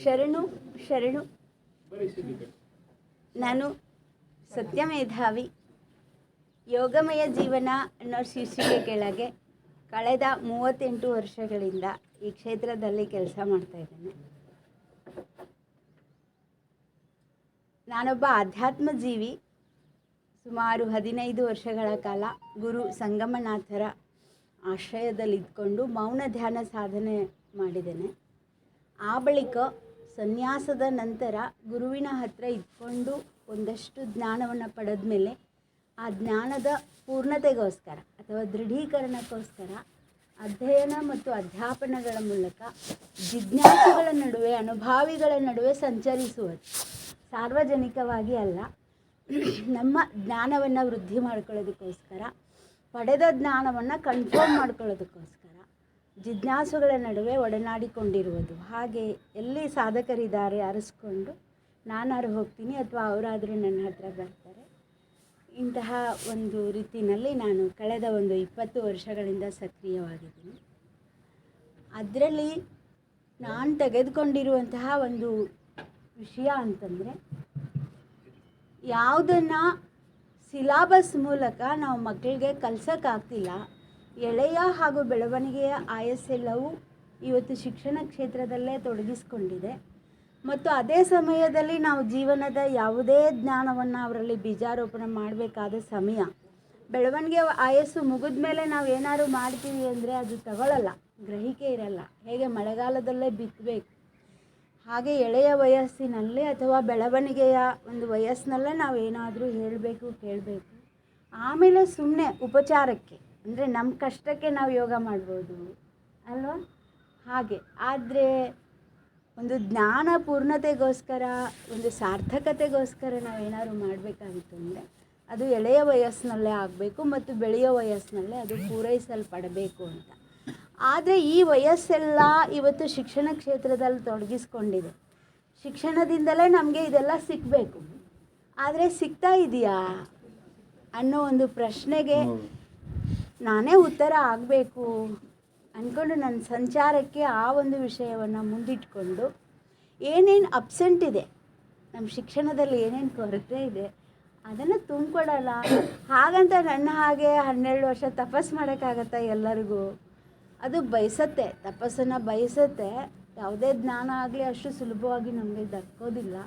ಶರಣು ಶರಣು. ನಾನು ಸತ್ಯಮೇಧಾವಿ. ಯೋಗಮಯ ಜೀವನ ಅನ್ನೋ ಶೀರ್ಷಿಕೆ ಕೆಳಗೆ ಕಳೆದ 38 ವರ್ಷಗಳಿಂದ ಈ ಕ್ಷೇತ್ರದಲ್ಲಿ ಕೆಲಸ ಮಾಡ್ತಾ ಇದ್ದೇನೆ. ನಾನೊಬ್ಬ ಆಧ್ಯಾತ್ಮ ಜೀವಿ. ಸುಮಾರು 15 ವರ್ಷಗಳ ಕಾಲ ಗುರು ಸಂಗಮನಾಥರ ಆಶ್ರಯದಲ್ಲಿದ್ದುಕೊಂಡು ಮೌನ ಧ್ಯಾನ ಸಾಧನೆ ಮಾಡಿದ್ದೇನೆ. ಆ ಬಳಿಕ ಸನ್ಯಾಸದ ನಂತರ ಗುರುವಿನ ಹತ್ತಿರ ಇದ್ಕೊಂಡು ಒಂದಷ್ಟು ಜ್ಞಾನವನ್ನು ಪಡೆದ ಮೇಲೆ ಆ ಜ್ಞಾನದ ಪೂರ್ಣತೆಗೋಸ್ಕರ ಅಥವಾ ದೃಢೀಕರಣಕ್ಕೋಸ್ಕರ ಅಧ್ಯಯನ ಮತ್ತು ಅಧ್ಯಾಪನಗಳ ಮೂಲಕ ಜಿಜ್ಞಾಸುಗಳ ನಡುವೆ, ಅನುಭಾವಿಗಳ ನಡುವೆ ಸಂಚರಿಸುವುದು. ಸಾರ್ವಜನಿಕವಾಗಿ ಅಲ್ಲ, ನಮ್ಮ ಜ್ಞಾನವನ್ನು ವೃದ್ಧಿ ಮಾಡ್ಕೊಳ್ಳೋದಕ್ಕೋಸ್ಕರ, ಪಡೆದ ಜ್ಞಾನವನ್ನು ಕನ್ಫರ್ಮ್ ಮಾಡ್ಕೊಳ್ಳೋದಕ್ಕೋಸ್ಕರ ಜಿಜ್ಞಾಸುಗಳ ನಡುವೆ ಒಡನಾಡಿಕೊಂಡಿರುವುದು. ಹಾಗೆ ಎಲ್ಲಿ ಸಾಧಕರಿದ್ದಾರೆ ಅರಸ್ಕೊಂಡು ನಾನಾರು ಹೋಗ್ತೀನಿ ಅಥವಾ ಅವರಾದರೂ ನನ್ನ ಹತ್ರ ಬರ್ತಾರೆ. ಇಂತಹ ಒಂದು ರೀತಿಯಲ್ಲಿ ನಾನು ಕಳೆದ ಒಂದು 20 ವರ್ಷಗಳಿಂದ ಸಕ್ರಿಯವಾಗಿದ್ದೀನಿ. ಅದರಲ್ಲಿ ನಾನು ತೆಗೆದುಕೊಂಡಿರುವಂತಹ ಒಂದು ವಿಷಯ ಅಂತಂದರೆ, ಯಾವುದನ್ನು ಸಿಲಾಬಸ್ ಮೂಲಕ ನಾವು ಮಕ್ಕಳಿಗೆ ಕಲಿಸೋಕ್ಕಾಗ್ತಿಲ್ಲ, ಎಳೆಯ ಹಾಗೂ ಬೆಳವಣಿಗೆಯ ಆಯಸ್ಸೆಲ್ಲವೂ ಇವತ್ತು ಶಿಕ್ಷಣ ಕ್ಷೇತ್ರದಲ್ಲೇ ತೊಡಗಿಸ್ಕೊಂಡಿದೆ. ಮತ್ತು ಅದೇ ಸಮಯದಲ್ಲಿ ನಾವು ಜೀವನದ ಯಾವುದೇ ಜ್ಞಾನವನ್ನು ಅವರಲ್ಲಿ ಬೀಜಾರೋಪಣೆ ಮಾಡಬೇಕಾದ ಸಮಯ. ಬೆಳವಣಿಗೆ ಆಯಸ್ಸು ಮುಗಿದ ಮೇಲೆ ನಾವು ಏನಾದ್ರು ಮಾಡ್ತೀವಿ ಅಂದರೆ ಅದು ತಗೊಳ್ಳಲ್ಲ, ಗ್ರಹಿಕೆ ಇರಲ್ಲ. ಹೇಗೆ ಮಳೆಗಾಲದಲ್ಲೇ ಬಿತ್ತಬೇಕು, ಹಾಗೆ ಎಳೆಯ ವಯಸ್ಸಿನಲ್ಲೇ ಅಥವಾ ಬೆಳವಣಿಗೆಯ ಒಂದು ವಯಸ್ಸಿನಲ್ಲೇ ನಾವು ಏನಾದರೂ ಹೇಳಬೇಕು, ಕೇಳಬೇಕು. ಆಮೇಲೆ ಸುಮ್ಮನೆ ಉಪಚಾರಕ್ಕೆ, ಅಂದರೆ ನಮ್ಮ ಕಷ್ಟಕ್ಕೆ ನಾವು ಯೋಗ ಮಾಡ್ಬೋದು ಅಲ್ವಾ? ಹಾಗೆ ಆದರೆ ಒಂದು ಜ್ಞಾನ ಪೂರ್ಣತೆಗೋಸ್ಕರ, ಒಂದು ಸಾರ್ಥಕತೆಗೋಸ್ಕರ ನಾವೇನಾದ್ರು ಮಾಡಬೇಕಾಗಿತ್ತು ಅಂದರೆ ಅದು ಎಳೆಯ ವಯಸ್ಸಿನಲ್ಲೇ ಆಗಬೇಕು ಮತ್ತು ಬೆಳೆಯೋ ವಯಸ್ಸಿನಲ್ಲೇ ಅದು ಪೂರೈಸಲ್ಪಡಬೇಕು ಅಂತ. ಆದರೆ ಈ ವಯಸ್ಸೆಲ್ಲ ಇವತ್ತು ಶಿಕ್ಷಣ ಕ್ಷೇತ್ರದಲ್ಲಿ ತೊಡಗಿಸ್ಕೊಂಡಿದೆ. ಶಿಕ್ಷಣದಿಂದಲೇ ನಮಗೆ ಇದೆಲ್ಲ ಸಿಕ್ಕಬೇಕು, ಆದರೆ ಸಿಗ್ತಾ ಇದೆಯಾ ಅನ್ನೋ ಒಂದು ಪ್ರಶ್ನೆಗೆ ನಾನೇ ಉತ್ತರ ಆಗಬೇಕು ಅಂದ್ಕೊಂಡು ನನ್ನ ಸಂಚಾರಕ್ಕೆ ಆ ಒಂದು ವಿಷಯವನ್ನು ಮುಂದಿಟ್ಕೊಂಡು ಏನೇನು ಅಬ್ಸೆಂಟ್ ಇದೆ, ನಮ್ಮ ಶಿಕ್ಷಣದಲ್ಲಿ ಏನೇನು ಕೊರತೆ ಇದೆ ಅದನ್ನು ತುಂಬಿಕೊಡಲ್ಲ. ಹಾಗಂತ ನನ್ನ ಹಾಗೆ 12 ವರ್ಷ ತಪಸ್ಸು ಮಾಡೋಕ್ಕಾಗತ್ತಾ ಎಲ್ಲರಿಗೂ? ಅದು ಬಯಸತ್ತೆ, ತಪಸ್ಸನ್ನು ಬಯಸತ್ತೆ. ಯಾವುದೇ ಜ್ಞಾನ ಆಗಲಿ ಅಷ್ಟು ಸುಲಭವಾಗಿ ನಮಗೆ ದಕ್ಕೋದಿಲ್ಲ.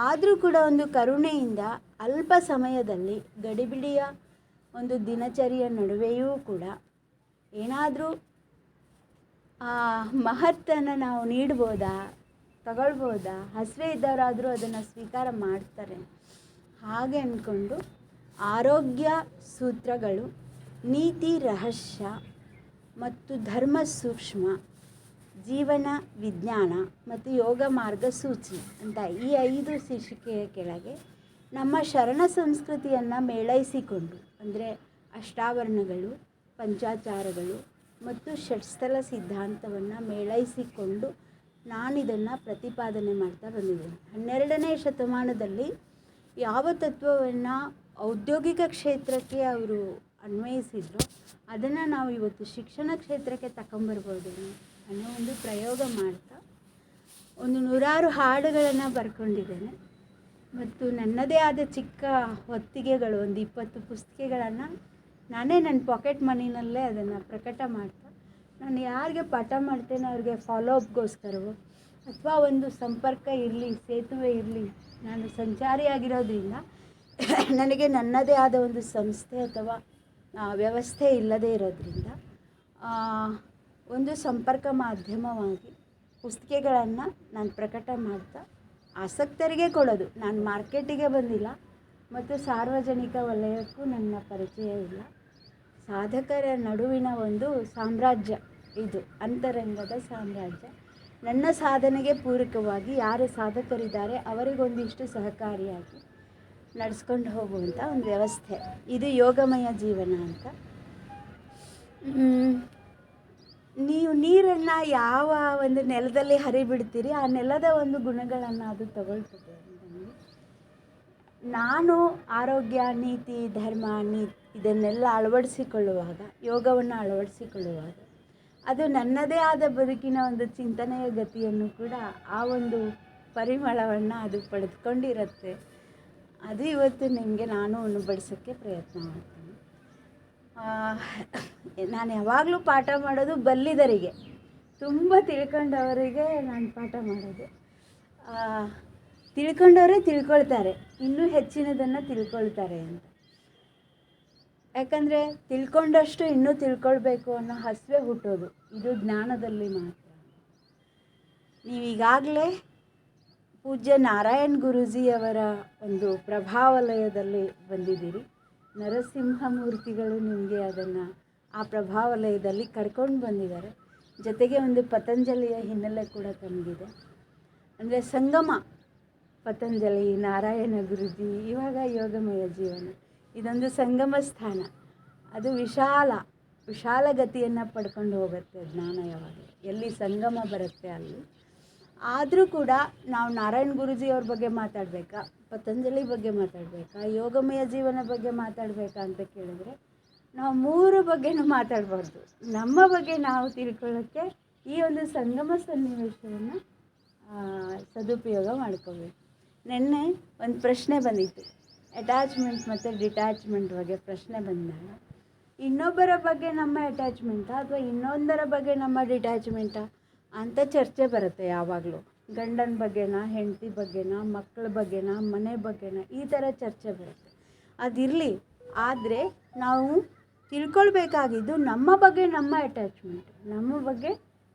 ಆದರೂ ಕೂಡ ಒಂದು ಕರುಣೆಯಿಂದ ಅಲ್ಪ ಸಮಯದಲ್ಲಿ ಗಡಿಬಿಡಿಯ ಒಂದು ದಿನಚರಿಯ ನಡುವೆಯೂ ಕೂಡ ಏನಾದರೂ ಮಹತ್ತನ್ನು ನಾವು ನೀಡ್ಬೋದಾ, ತಗೊಳ್ಬೋದಾ? ಹಸಿವೆ ಇದ್ದವರಾದರೂ ಅದನ್ನು ಸ್ವೀಕಾರ ಮಾಡ್ತಾರೆ. ಹಾಗೆ ಅಂದ್ಕೊಂಡು ಆರೋಗ್ಯ ಸೂತ್ರಗಳು, ನೀತಿ ರಹಸ್ಯ ಮತ್ತು ಧರ್ಮ ಸೂಕ್ಷ್ಮ, ಜೀವನ ವಿಜ್ಞಾನ ಮತ್ತು ಯೋಗ ಮಾರ್ಗಸೂಚಿ ಅಂತ ಈ 5 ಶೀರ್ಷಿಕೆಯ ಕೆಳಗೆ ನಮ್ಮ ಶರಣ ಸಂಸ್ಕೃತಿಯನ್ನು ಮೇಳೈಸಿಕೊಂಡು, ಅಂದರೆ ಅಷ್ಟಾವರಣಗಳು, ಪಂಚಾಚಾರಗಳು ಮತ್ತು ಷಟ್ಸ್ಥಲ ಸಿದ್ಧಾಂತವನ್ನು ಮೇಳೈಸಿಕೊಂಡು ನಾನಿದನ್ನು ಪ್ರತಿಪಾದನೆ ಮಾಡ್ತಾ ಬಂದಿದ್ದೇನೆ. 12ನೇ ಶತಮಾನದಲ್ಲಿ ಯಾವ ತತ್ವವನ್ನು ಔದ್ಯೋಗಿಕ ಕ್ಷೇತ್ರಕ್ಕೆ ಅವರು ಅನ್ವಯಿಸಿದ್ರು ಅದನ್ನು ನಾವು ಇವತ್ತು ಶಿಕ್ಷಣ ಕ್ಷೇತ್ರಕ್ಕೆ ತಗೊಂಬರ್ಬೋದು ಅನ್ನೋ ಒಂದು ಪ್ರಯೋಗ ಮಾಡ್ತಾ ಒಂದು 100 ಹಾಡುಗಳನ್ನು ಬರ್ಕೊಂಡಿದ್ದೇನೆ. ಮತ್ತು ನನ್ನದೇ ಆದ ಚಿಕ್ಕ ಹೊತ್ತಿಗೆಗಳು, ಒಂದು 20 ಪುಸ್ತಕಗಳನ್ನು ನಾನೇ ನನ್ನ ಪಾಕೆಟ್ ಮನಿನಲ್ಲೇ ಅದನ್ನು ಪ್ರಕಟ ಮಾಡ್ತಾ, ನಾನು ಯಾರಿಗೆ ಪಾಠ ಮಾಡ್ತೇನೆ ಅವ್ರಿಗೆ ಫಾಲೋ ಅಪ್ಗೋಸ್ಕರವೋ ಅಥವಾ ಒಂದು ಸಂಪರ್ಕ ಇರಲಿ, ಸೇತುವೆ ಇರಲಿ, ನಾನು ಸಂಚಾರಿಯಾಗಿರೋದ್ರಿಂದ ನನಗೆ ನನ್ನದೇ ಆದ ಒಂದು ಸಂಸ್ಥೆ ಅಥವಾ ವ್ಯವಸ್ಥೆ ಇಲ್ಲದೇ ಇರೋದ್ರಿಂದ ಒಂದು ಸಂಪರ್ಕ ಮಾಧ್ಯಮವಾಗಿ ಪುಸ್ತಕಗಳನ್ನು ನಾನು ಪ್ರಕಟ ಮಾಡ್ತಾ ಆಸಕ್ತರಿಗೆ ಕೊಡೋದು. ನಾನು ಮಾರ್ಕೆಟಿಗೆ ಬಂದಿಲ್ಲ ಮತ್ತು ಸಾರ್ವಜನಿಕ ವಲಯಕ್ಕೂ ನನ್ನ ಪರಿಚಯ ಇಲ್ಲ. ಸಾಧಕರ ನಡುವಿನ ಒಂದು ಸಾಮ್ರಾಜ್ಯ ಇದು, ಅಂತರಂಗದ ಸಾಮ್ರಾಜ್ಯ. ನನ್ನ ಸಾಧನೆಗೆ ಪೂರಕವಾಗಿ ಯಾರು ಸಾಧಕರಿದ್ದಾರೆ ಅವರಿಗೊಂದಿಷ್ಟು ಸಹಕಾರಿಯಾಗಿ ನಡೆಸ್ಕೊಂಡು ಹೋಗುವಂಥ ಒಂದು ವ್ಯವಸ್ಥೆ ಇದು ಯೋಗಮಯ ಜೀವನ ಅಂತ. ನೀವು ನೀರನ್ನು ಯಾವ ಒಂದು ನೆಲದಲ್ಲಿ ಹರಿಬಿಡ್ತೀರಿ ಆ ನೆಲದ ಒಂದು ಗುಣಗಳನ್ನು ಅದು ತಗೊಳ್ತದೆ. ನಾನು ಆರೋಗ್ಯ, ನೀತಿ, ಧರ್ಮ, ಇದನ್ನೆಲ್ಲ ಅಳವಡಿಸಿಕೊಳ್ಳುವಾಗ, ಯೋಗವನ್ನು ಅಳವಡಿಸಿಕೊಳ್ಳುವಾಗ ಅದು ನನ್ನದೇ ಆದ ಬದುಕಿನ ಒಂದು ಚಿಂತನೆಯ ಗತಿಯನ್ನು ಕೂಡ ಆ ಒಂದು ಪರಿಮಳವನ್ನು ಅದು ಪಡೆದುಕೊಂಡಿರುತ್ತೆ. ಅದು ಇವತ್ತು ನಿಮಗೆ ನಾನು ಉಣಬಡಿಸೋಕ್ಕೆ ಪ್ರಯತ್ನ ಮಾಡ್ತೀನಿ. ನಾನು ಯಾವಾಗಲೂ ಪಾಠ ಮಾಡೋದು ಬಲ್ಲಿದರಿಗೆ, ತುಂಬ ತಿಳ್ಕೊಂಡವರಿಗೆ ನಾನು ಪಾಠ ಮಾಡೋದು. ತಿಳ್ಕೊಂಡವರೇ ತಿಳ್ಕೊಳ್ತಾರೆ, ಇನ್ನೂ ಹೆಚ್ಚಿನದನ್ನು ತಿಳ್ಕೊಳ್ತಾರೆ ಅಂತ. ಯಾಕಂದರೆ ತಿಳ್ಕೊಂಡಷ್ಟು ಇನ್ನೂ ತಿಳ್ಕೊಳ್ಬೇಕು ಅನ್ನೋ ಹಸಿವೆ ಹುಟ್ಟೋದು ಇದು ಜ್ಞಾನದಲ್ಲಿ ಮಾತ್ರ. ನೀವೀಗಾಗಲೇ ಪೂಜ್ಯ ನಾರಾಯಣ್ ಗುರೂಜಿಯವರ ಒಂದು ಪ್ರಭಾವಲಯದಲ್ಲಿ ಬಂದಿದ್ದೀರಿ. ನರಸಿಂಹಮೂರ್ತಿಗಳು ನಿಮಗೆ ಅದನ್ನು ಆ ಪ್ರಭಾವಲಯದಲ್ಲಿ ಕರ್ಕೊಂಡು ಬಂದಿದ್ದಾರೆ. ಜೊತೆಗೆ ಒಂದು ಪತಂಜಲಿಯ ಹಿನ್ನೆಲೆ ಕೂಡ ತಮಗಿದೆ. ಅಂದರೆ ಸಂಗಮ ಪತಂಜಲಿ, ನಾರಾಯಣ ಗುರೂಜಿ, ಇವಾಗ ಯೋಗಮಯ ಜೀವನ, ಇದೊಂದು ಸಂಗಮ ಸ್ಥಾನ. ಅದು ವಿಶಾಲ ಗತಿಯನ್ನು ಪಡ್ಕೊಂಡು ಹೋಗುತ್ತೆ ಜ್ಞಾನ. ಯಾವಾಗ ಎಲ್ಲಿ ಸಂಗಮ ಬರುತ್ತೆ ಅಲ್ಲಿ. ಆದರೂ ಕೂಡ ನಾವು ನಾರಾಯಣ್ ಗುರೂಜಿಯವ್ರ ಬಗ್ಗೆ ಮಾತಾಡಬೇಕಾ, ಪತಂಜಲಿ ಬಗ್ಗೆ ಮಾತಾಡಬೇಕಾ, ಯೋಗಮಯ ಜೀವನ ಬಗ್ಗೆ ಮಾತಾಡಬೇಕಾ ಅಂತ ಕೇಳಿದ್ರೆ ನಾವು ಮೂರು ಬಗ್ಗೆನೂ ಮಾತಾಡಬಾರ್ದು. ನಮ್ಮ ಬಗ್ಗೆ ನಾವು ತಿಳ್ಕೊಳ್ಳೋಕ್ಕೆ ಈ ಒಂದು ಸಂಗಮ ಸನ್ನಿವೇಶವನ್ನು ಸದುಪಯೋಗ ಮಾಡ್ಕೋಬೇಕು. ನಿನ್ನೆ ಒಂದು ಪ್ರಶ್ನೆ ಬಂದಿತ್ತು, ಅಟ್ಯಾಚ್ಮೆಂಟ್ ಮತ್ತು ಡಿಟ್ಯಾಚ್ಮೆಂಟ್ ಬಗ್ಗೆ ಪ್ರಶ್ನೆ ಬಂದಾಗ ಇನ್ನೊಬ್ಬರ ಬಗ್ಗೆ ನಮ್ಮ ಅಟ್ಯಾಚ್ಮೆಂಟಾ ಅಥವಾ ಇನ್ನೊಂದರ ಬಗ್ಗೆ ನಮ್ಮ ಡಿಟ್ಯಾಚ್ಮೆಂಟಾ ಅಂತ ಚರ್ಚೆ ಬರುತ್ತೆ. ಯಾವಾಗಲೂ ಗಂಡನ ಬಗ್ಗೆನಾ, ಹೆಂಡತಿ ಬಗ್ಗೆನಾ, ಮಕ್ಕಳ ಬಗ್ಗೆನಾ, ಮನೆ ಬಗ್ಗೆನಾ, ಈ ಥರ ಚರ್ಚೆ ಬರುತ್ತೆ. ಅದಿರಲಿ, ಆದರೆ ನಾವು ತಿಳ್ಕೊಳ್ಬೇಕಾಗಿದ್ದು ನಮ್ಮ ಬಗ್ಗೆ ನಮ್ಮ ಅಟ್ಯಾಚ್ಮೆಂಟ್, ನಮ್ಮ ಬಗ್ಗೆ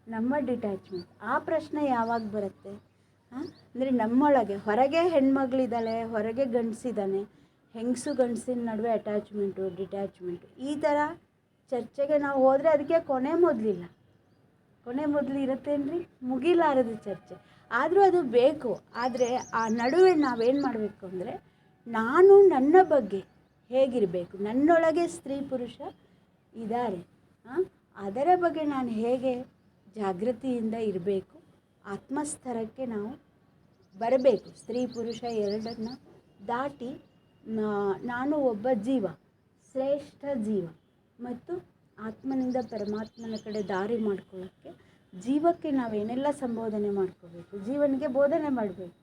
ನಮ್ಮ ಡಿಟ್ಯಾಚ್ಮೆಂಟ್. ಆ ಪ್ರಶ್ನೆ ಯಾವಾಗ ಬರುತ್ತೆ ಅಂದರೆ ನಮ್ಮೊಳಗೆ. ಹೊರಗೆ ಹೆಣ್ಮಗಳಿದ್ದಾಳೆ, ಹೊರಗೆ ಗಂಡಸಿದ್ದಾನೆ, ಹೆಂಗಸು ಗಂಡಸಿನ ನಡುವೆ ಅಟ್ಯಾಚ್ಮೆಂಟು ಡಿಟ್ಯಾಚ್ಮೆಂಟು, ಈ ಥರ ಚರ್ಚೆಗೆ ನಾವು ಹೋದರೆ ಅದಕ್ಕೆ ಕೊನೆ ಮೊದಲು ಇರುತ್ತೇನ್ರಿ, ಮುಗಿಲಾರದು ಚರ್ಚೆ. ಆದರೂ ಅದು ಬೇಕು. ಆದರೆ ಆ ನಡುವೆ ನಾವೇನು ಮಾಡಬೇಕು ಅಂದರೆ, ನಾನು ನನ್ನ ಬಗ್ಗೆ ಹೇಗಿರಬೇಕು, ನನ್ನೊಳಗೆ ಸ್ತ್ರೀ ಪುರುಷ ಇದ್ದಾರೆ, ಅದರ ಬಗ್ಗೆ ನಾನು ಹೇಗೆ ಜಾಗೃತಿಯಿಂದ ಇರಬೇಕು, ಆತ್ಮಸ್ತರಕ್ಕೆ ನಾವು ಬರಬೇಕು. ಸ್ತ್ರೀ ಪುರುಷ ಎರಡನ್ನು ದಾಟಿ ನಾನು ಒಬ್ಬ ಜೀವ, ಶ್ರೇಷ್ಠ ಜೀವ, ಮತ್ತು ಆತ್ಮನಿಂದ ಪರಮಾತ್ಮನ ಕಡೆ ದಾರಿ ಮಾಡ್ಕೊಳ್ಳೋಕ್ಕೆ ಜೀವಕ್ಕೆ ನಾವೇನೆಲ್ಲ ಸಂಬೋಧನೆ ಮಾಡ್ಕೋಬೇಕು, ಜೀವನಿಗೆ ಬೋಧನೆ ಮಾಡಬೇಕು.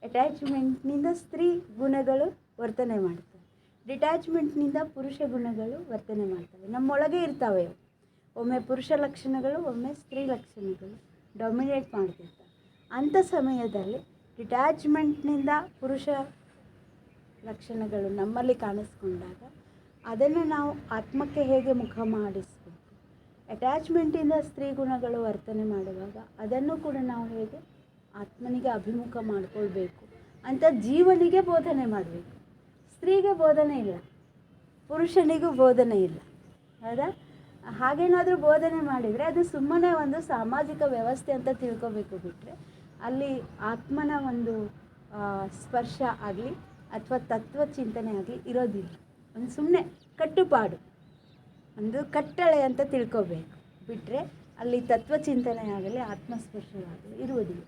ಅಟ್ಯಾಚ್ಮೆಂಟ್ನಿಂದ ಸ್ತ್ರೀ ಗುಣಗಳು ವರ್ತನೆ ಮಾಡ್ತವೆ, ಡಿಟ್ಯಾಚ್ಮೆಂಟ್ನಿಂದ ಪುರುಷ ಗುಣಗಳು ವರ್ತನೆ ಮಾಡ್ತವೆ. ನಮ್ಮೊಳಗೆ ಇರ್ತವೆ. ಒಮ್ಮೆ ಪುರುಷ ಲಕ್ಷಣಗಳು, ಒಮ್ಮೆ ಸ್ತ್ರೀ ಲಕ್ಷಣಗಳು ಡಾಮಿನೇಟ್ ಮಾಡ್ತಿರ್ತವೆ. ಅಂಥ ಸಮಯದಲ್ಲಿ ಡಿಟ್ಯಾಚ್ಮೆಂಟ್ನಿಂದ ಪುರುಷ ಲಕ್ಷಣಗಳು ನಮ್ಮಲ್ಲಿ ಕಾಣಿಸ್ಕೊಂಡಾಗ ಅದನ್ನು ನಾವು ಆತ್ಮಕ್ಕೆ ಹೇಗೆ ಮುಖ ಮಾಡಿಸಬೇಕು, ಅಟ್ಯಾಚ್ಮೆಂಟಿಂದ ಸ್ತ್ರೀ ಗುಣಗಳು ವರ್ತನೆ ಮಾಡುವಾಗ ಅದನ್ನು ಕೂಡ ನಾವು ಹೇಗೆ ಆತ್ಮನಿಗೆ ಅಭಿಮುಖ ಮಾಡಿಕೊಳ್ಬೇಕು ಅಂತ ಜೀವನಿಗೆ ಬೋಧನೆ ಮಾಡಬೇಕು. ಸ್ತ್ರೀಗೆ ಬೋಧನೆ ಇಲ್ಲ, ಪುರುಷನಿಗೂ ಬೋಧನೆ ಇಲ್ಲ, ಹೌದಾ? ಹಾಗೇನಾದರೂ ಬೋಧನೆ ಮಾಡಿದರೆ ಅದು ಸುಮ್ಮನೆ ಒಂದು ಸಾಮಾಜಿಕ ವ್ಯವಸ್ಥೆ ಅಂತ ತಿಳ್ಕೊಬೇಕು. ಬಿಟ್ಟರೆ ಅಲ್ಲಿ ಆತ್ಮನ ಒಂದು ಸ್ಪರ್ಶ ಆಗಲಿ ಅಥವಾ ತತ್ವ ಚಿಂತನೆ ಆಗಲಿ ಇರೋದಿಲ್ಲ. ಒಂದು ಸುಮ್ಮನೆ ಕಟ್ಟುಪಾಡು, ಒಂದು ಕಟ್ಟಳೆ ಅಂತ ತಿಳ್ಕೊಬೇಕು. ಬಿಟ್ಟರೆ ಅಲ್ಲಿ ತತ್ವಚಿಂತನೆ ಆಗಲಿ ಆತ್ಮಸ್ಪರ್ಶವಾಗಲಿ ಇರುವುದಿಲ್ಲ.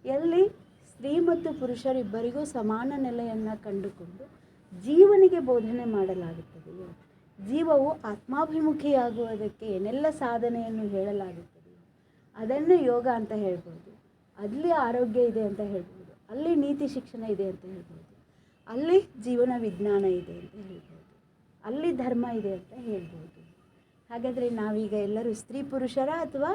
ಎಲ್ಲಿ ಸ್ತ್ರೀ ಮತ್ತು ಪುರುಷರಿಬ್ಬರಿಗೂ ಸಮಾನ ನೆಲೆಯನ್ನು ಕಂಡುಕೊಂಡು ಜೀವನಿಗೆ ಬೋಧನೆ ಮಾಡಲಾಗುತ್ತದೆಯೋ, ಜೀವವು ಆತ್ಮಾಭಿಮುಖಿಯಾಗುವುದಕ್ಕೆ ಏನೆಲ್ಲ ಸಾಧನೆಯನ್ನು ಹೇಳಲಾಗುತ್ತದೆಯೋ ಅದನ್ನು ಯೋಗ ಅಂತ ಹೇಳ್ಬೋದು. ಅಲ್ಲಿ ಆರೋಗ್ಯ ಇದೆ ಅಂತ ಹೇಳ್ಬೋದು, ಅಲ್ಲಿ ನೀತಿ ಶಿಕ್ಷಣ ಇದೆ ಅಂತ ಹೇಳ್ಬೋದು, ಅಲ್ಲಿ ಜೀವನ ವಿಜ್ಞಾನ ಇದೆ ಅಂತ ಹೇಳ್ಬೋದು, ಅಲ್ಲಿ ಧರ್ಮ ಇದೆ ಅಂತ ಹೇಳ್ಬೋದು. ಹಾಗಾದರೆ ನಾವೀಗ ಎಲ್ಲರೂ ಸ್ತ್ರೀ ಪುರುಷರ ಅಥವಾ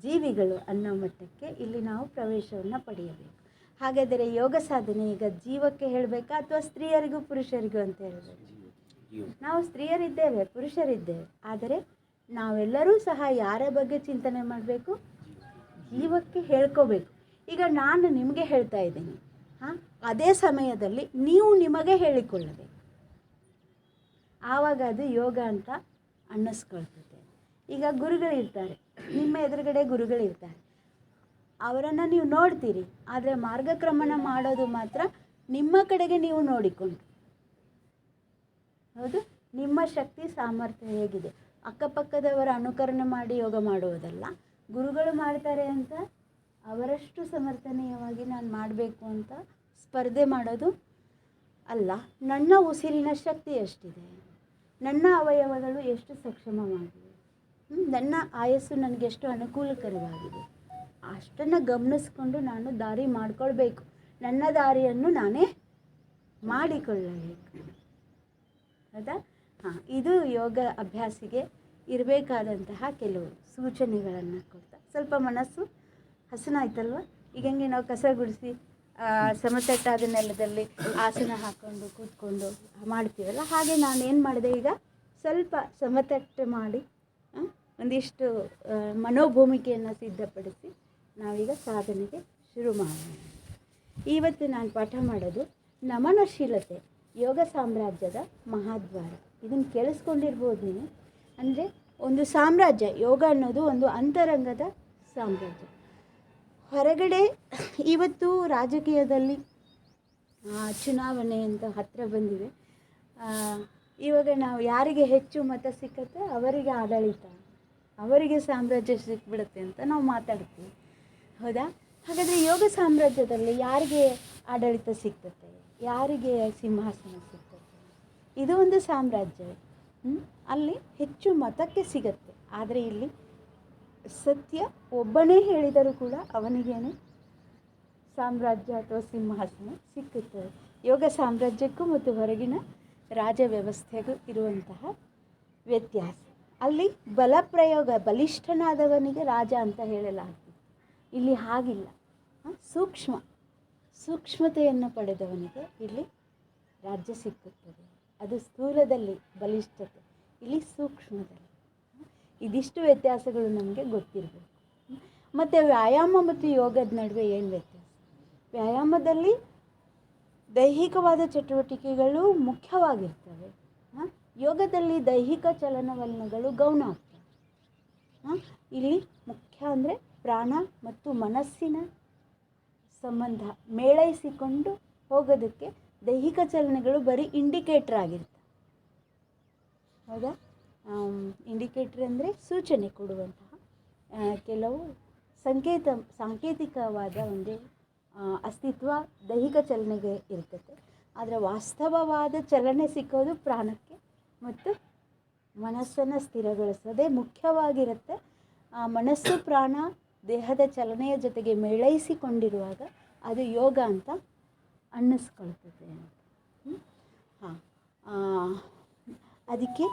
ಜೀವಿಗಳು ಅನ್ನೋ ಮಟ್ಟಕ್ಕೆ ಇಲ್ಲಿ ನಾವು ಪ್ರವೇಶವನ್ನು ಪಡೆಯಬೇಕು. ಹಾಗಾದರೆ ಯೋಗ ಸಾಧನೆ ಈಗ ಜೀವಕ್ಕೆ ಹೇಳಬೇಕಾ ಅಥವಾ ಸ್ತ್ರೀಯರಿಗೂ ಪುರುಷರಿಗೂ ಅಂತ ಹೇಳಬೇಕು? ನಾವು ಸ್ತ್ರೀಯರಿದ್ದೇವೆ, ಪುರುಷರಿದ್ದೇವೆ, ಆದರೆ ನಾವೆಲ್ಲರೂ ಸಹ ಯಾರ ಬಗ್ಗೆ ಚಿಂತನೆ ಮಾಡಬೇಕು? ಜೀವಕ್ಕೆ ಹೇಳ್ಕೋಬೇಕು. ಈಗ ನಾನು ನಿಮಗೆ ಹೇಳ್ತಾ ಇದ್ದೀನಿ, ಅದೇ ಸಮಯದಲ್ಲಿ ನೀವು ನಿಮಗೆ ಹೇಳಿಕೊಳ್ಳಬೇಕು. ಆವಾಗ ಅದು ಯೋಗ ಅಂತ ಅನ್ನಿಸ್ಕೊಳ್ತದೆ. ಈಗ ಗುರುಗಳಿರ್ತಾರೆ, ನಿಮ್ಮ ಎದುರುಗಡೆ ಗುರುಗಳಿರ್ತಾರೆ, ಅವರನ್ನು ನೀವು ನೋಡ್ತೀರಿ, ಆದರೆ ಮಾರ್ಗಕ್ರಮಣ ಮಾಡೋದು ಮಾತ್ರ ನಿಮ್ಮ ಕಡೆಗೆ ನೀವು ನೋಡಿಕೊಂಡು. ಹೌದು, ನಿಮ್ಮ ಶಕ್ತಿ ಸಾಮರ್ಥ್ಯ ಹೇಗಿದೆ, ಅಕ್ಕಪಕ್ಕದವರ ಅನುಕರಣೆ ಮಾಡಿ ಯೋಗ ಮಾಡುವುದಲ್ಲ. ಗುರುಗಳು ಮಾಡ್ತಾರೆ ಅಂತ ಅವರಷ್ಟು ಸಮರ್ಥನೀಯವಾಗಿ ನಾನು ಮಾಡಬೇಕು ಅಂತ ಸ್ಪರ್ಧೆ ಮಾಡೋದು ಅಲ್ಲ. ನನ್ನ ಉಸಿರಿನ ಶಕ್ತಿ ಎಷ್ಟಿದೆ, ನನ್ನ ಅವಯವಗಳು ಎಷ್ಟು ಸಕ್ಷಮವಾಗಿವೆ, ನನ್ನ ಆಯಸ್ಸು ನನಗೆ ಎಷ್ಟು ಅನುಕೂಲಕರವಾಗಿದೆ, ಅಷ್ಟನ್ನು ಗಮನಿಸ್ಕೊಂಡು ನಾನು ದಾರಿ ಮಾಡಿಕೊಳ್ಬೇಕು. ನನ್ನ ದಾರಿಯನ್ನು ನಾನೇ ಮಾಡಿಕೊಳ್ಳಬೇಕು. ಹೌದಾ? ಇದು ಯೋಗ ಅಭ್ಯಾಸಿಗೆ ಇರಬೇಕಾದಂತಹ ಕೆಲವು ಸೂಚನೆಗಳನ್ನು ಕೊಡ್ತಾ. ಸ್ವಲ್ಪ ಮನಸ್ಸು ಹಸನಾಯ್ತಲ್ವ? ಈಗ ಹೆಂಗೆ ನಾವು ಕಸ ಗುಡಿಸಿ ಸಮತಟ್ಟಾದ ನೆಲದಲ್ಲಿ ಆಸನ ಹಾಕ್ಕೊಂಡು ಕೂತ್ಕೊಂಡು ಮಾಡ್ತೀವಲ್ಲ, ಹಾಗೆ ನಾನು ಏನು ಮಾಡಿದೆ, ಈಗ ಸ್ವಲ್ಪ ಸಮತಟ್ಟು ಮಾಡಿ ಒಂದಿಷ್ಟು ಮನೋಭೂಮಿಕೆಯನ್ನು ಸಿದ್ಧಪಡಿಸಿ ನಾವೀಗ ಸಾಧನೆಗೆ ಶುರು ಮಾಡೋಣ. ಇವತ್ತು ನಾನು ಪಾಠ ಮಾಡೋದು ನಮನಶೀಲತೆ, ಯೋಗ ಸಾಮ್ರಾಜ್ಯದ ಮಹಾದ್ವಾರ. ಇದನ್ನು ಕೇಳಿಸ್ಕೊಂಡಿರ್ಬೋದು ನೀವು. ಅಂದರೆ ಒಂದು ಸಾಮ್ರಾಜ್ಯ, ಯೋಗ ಅನ್ನೋದು ಒಂದು ಅಂತರಂಗದ ಸಾಮ್ರಾಜ್ಯ. ಹೊರಗಡೆ ಇವತ್ತು ರಾಜಕೀಯದಲ್ಲಿ ಚುನಾವಣೆ ಅಂತ ಹತ್ತಿರ ಬಂದಿದೆ. ಇವಾಗ ನಾವು ಯಾರಿಗೆ ಹೆಚ್ಚು ಮತ ಸಿಕ್ಕತ್ತೆ ಅವರಿಗೆ ಆಡಳಿತ, ಅವರಿಗೆ ಸಾಮ್ರಾಜ್ಯ ಸಿಕ್ಬಿಡುತ್ತೆ ಅಂತ ನಾವು ಮಾತಾಡ್ತೀವಿ. ಹೌದಾ? ಹಾಗಾದರೆ ಯೋಗ ಸಾಮ್ರಾಜ್ಯದಲ್ಲಿ ಯಾರಿಗೆ ಆಡಳಿತ ಸಿಗ್ತತೆ, ಯಾರಿಗೆ ಸಿಂಹಾಸನ ಸಿಗ್ತತೆ? ಇದು ಒಂದು ಸಾಮ್ರಾಜ್ಯ. ಅಲ್ಲಿ ಹೆಚ್ಚು ಮತಕ್ಕೆ ಸಿಗತ್ತೆ. ಆದರೆ ಇಲ್ಲಿ ಸತ್ಯ ಒಬ್ಬನೇ ಹೇಳಿದರೂ ಕೂಡ ಅವನಿಗೇನೆ ಸಾಮ್ರಾಜ್ಯ ಅಥವಾ ಸಿಂಹಾಸನ ಸಿಕ್ಕುತ್ತದೆ. ಯೋಗ ಸಾಮ್ರಾಜ್ಯಕ್ಕೂ ಮತ್ತು ಹೊರಗಿನ ರಾಜ ವ್ಯವಸ್ಥೆಗೂ ಇರುವಂತಹ ವ್ಯತ್ಯಾಸ. ಅಲ್ಲಿ ಬಲಪ್ರಯೋಗ, ಬಲಿಷ್ಠನಾದವನಿಗೆ ರಾಜ ಅಂತ ಹೇಳಲಾಗ್ತದೆ. ಇಲ್ಲಿ ಹಾಗಿಲ್ಲ. ಸೂಕ್ಷ್ಮತೆಯನ್ನು ಪಡೆದವನಿಗೆ ಇಲ್ಲಿ ರಾಜ್ಯ ಸಿಕ್ಕುತ್ತದೆ. ಅದು ಸ್ಥೂಲದಲ್ಲಿ ಬಲಿಷ್ಠತೆ, ಇಲ್ಲಿ ಸೂಕ್ಷ್ಮದಲ್ಲಿ. ಇದಿಷ್ಟು ವ್ಯತ್ಯಾಸಗಳು ನಮಗೆ ಗೊತ್ತಿರಬೇಕು. ಮತ್ತು ವ್ಯಾಯಾಮ ಮತ್ತು ಯೋಗದ ನಡುವೆ ಏನು ವ್ಯತ್ಯಾಸ? ವ್ಯಾಯಾಮದಲ್ಲಿ ದೈಹಿಕವಾದ ಚಟುವಟಿಕೆಗಳು ಮುಖ್ಯವಾಗಿರ್ತವೆ. ಯೋಗದಲ್ಲಿ ದೈಹಿಕ ಚಲನವಲನಗಳು ಗೌಣ ಆಗ್ತವೆ. ಇಲ್ಲಿ ಮುಖ್ಯ ಅಂದರೆ ಪ್ರಾಣ ಮತ್ತು ಮನಸ್ಸಿನ ಸಂಬಂಧ ಮೇಳೈಸಿಕೊಂಡು ಹೋಗೋದಕ್ಕೆ ದೈಹಿಕ ಚಲನೆಗಳು ಬರೀ ಇಂಡಿಕೇಟ್ರ್ ಆಗಿರ್ತವೆ. ಹೌದಾ? ಇಂಡಿಕೇಟ್ರ್ ಅಂದರೆ ಸೂಚನೆ ಕೊಡುವಂತಹ ಕೆಲವು ಸಾಂಕೇತಿಕವಾದ ಒಂದು ಅಸ್ತಿತ್ವ ದೈಹಿಕ ಚಲನೆಗೆ ಇರ್ತದೆ. ಆದರೆ ವಾಸ್ತವವಾದ ಚಲನೆ ಸಿಕ್ಕೋದು ಪ್ರಾಣಕ್ಕೆ ಮತ್ತು ಮನಸ್ಸನ್ನು ಸ್ಥಿರಗೊಳಿಸೋದೇ ಮುಖ್ಯವಾಗಿರುತ್ತೆ. ಮನಸ್ಸು ಪ್ರಾಣ ದೇಹದ ಚಲನೆಯ ಜೊತೆಗೆ ಮೇಳೈಸಿಕೊಂಡಿರುವಾಗ ಅದು ಯೋಗ ಅಂತ ಅನ್ನಿಸ್ಕೊಳ್ತದೆ. ಅದಕ್ಕೆ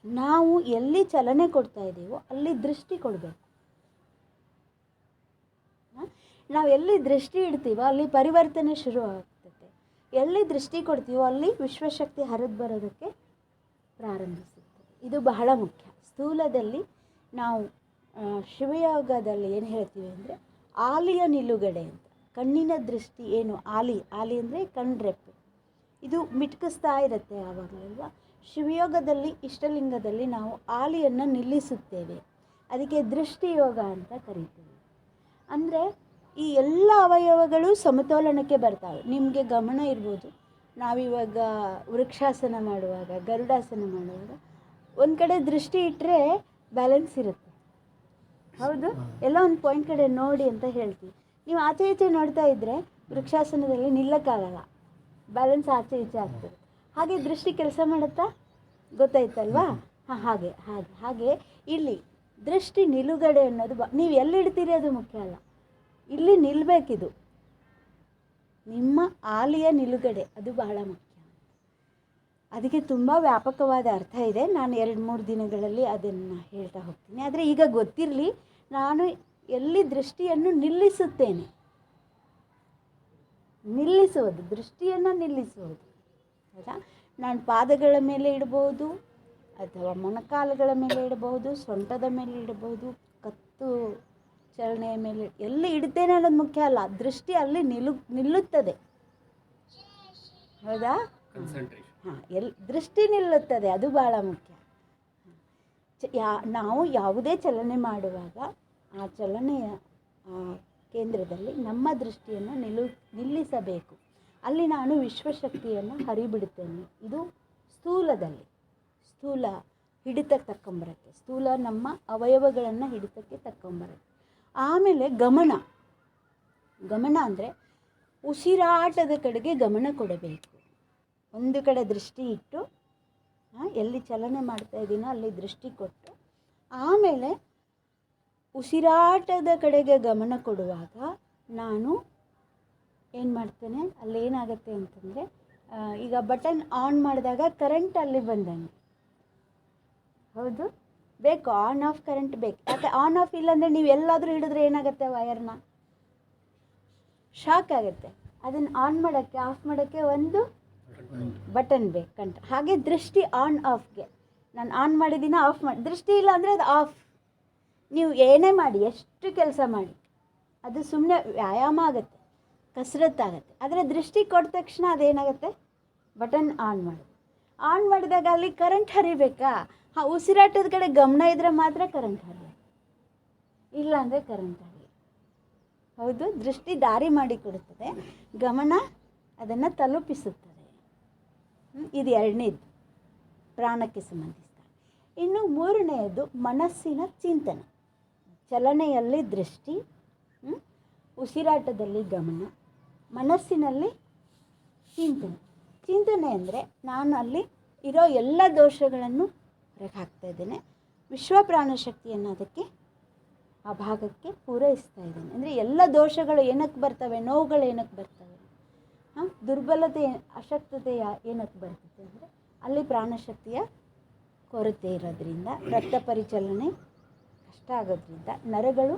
ನಾವು ಎಲ್ಲಿ ಚಲನೆ ಕೊಡ್ತಾ ಇದ್ದೀವೋ ಅಲ್ಲಿ ದೃಷ್ಟಿ ಕೊಡಬೇಕು. ನಾವು ಎಲ್ಲಿ ದೃಷ್ಟಿ ಇಡ್ತೀವೋ ಅಲ್ಲಿ ಪರಿವರ್ತನೆ ಶುರು ಆಗ್ತದೆ. ಎಲ್ಲಿ ದೃಷ್ಟಿ ಕೊಡ್ತೀವೋ ಅಲ್ಲಿ ವಿಶ್ವಶಕ್ತಿ ಹರಿದು ಬರೋದಕ್ಕೆ ಪ್ರಾರಂಭಿಸುತ್ತದೆ. ಇದು ಬಹಳ ಮುಖ್ಯ. ಸ್ಥೂಲದಲ್ಲಿ ನಾವು ಶಿವಯೋಗದಲ್ಲಿ ಏನು ಹೇಳ್ತೀವಿ ಅಂದರೆ ಆಲಿಯ ನಿಲುಗಡೆ ಅಂತ. ಕಣ್ಣಿನ ದೃಷ್ಟಿ ಏನು ಆಲಿ ಅಂದರೆ ಕಣ್ರೆಪ್ಪೆ, ಇದು ಮಿಟ್ಕಿಸ್ತಾ ಇರುತ್ತೆ ಯಾವಾಗಲಲ್ವ. ಶಿವಯೋಗದಲ್ಲಿ ಇಷ್ಟಲಿಂಗದಲ್ಲಿ ನಾವು ಆಲಿಯನ್ನು ನಿಲ್ಲಿಸುತ್ತೇವೆ. ಅದಕ್ಕೆ ದೃಷ್ಟಿಯೋಗ ಅಂತ ಕರಿತೀವಿ. ಅಂದರೆ ಈ ಎಲ್ಲ ಅವಯವಗಳು ಸಮತೋಲನಕ್ಕೆ ಬರ್ತಾವೆ. ನಿಮಗೆ ಗಮನ ಇರ್ಬೋದು, ನಾವಿವಾಗ ವೃಕ್ಷಾಸನ ಮಾಡುವಾಗ, ಗರುಡಾಸನ ಮಾಡುವಾಗ ಒಂದು ಕಡೆ ದೃಷ್ಟಿ ಇಟ್ಟರೆ ಬ್ಯಾಲೆನ್ಸ್ ಇರುತ್ತೆ. ಹೌದು, ಎಲ್ಲ ಒಂದು ಪಾಯಿಂಟ್ ಕಡೆ ನೋಡಿ ಅಂತ ಹೇಳ್ತೀವಿ. ನೀವು ಆಚೆ ಈಚೆ ನೋಡ್ತಾ ಇದ್ದರೆ ವೃಕ್ಷಾಸನದಲ್ಲಿ ನಿಲ್ಲಕ್ಕಾಗಲ್ಲ, ಬ್ಯಾಲೆನ್ಸ್ ಆಚೆ ಈಚೆ ಆಗ್ತದೆ. ಹಾಗೆ ದೃಷ್ಟಿ ಕೆಲಸ ಮಾಡುತ್ತಾ? ಗೊತ್ತಾಯ್ತಲ್ವಾ? ಹಾಗೆ ಹಾಗೆ ಹಾಗೆ ಇಲ್ಲಿ ದೃಷ್ಟಿ ನಿಲುಗಡೆ ಅನ್ನೋದು ನೀವು ಎಲ್ಲಿಡ್ತೀರಿ ಅದು ಮುಖ್ಯ ಅಲ್ಲ, ಇಲ್ಲಿ ನಿಲ್ಲಬೇಕಿದು. ನಿಮ್ಮ ಆಲಿಯ ನಿಲುಗಡೆ ಅದು ಬಹಳ ಮುಖ್ಯ. ಅದಕ್ಕೆ ತುಂಬ ವ್ಯಾಪಕವಾದ ಅರ್ಥ ಇದೆ. ನಾನು 2-3 ದಿನಗಳಲ್ಲಿ ಅದನ್ನು ಹೇಳ್ತಾ ಹೋಗ್ತೀನಿ. ಆದರೆ ಈಗ ಗೊತ್ತಿರಲಿ, ನಾನು ಎಲ್ಲಿ ದೃಷ್ಟಿಯನ್ನು ನಿಲ್ಲಿಸುತ್ತೇನೆ, ನಿಲ್ಲಿಸುವುದು, ದೃಷ್ಟಿಯನ್ನು ನಿಲ್ಲಿಸುವುದು. ಹೌದಾ? ನಾನು ಪಾದಗಳ ಮೇಲೆ ಇಡ್ಬೋದು, ಅಥವಾ ಮೊಣಕಾಲುಗಳ ಮೇಲೆ ಇಡಬಹುದು, ಸೊಂಟದ ಮೇಲೆ ಇಡಬಹುದು, ಕತ್ತು ಚಲನೆಯ ಮೇಲೆ ಎಲ್ಲಿ ಇಡ್ತೇನೆ ಅನ್ನೋದು ಮುಖ್ಯ ಅಲ್ಲ, ದೃಷ್ಟಿ ಅಲ್ಲಿ ನಿಲ್ಲುತ್ತದೆ. ಹೌದಾ? ದೃಷ್ಟಿ ನಿಲ್ಲುತ್ತದೆ, ಅದು ಭಾಳ ಮುಖ್ಯ. ನಾವು ಯಾವುದೇ ಚಲನೆ ಮಾಡುವಾಗ ಆ ಚಲನೆಯ ಕೇಂದ್ರದಲ್ಲಿ ನಮ್ಮ ದೃಷ್ಟಿಯನ್ನು ನಿಲ್ಲಿಸಬೇಕು. ಅಲ್ಲಿ ನಾನು ವಿಶ್ವಶಕ್ತಿಯನ್ನು ಹರಿಬಿಡುತ್ತೇನೆ. ಇದು ಸ್ಥೂಲದಲ್ಲಿ, ಸ್ಥೂಲ ಹಿಡಿತಕ್ಕೆ ತಕ್ಕೊಂಬರುತ್ತೆ. ಸ್ಥೂಲ ನಮ್ಮ ಅವಯವಗಳನ್ನು ಹಿಡಿತಕ್ಕೆ ತಕ್ಕೊಂಬರುತ್ತೆ. ಆಮೇಲೆ ಗಮನ ಅಂದರೆ ಉಸಿರಾಟದ ಕಡೆಗೆ ಗಮನ ಕೊಡಬೇಕು. ಒಂದು ಕಡೆ ದೃಷ್ಟಿ ಇಟ್ಟು ಎಲ್ಲಿ ಚಲನೆ ಮಾಡ್ತಾ ಇದ್ದೀನೋ ಅಲ್ಲಿ ದೃಷ್ಟಿ ಕೊಟ್ಟು ಆಮೇಲೆ ಉಸಿರಾಟದ ಕಡೆಗೆ ಗಮನ ಕೊಡುವಾಗ ನಾನು ಏನು ಮಾಡ್ತೇನೆ, ಅಲ್ಲೇನಾಗುತ್ತೆ ಅಂತಂದರೆ ಈಗ ಬಟನ್ ಆನ್ ಮಾಡಿದಾಗ ಕರೆಂಟ್ ಅಲ್ಲಿ ಬಂದಂಗೆ. ಹೌದು, ಬೇಕು ಆನ್ ಆಫ್ ಕರೆಂಟ್ ಬೇಕು. ಯಾಕೆ ಆನ್ ಆಫ್ ಇಲ್ಲಾಂದರೆ ನೀವು ಎಲ್ಲಾದರೂ ಹಿಡಿದ್ರೆ ಏನಾಗುತ್ತೆ, ವಯರ್ನ ಶಾಕ್ ಆಗುತ್ತೆ. ಅದನ್ನು ಆನ್ ಮಾಡೋಕ್ಕೆ ಆಫ್ ಮಾಡೋಕ್ಕೆ ಒಂದು ಬಟನ್ ಬೇಕಂತ. ಹಾಗೆ ದೃಷ್ಟಿ ಆನ್ ಆಫ್ಗೆ ನಾನು ಆನ್ ಮಾಡಿದ್ದೀನ ಆಫ್ ಮಾಡಿ, ದೃಷ್ಟಿ ಇಲ್ಲ ಅಂದರೆ ಅದು ಆಫ್. ನೀವು ಏನೇ ಮಾಡಿ, ಎಷ್ಟು ಕೆಲಸ ಮಾಡಿ, ಅದು ಸುಮ್ಮನೆ ವ್ಯಾಯಾಮ ಆಗುತ್ತೆ, ಕಸರತ್ತಾಗುತ್ತೆ. ಆದರೆ ದೃಷ್ಟಿ ಕೊಟ್ಟ ತಕ್ಷಣ ಅದೇನಾಗುತ್ತೆ, ಬಟನ್ ಆನ್ ಮಾಡಿ. ಆನ್ ಮಾಡಿದಾಗ ಅಲ್ಲಿ ಕರೆಂಟ್ ಹರಿಬೇಕಾ? ಉಸಿರಾಟದ ಕಡೆ ಗಮನ ಇದ್ದರೆ ಮಾತ್ರ ಕರೆಂಟ್ ಹರಿಬೇಕು, ಇಲ್ಲಾಂದರೆ ಕರೆಂಟ್ ಹರಿಯಲ್ಲ. ಹೌದು, ದೃಷ್ಟಿ ದಾರಿ ಮಾಡಿಕೊಡುತ್ತದೆ, ಗಮನ ಅದನ್ನು ತಲುಪಿಸುತ್ತದೆ. ಇದು ಎರಡನೇದು, ಪ್ರಾಣಕ್ಕೆ ಸಂಬಂಧಿಸಿದ. ಇನ್ನು ಮೂರನೆಯದು ಮನಸ್ಸಿನ ಚಿಂತನೆ. ಚಲನೆಯಲ್ಲಿ ದೃಷ್ಟಿ, ಉಸಿರಾಟದಲ್ಲಿ ಗಮನ, ಮನಸ್ಸಿನಲ್ಲಿ ಚಿಂತನೆ. ಚಿಂತನೆ ಅಂದರೆ ನಾನು ಅಲ್ಲಿ ಇರೋ ಎಲ್ಲ ದೋಷಗಳನ್ನು ಹೊರಗೆ ಹಾಕ್ತಾ ಇದ್ದೇನೆ, ವಿಶ್ವ ಪ್ರಾಣಶಕ್ತಿಯನ್ನು ಅದಕ್ಕೆ ಆ ಭಾಗಕ್ಕೆ ಪೂರೈಸ್ತಾ ಇದ್ದೇನೆ. ಅಂದರೆ ಎಲ್ಲ ದೋಷಗಳು ಏನಕ್ಕೆ ಬರ್ತವೆ, ನೋವುಗಳು ಏನಕ್ಕೆ ಬರ್ತವೆ, ದುರ್ಬಲತೆ ಅಶಕ್ತತೆ ಏನಕ್ಕೆ ಬರ್ತದೆ ಅಂದರೆ ಅಲ್ಲಿ ಪ್ರಾಣಶಕ್ತಿಯ ಕೊರತೆ ಇರೋದ್ರಿಂದ, ರಕ್ತ ಪರಿಚಲನೆ ಕಷ್ಟ ಆಗೋದ್ರಿಂದ, ನರಗಳು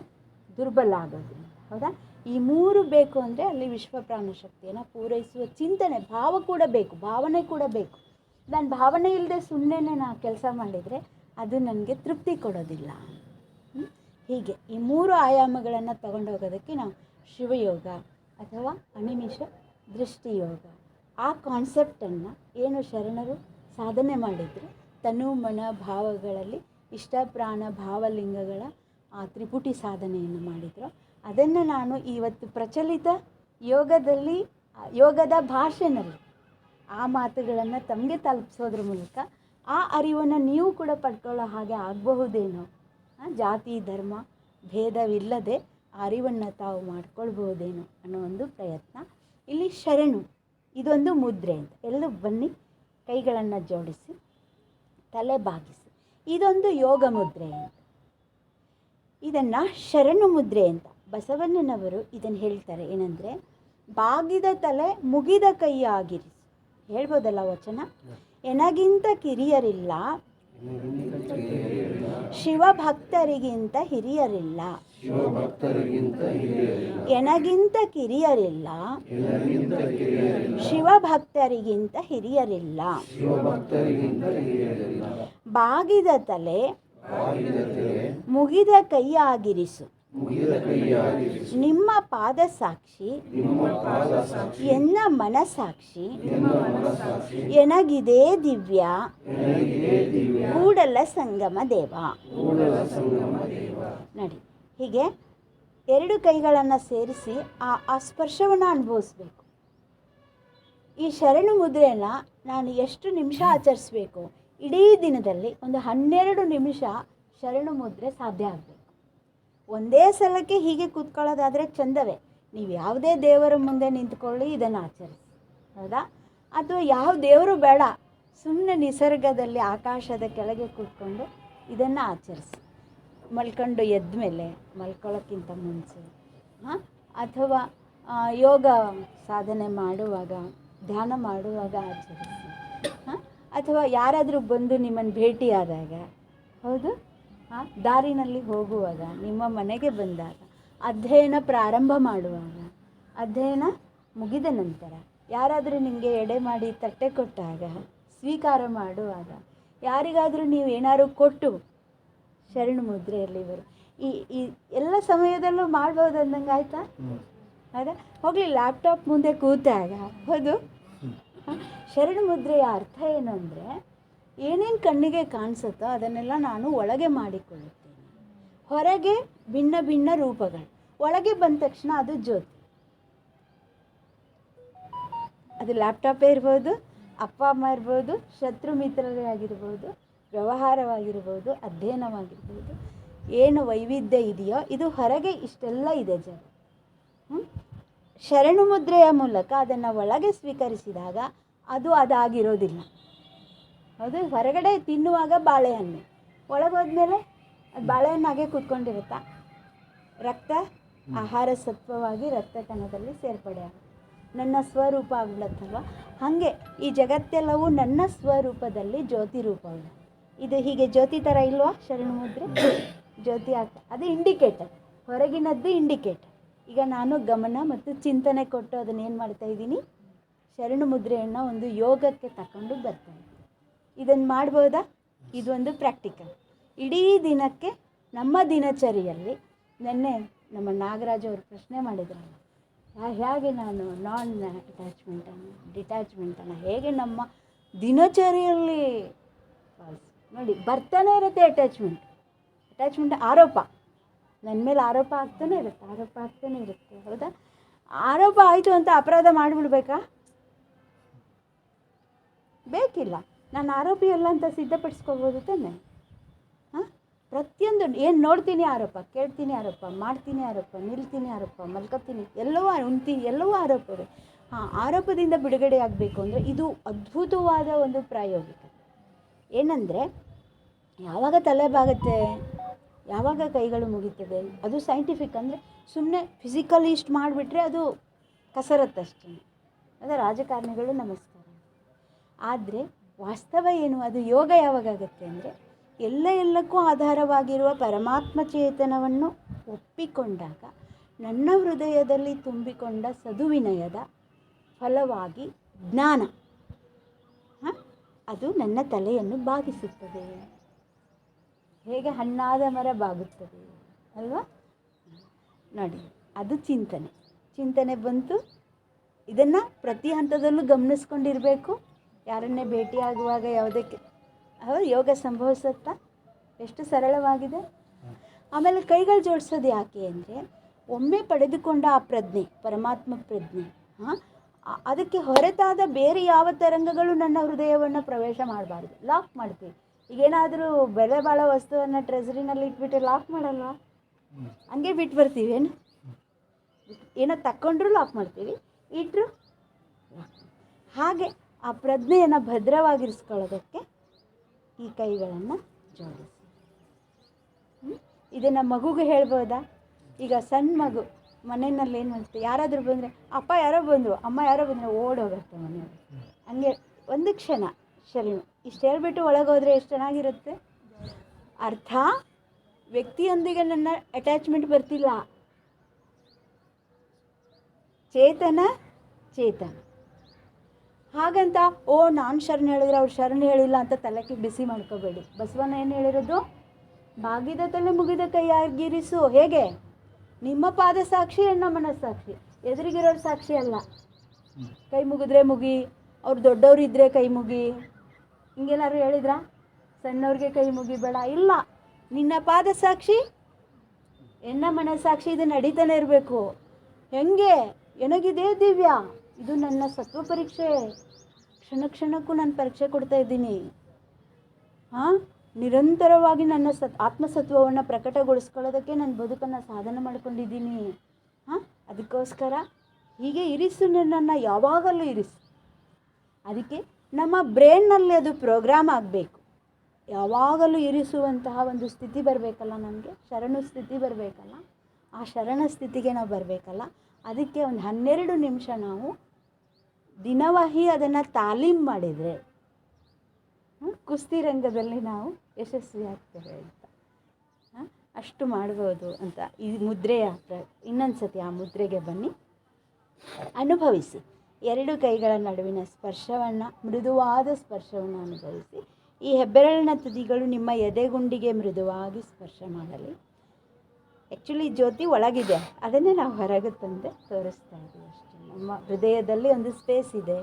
ದುರ್ಬಲ ಆಗೋದ್ರಿಂದ. ಹೌದಾ, ಈ ಮೂರು ಬೇಕು ಅಂದರೆ ಅಲ್ಲಿ ವಿಶ್ವ ಪ್ರಾಣಶಕ್ತಿಯನ್ನು ಪೂರೈಸುವ ಚಿಂತನೆ, ಭಾವ ಕೂಡ ಬೇಕು, ಭಾವನೆ ಕೂಡ ಬೇಕು. ನಾನು ಭಾವನೆ ಇಲ್ಲದೆ ಸುಮ್ಮನೆ ನಾನು ಕೆಲಸ ಮಾಡಿದರೆ ಅದು ನನಗೆ ತೃಪ್ತಿ ಕೊಡೋದಿಲ್ಲ. ಹೀಗೆ ಈ ಮೂರು ಆಯಾಮಗಳನ್ನು ತಗೊಂಡು ಹೋಗೋದಕ್ಕೆ ನಾವು ಶಿವಯೋಗ ಅಥವಾ ಅನಿಮಿಷ ದೃಷ್ಟಿಯೋಗ, ಆ ಕಾನ್ಸೆಪ್ಟನ್ನು ಏನು ಶರಣರು ಸಾಧನೆ ಮಾಡಿದರು, ತನು ಮನ ಭಾವಗಳಲ್ಲಿ ಇಷ್ಟ ಪ್ರಾಣ ಭಾವಲಿಂಗಗಳ ಆ ತ್ರಿಪುಟಿ ಸಾಧನೆಯನ್ನು ಮಾಡಿದರು, ಅದನ್ನು ನಾನು ಇವತ್ತು ಪ್ರಚಲಿತ ಯೋಗದಲ್ಲಿ, ಯೋಗದ ಭಾಷೆನಲ್ಲಿ ಆ ಮಾತುಗಳನ್ನು ತಮಗೆ ತಲುಪಿಸೋದ್ರ ಮೂಲಕ ಆ ಅರಿವನ್ನು ನೀವು ಕೂಡ ಪಡ್ಕೊಳ್ಳೋ ಹಾಗೆ ಆಗಬಹುದೇನೋ. ಜಾತಿ ಧರ್ಮ ಭೇದವಿಲ್ಲದೆ ಆ ಅರಿವನ್ನು ತಾವು ಮಾಡ್ಕೊಳ್ಬಹುದೇನೋ ಅನ್ನೋ ಒಂದು ಪ್ರಯತ್ನ. ಇಲ್ಲಿ ಶರಣು ಇದೊಂದು ಮುದ್ರೆ ಅಂತ. ಎಲ್ಲೂ ಬನ್ನಿ, ಕೈಗಳನ್ನು ಜೋಡಿಸಿ, ತಲೆ ಬಾಗಿಸಿ. ಇದೊಂದು ಯೋಗ ಮುದ್ರೆ ಅಂತ. ಇದನ್ನು ಶರಣು ಮುದ್ರೆ ಅಂತ ಬಸವಣ್ಣನವರು ಇದನ್ನು ಹೇಳ್ತಾರೆ. ಏನಂದರೆ, ಬಾಗಿದ ತಲೆ ಮುಗಿದ ಕೈಯಾಗಿರಿಸು. ಹೇಳ್ಬೋದಲ್ಲ ವಚನ? ಎನಗಿಂತ ಕಿರಿಯರಿಲ್ಲ, ಶಿವಭಕ್ತರಿಗಿಂತ ಹಿರಿಯರಿಲ್ಲ. ಎನಗಿಂತ ಕಿರಿಯರಿಲ್ಲ, ಶಿವಭಕ್ತರಿಗಿಂತ ಹಿರಿಯರಿಲ್ಲ. ಬಾಗಿದ ತಲೆ ಮುಗಿದ ಕೈಯಾಗಿರಿಸು. ನಿಮ್ಮ ಪಾದ ಸಾಕ್ಷಿ ಎನ್ನ ಮನಸಾಕ್ಷಿ ಎನಗಿದೆ ದಿವ್ಯ ಕೂಡಲ ಸಂಗಮ ದೇವ. ನೋಡಿ, ಹೀಗೆ ಎರಡು ಕೈಗಳನ್ನು ಸೇರಿಸಿ ಆ ಸ್ಪರ್ಶವನ್ನು ಅನುಭವಿಸ್ಬೇಕು. ಈ ಶರಣು ಮುದ್ರೆಯನ್ನು ನಾನು ಎಷ್ಟು ನಿಮಿಷ ಆಚರಿಸ್ಬೇಕು? ಇಡೀ ದಿನದಲ್ಲಿ ಒಂದು 12 ನಿಮಿಷ ಶರಣು ಮುದ್ರೆ ಸಾಧ್ಯ ಆಗಬೇಕು. ಒಂದೇ ಸಲಕ್ಕೆ ಹೀಗೆ ಕೂತ್ಕೊಳ್ಳೋದಾದರೆ ಚಂದವೇ. ನೀವು ಯಾವುದೇ ದೇವರ ಮುಂದೆ ನಿಂತ್ಕೊಳ್ಳಿ, ಇದನ್ನು ಆಚರಿಸಿ. ಹೌದಾ? ಅಥವಾ ಯಾವ ದೇವರು ಬೇಡ, ಸುಮ್ಮನೆ ನಿಸರ್ಗದಲ್ಲಿ ಆಕಾಶದ ಕೆಳಗೆ ಕೂತ್ಕೊಂಡು ಇದನ್ನು ಆಚರಿಸಿ. ಮಲ್ಕೊಂಡು ಎದ್ದ ಮೇಲೆ, ಮಲ್ಕೊಳ್ಳೋಕ್ಕಿಂತ ಮುಂಚೆ, ಅಥವಾ ಯೋಗ ಸಾಧನೆ ಮಾಡುವಾಗ, ಧ್ಯಾನ ಮಾಡುವಾಗ ಆಚರಿಸಿ. ಅಥವಾ ಯಾರಾದರೂ ಬಂದು ನಿಮ್ಮನ್ನು ಭೇಟಿಯಾದಾಗ, ಹೌದು, ದಾರಿನಲ್ಲಿ ಹೋಗುವಾಗ, ನಿಮ್ಮ ಮನೆಗೆ ಬಂದಾಗ, ಅಧ್ಯಯನ ಪ್ರಾರಂಭ ಮಾಡುವಾಗ, ಅಧ್ಯಯನ ಮುಗಿದ ನಂತರ, ಯಾರಾದರೂ ನಿಮಗೆ ಎಡೆ ಮಾಡಿ ತಟ್ಟೆ ಕೊಟ್ಟಾಗ, ಸ್ವೀಕಾರ ಮಾಡುವಾಗ, ಯಾರಿಗಾದರೂ ನೀವು ಏನಾದ್ರು ಕೊಟ್ಟು ಶರಣು ಮುದ್ರೆಯಲ್ಲಿ ಈ ಎಲ್ಲ ಸಮಯದಲ್ಲೂ ಮಾಡ್ಬೋದು ಅಂದಂಗೆ ಆಯಿತಾ? ಹೌದಾ? ಹೋಗಲಿ, ಲ್ಯಾಪ್ಟಾಪ್ ಮುಂದೆ ಕೂತಾಗ, ಹೌದು, ಶರಣು ಮುದ್ರೆಯ ಅರ್ಥ ಏನು ಅಂದರೆ, ಏನೇನು ಕಣ್ಣಿಗೆ ಕಾಣಿಸುತ್ತೋ ಅದನ್ನೆಲ್ಲ ನಾನು ಒಳಗೆ ಮಾಡಿಕೊಳ್ಳುತ್ತೇನೆ. ಹೊರಗೆ ಭಿನ್ನ ಭಿನ್ನ ರೂಪಗಳು, ಒಳಗೆ ಬಂದ ತಕ್ಷಣ ಅದು ಜ್ಯೋತಿ. ಅದು ಲ್ಯಾಪ್ಟಾಪೇ ಇರ್ಬೋದು, ಅಪ್ಪ ಅಮ್ಮ ಇರ್ಬೋದು, ಶತ್ರು ಮಿತ್ರರೇ ಆಗಿರ್ಬೋದು, ವ್ಯವಹಾರವಾಗಿರ್ಬೋದು, ಅಧ್ಯಯನವಾಗಿರ್ಬೋದು, ಏನು ವೈವಿಧ್ಯ ಇದೆಯೋ ಇದು ಹೊರಗೆ ಇಷ್ಟೆಲ್ಲ ಇದೆ ಜಗ. ಶರಣು ಮುದ್ರೆಯ ಮೂಲಕ ಅದನ್ನು ಒಳಗೆ ಸ್ವೀಕರಿಸಿದಾಗ ಅದು ಅದಾಗಿರೋದಿಲ್ಲ. ಹೌದು. ಹೊರಗಡೆ ತಿನ್ನುವಾಗ ಬಾಳೆಹಣ್ಣು, ಒಳಗೋದ್ಮೇಲೆ ಅದು ಬಾಳೆಹಣ್ಣು ಹಾಗೆ ಕೂತ್ಕೊಂಡಿರುತ್ತಾ? ರಕ್ತ ಆಹಾರ ಸತ್ವವಾಗಿ ರಕ್ತ ಕಣದಲ್ಲಿ ಸೇರ್ಪಡೆ ಆಗುತ್ತೆ, ನನ್ನ ಸ್ವರೂಪ ಆಗ್ಬಿಡತ್ತಲ್ವ. ಹಾಗೆ ಈ ಜಗತ್ತೆಲ್ಲವೂ ನನ್ನ ಸ್ವರೂಪದಲ್ಲಿ ಜ್ಯೋತಿ ರೂಪವಿಲ್ಲ. ಇದು ಹೀಗೆ ಜ್ಯೋತಿ ಥರ ಇಲ್ವಾ ಶರಣ ಮುದ್ರೆ? ಜ್ಯೋತಿ ಆಗ್ತಾ ಅದು ಇಂಡಿಕೇಟರ್, ಹೊರಗಿನದ್ದು ಇಂಡಿಕೇಟರ್. ಈಗ ನಾನು ಗಮನ ಮತ್ತು ಚಿಂತನೆ ಕೊಟ್ಟು ಅದನ್ನೇನು ಮಾಡ್ತಾಯಿದ್ದೀನಿ, ಶರಣ ಮುದ್ರೆಯನ್ನು ಒಂದು ಯೋಗಕ್ಕೆ ತಗೊಂಡು ಬರ್ತಾಯಿದ್ದೀನಿ. ಇದನ್ನು ಮಾಡ್ಬೋದಾ? ಇದೊಂದು ಪ್ರಾಕ್ಟಿಕಲ್. ಇಡೀ ದಿನಕ್ಕೆ ನಮ್ಮ ದಿನಚರಿಯಲ್ಲಿ ನೆನ್ನೆ ನಮ್ಮ ನಾಗರಾಜ್ ಅವರು ಪ್ರಶ್ನೆ ಮಾಡಿದ್ರಲ್ಲ, ಹೇಗೆ ನಾನು ನಾನ್ ಅಟ್ಯಾಚ್ಮೆಂಟನ್ನು ಡಿಟ್ಯಾಚ್ಮೆಂಟನ್ನು ಹೇಗೆ ನಮ್ಮ ದಿನಚರಿಯಲ್ಲಿ ನೋಡಿ ಬರ್ತಾನೆ ಇರುತ್ತೆ. ಅಟ್ಯಾಚ್ಮೆಂಟ್ ಆರೋಪ, ನನ್ನ ಮೇಲೆ ಆರೋಪ ಆಗ್ತಾನೆ ಇರುತ್ತೆ. ಹೌದಾ? ಆರೋಪ ಆಯಿತು ಅಂತ ಅಪರಾಧ ಮಾಡಿಬಿಡ್ಬೇಕಾ? ಬೇಕಿಲ್ಲ. ನಾನು ಆರೋಪಿ ಅಲ್ಲ ಅಂತ ಸಿದ್ಧಪಡಿಸ್ಕೋಬೋದು ತಾನೆ. ಹಾಂ, ಪ್ರತಿಯೊಂದು ಏನು ನೋಡ್ತೀನಿ ಆರೋಪ, ಕೇಳ್ತೀನಿ ಆರೋಪ, ಮಾಡ್ತೀನಿ ಆರೋಪ, ನಿಲ್ತೀನಿ ಆರೋಪ, ಮಲ್ಕೋತೀನಿ, ಎಲ್ಲವೂ ಉಣ್ತೀನಿ, ಎಲ್ಲವೂ ಆರೋಪವೇ. ಆರೋಪದಿಂದ ಬಿಡುಗಡೆ ಆಗಬೇಕು ಅಂದರೆ ಇದು ಅದ್ಭುತವಾದ ಒಂದು ಪ್ರಾಯೋಗಿಕ. ಏನಂದರೆ ಯಾವಾಗ ತಲೆ ಬಾಗುತ್ತೆ, ಯಾವಾಗ ಕೈಗಳು ಮುಗಿತದೆ, ಅದು ಸೈಂಟಿಫಿಕ್. ಅಂದರೆ ಸುಮ್ಮನೆ ಫಿಸಿಕಲಿ ಇಷ್ಟು ಮಾಡಿಬಿಟ್ರೆ ಅದು ಕಸರತ್ತಷ್ಟೇ. ಅದೇ ರಾಜಕಾರಣಿಗಳು ನಮಸ್ಕಾರ. ಆದರೆ ವಾಸ್ತವ ಏನು, ಅದು ಯೋಗ ಯಾವಾಗುತ್ತೆ ಅಂದರೆ ಎಲ್ಲಕ್ಕೂ ಆಧಾರವಾಗಿರುವ ಪರಮಾತ್ಮ ಚೇತನವನ್ನು ಒಪ್ಪಿಕೊಂಡಾಗ ನನ್ನ ಹೃದಯದಲ್ಲಿ ತುಂಬಿಕೊಂಡ ಸದುವಿನಯದ ಫಲವಾಗಿ ಜ್ಞಾನ ಅದು ನನ್ನ ತಲೆಯನ್ನು ಬಾಗಿಸುತ್ತದೆ. ಹೇಗೆ ಹಣ್ಣಾದ ಮರ ಬಾಗುತ್ತದೆ ಅಲ್ವಾ? ನೋಡಿ, ಅದು ಚಿಂತನೆ ಬಂತು. ಇದನ್ನು ಪ್ರತಿ ಹಂತದಲ್ಲೂ ಗಮನಿಸ್ಕೊಂಡಿರಬೇಕು. ಯಾರನ್ನೇ ಭೇಟಿಯಾಗುವಾಗ ಯಾವುದಕ್ಕೆ ಯೋಗ ಸಂಭವಿಸುತ್ತಾ? ಎಷ್ಟು ಸರಳವಾಗಿದೆ. ಆಮೇಲೆ ಕೈಗಳು ಜೋಡಿಸೋದು ಯಾಕೆ ಅಂದರೆ ಒಮ್ಮೆ ಪಡೆದುಕೊಂಡ ಆ ಪ್ರಜ್ಞೆ, ಪರಮಾತ್ಮ ಪ್ರಜ್ಞೆ, ಅದಕ್ಕೆ ಹೊರತಾದ ಬೇರೆ ಯಾವ ತರಂಗಗಳು ನನ್ನ ಹೃದಯವನ್ನು ಪ್ರವೇಶ ಮಾಡಬಾರ್ದು. ಲಾಕ್ ಮಾಡ್ತೀವಿ. ಈಗೇನಾದರೂ ಬೆಲೆ ಬಾಳೋ ವಸ್ತುವನ್ನು ಟ್ರೆಸರಿನಲ್ಲಿ ಇಟ್ಬಿಟ್ಟು ಲಾಕ್ ಮಾಡಲ್ವ? ಹಂಗೆ ಬಿಟ್ಟು ಬರ್ತೀವಿ. ಏನೋ ತಕ್ಕೊಂಡ್ರೂ ಲಾಕ್ ಮಾಡ್ತೀವಿ, ಇಟ್ಟರು ಹಾಗೆ ಆ ಪ್ರಜ್ಞೆಯನ್ನು ಭದ್ರವಾಗಿರಿಸ್ಕೊಳ್ಳೋದಕ್ಕೆ ಈ ಕೈಗಳನ್ನು ಜೋಡಿಸಿ. ಇದನ್ನು ಮಗುಗೆ ಹೇಳ್ಬೋದಾ? ಈಗ ಸಣ್ಣ ಮಗು ಮನೆಯಲ್ಲಿ ಏನು ಮಾಡ್ತೀವಿ, ಯಾರಾದರೂ ಬಂದರೆ ಅಪ್ಪ ಯಾರೋ ಬಂದರು, ಅಮ್ಮ ಯಾರೋ ಬಂದರೆ ಓಡೋಗುತ್ತೆ ಮನೆಯಲ್ಲಿ. ಹಂಗೆ ಒಂದು ಕ್ಷಣ ಶರಣು ಇಷ್ಟು ಹೇಳ್ಬಿಟ್ಟು ಒಳಗೋದ್ರೆ ಎಷ್ಟು ಚೆನ್ನಾಗಿರುತ್ತೆ. ಅರ್ಥ, ವ್ಯಕ್ತಿಯೊಂದಿಗೆ ನನ್ನ ಅಟ್ಯಾಚ್ಮೆಂಟ್ ಬರ್ತಿಲ್ಲ, ಚೇತನ ಹಾಗಂತ ನಾನು ಶರಣ ಹೇಳಿದ್ರೆ ಅವ್ರು ಶರಣ ಹೇಳಿಲ್ಲ ಅಂತ ತಲೆಗೆ ಬಿಸಿ ಮಾಡ್ಕೋಬೇಡಿ. ಬಸವಣ್ಣ ಏನು ಹೇಳಿರೋದು? ಬಾಗಿದ ತಲೆ ಮುಗಿದ ಕೈಯಾಗಿರಿಸು. ಹೇಗೆ? ನಿಮ್ಮ ಪಾದ ಸಾಕ್ಷಿ, ನನ್ನ ಮನಸ್ಸಾಕ್ಷಿ, ಎದುರಿಗಿರೋರು ಸಾಕ್ಷಿ ಅಲ್ಲ. ಕೈ ಮುಗಿದ್ರೆ ಮುಗಿ, ಅವ್ರು ದೊಡ್ಡವ್ರು ಇದ್ದರೆ ಕೈ ಮುಗಿ, ಹಿಂಗೇನಾದ್ರು ಹೇಳಿದ್ರಾ? ಸಣ್ಣವ್ರಿಗೆ ಕೈ ಮುಗಿಬೇಡ, ಇಲ್ಲ. ನಿನ್ನ ಪಾದ ಸಾಕ್ಷಿ, ಎನ್ನ ಮನಸ್ಸಾಕ್ಷಿ, ಇದು ನಡೀತಾನೆ ಇರಬೇಕು. ಹೆಂಗೆ? ಏನಾಗಿದೆ ದಿವ್ಯ? ಇದು ನನ್ನ ಸತ್ವ ಪರೀಕ್ಷೆ. ಕ್ಷಣಕ್ಕೂ ನಾನು ಪರೀಕ್ಷೆ ಕೊಡ್ತಾ ಇದ್ದೀನಿ. ನಿರಂತರವಾಗಿ ನನ್ನ ಆತ್ಮಸತ್ವವನ್ನು ಪ್ರಕಟಗೊಳಿಸ್ಕೊಳ್ಳೋದಕ್ಕೆ ನನ್ನ ಬದುಕನ್ನು ಸಾಧನೆ ಮಾಡ್ಕೊಂಡಿದ್ದೀನಿ. ಅದಕ್ಕೋಸ್ಕರ ಹೀಗೆ ಇರಿಸು, ನನ್ನನ್ನು ಯಾವಾಗಲೂ ಇರಿಸು. ಅದಕ್ಕೆ ನಮ್ಮ ಬ್ರೈನ್ನಲ್ಲಿ ಅದು ಪ್ರೋಗ್ರಾಮ್ ಆಗಬೇಕು. ಯಾವಾಗಲೂ ಇರಿಸುವಂತಹ ಒಂದು ಸ್ಥಿತಿ ಬರಬೇಕಲ್ಲ, ನಮಗೆ ಶರಣು ಸ್ಥಿತಿ ಬರಬೇಕಲ್ಲ. ಆ ಶರಣ ಸ್ಥಿತಿಗೆ ನಾವು ಬರಬೇಕಲ್ಲ. ಅದಕ್ಕೆ ಒಂದು 12 ನಿಮಿಷ ನಾವು ದಿನವಹಿ ಅದನ್ನು ತಾಲೀಮ್ ಮಾಡಿದರೆ ಕುಸ್ತಿ ರಂಗದಲ್ಲಿ ನಾವು ಯಶಸ್ವಿ ಆಗ್ತೇವೆ ಅಂತ. ಅಷ್ಟು ಮಾಡ್ಬೋದು ಅಂತ ಈ ಮುದ್ರೆಯ ಇನ್ನೊಂದು ಸತಿ ಆ ಮುದ್ರೆಗೆ ಬನ್ನಿ, ಅನುಭವಿಸಿ. 2 ಕೈಗಳ ನಡುವಿನ ಸ್ಪರ್ಶವನ್ನು, ಮೃದುವಾದ ಸ್ಪರ್ಶವನ್ನು ಅನುಭವಿಸಿ. ಈ ಹೆಬ್ಬೆರಳಿನ ತುದಿಗಳು ನಿಮ್ಮ ಎದೆಗುಂಡಿಗೆ ಮೃದುವಾಗಿ ಸ್ಪರ್ಶ ಮಾಡಲಿ. ಆ್ಯಕ್ಚುಲಿ ಜ್ಯೋತಿ ಒಳಗಿದೆ, ಅದನ್ನೇ ನಾವು ಹೊರಗೆ ತಂದೆ ತೋರಿಸ್ತಾ ಇದ್ದೀವಿ ಅಷ್ಟೇ. ನಮ್ಮ ಹೃದಯದಲ್ಲಿ ಒಂದು ಸ್ಪೇಸ್ ಇದೆ,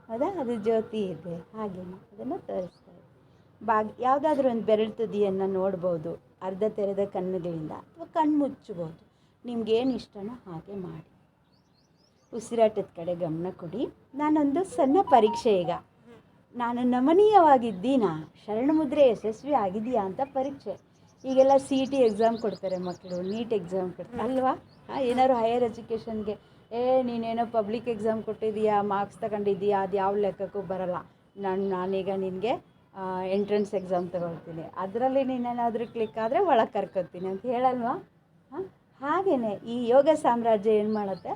ಹೌದಾ? ಅದು ಜ್ಯೋತಿ ಇದೆ, ಹಾಗೇನೆ ಅದನ್ನು ತೋರಿಸ್ತಾ ಇದ್ದೀವಿ. ಯಾವುದಾದ್ರೂ ಒಂದು ಬೆರಳು ತುದಿಯನ್ನು ನೋಡ್ಬೋದು, ಅರ್ಧ ತೆರೆದ ಕಣ್ಣುಗಳಿಂದ, ಅಥವಾ ಕಣ್ಣು ಮುಚ್ಚಬೋದು. ನಿಮ್ಗೇನು ಇಷ್ಟನೋ ಹಾಗೆ ಮಾಡಿ. ಉಸಿರಾಟದ ಕಡೆ ಗಮನ ಕೊಡಿ. ನಾನೊಂದು ಸಣ್ಣ ಪರೀಕ್ಷೆ, ಈಗ ನಾನು ನಮನೀಯವಾಗಿದ್ದೀನಾ, ಶರಣ ಮುದ್ರೆ ಯಶಸ್ವಿ ಆಗಿದೆಯಾ ಅಂತ ಪರೀಕ್ಷೆ. ಈಗೆಲ್ಲ CET ಎಕ್ಸಾಮ್ ಕೊಡ್ತಾರೆ ಮಕ್ಕಳು, ನೀಟ್ ಎಕ್ಸಾಮ್ ಕೊಡ್ತಾರೆ ಅಲ್ವಾ? ಏನಾದ್ರು ಹೈಯರ್ ಎಜುಕೇಷನ್ಗೆ ನೀನೇನೋ ಪಬ್ಲಿಕ್ ಎಕ್ಸಾಮ್ ಕೊಟ್ಟಿದ್ದೀಯಾ, ಮಾರ್ಕ್ಸ್ ತಗೊಂಡಿದ್ದೀಯಾ, ಅದು ಯಾವ ಲೆಕ್ಕಕ್ಕೂ ಬರಲ್ಲ. ನಾನೀಗ ನಿನಗೆ ಎಂಟ್ರೆನ್ಸ್ ಎಕ್ಸಾಮ್ ತೊಗೊಳ್ತೀನಿ, ಅದರಲ್ಲಿ ನೀನೇನಾದರೂ ಕ್ಲಿಕ್ ಆದರೆ ಒಳಗೆ ಕರ್ಕೊತೀನಿ ಅಂತ ಹೇಳಲ್ವಾ? ಹಾಗೆಯೇ ಈ ಯೋಗ ಸಾಮ್ರಾಜ್ಯ ಏನು ಮಾಡುತ್ತೆ,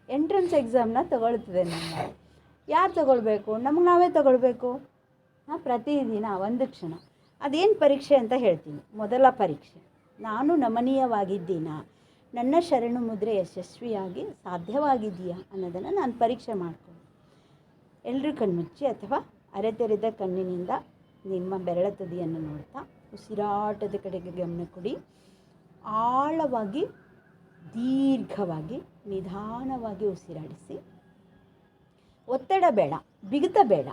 ಎಂಟ್ರೆನ್ಸ್ ಎಕ್ಸಾಮ್ನ ತೊಗೊಳ್ತದೆ. ನಮ್ಮ ಯಾರು ತೊಗೊಳ್ಬೇಕು? ನಮಗೆ ನಾವೇ ತೊಗೊಳ್ಬೇಕು. ಪ್ರತಿದಿನ ಒಂದು ಕ್ಷಣ ಅದೇನು ಪರೀಕ್ಷೆ ಅಂತ ಹೇಳ್ತೀನಿ. ಮೊದಲ ಪರೀಕ್ಷೆ, ನಾನು ನಮನೀಯವಾಗಿದ್ದೀನಾ, ನನ್ನ ಶರಣು ಮುದ್ರೆ ಯಶಸ್ವಿಯಾಗಿ ಸಾಧ್ಯವಾಗಿದೆಯಾ ಅನ್ನೋದನ್ನು ನಾನು ಪರೀಕ್ಷೆ ಮಾಡ್ಕೊಂಡು, ಎಲ್ಲರೂ ಕಣ್ಮುಚ್ಚಿ ಅಥವಾ ಅರೆತೆರೆದ ಕಣ್ಣಿನಿಂದ ನಿಮ್ಮ ಬೆರಳ ತುದಿಯನ್ನು ನೋಡ್ತಾ ಉಸಿರಾಟದ ಕಡೆಗೆ ಗಮನ ಕೊಡಿ. ಆಳವಾಗಿ, ದೀರ್ಘವಾಗಿ, ನಿಧಾನವಾಗಿ ಉಸಿರಾಡಿಸಿ. ಒತ್ತಡ ಬೇಡ, ಬಿಗುತ ಬೇಡ,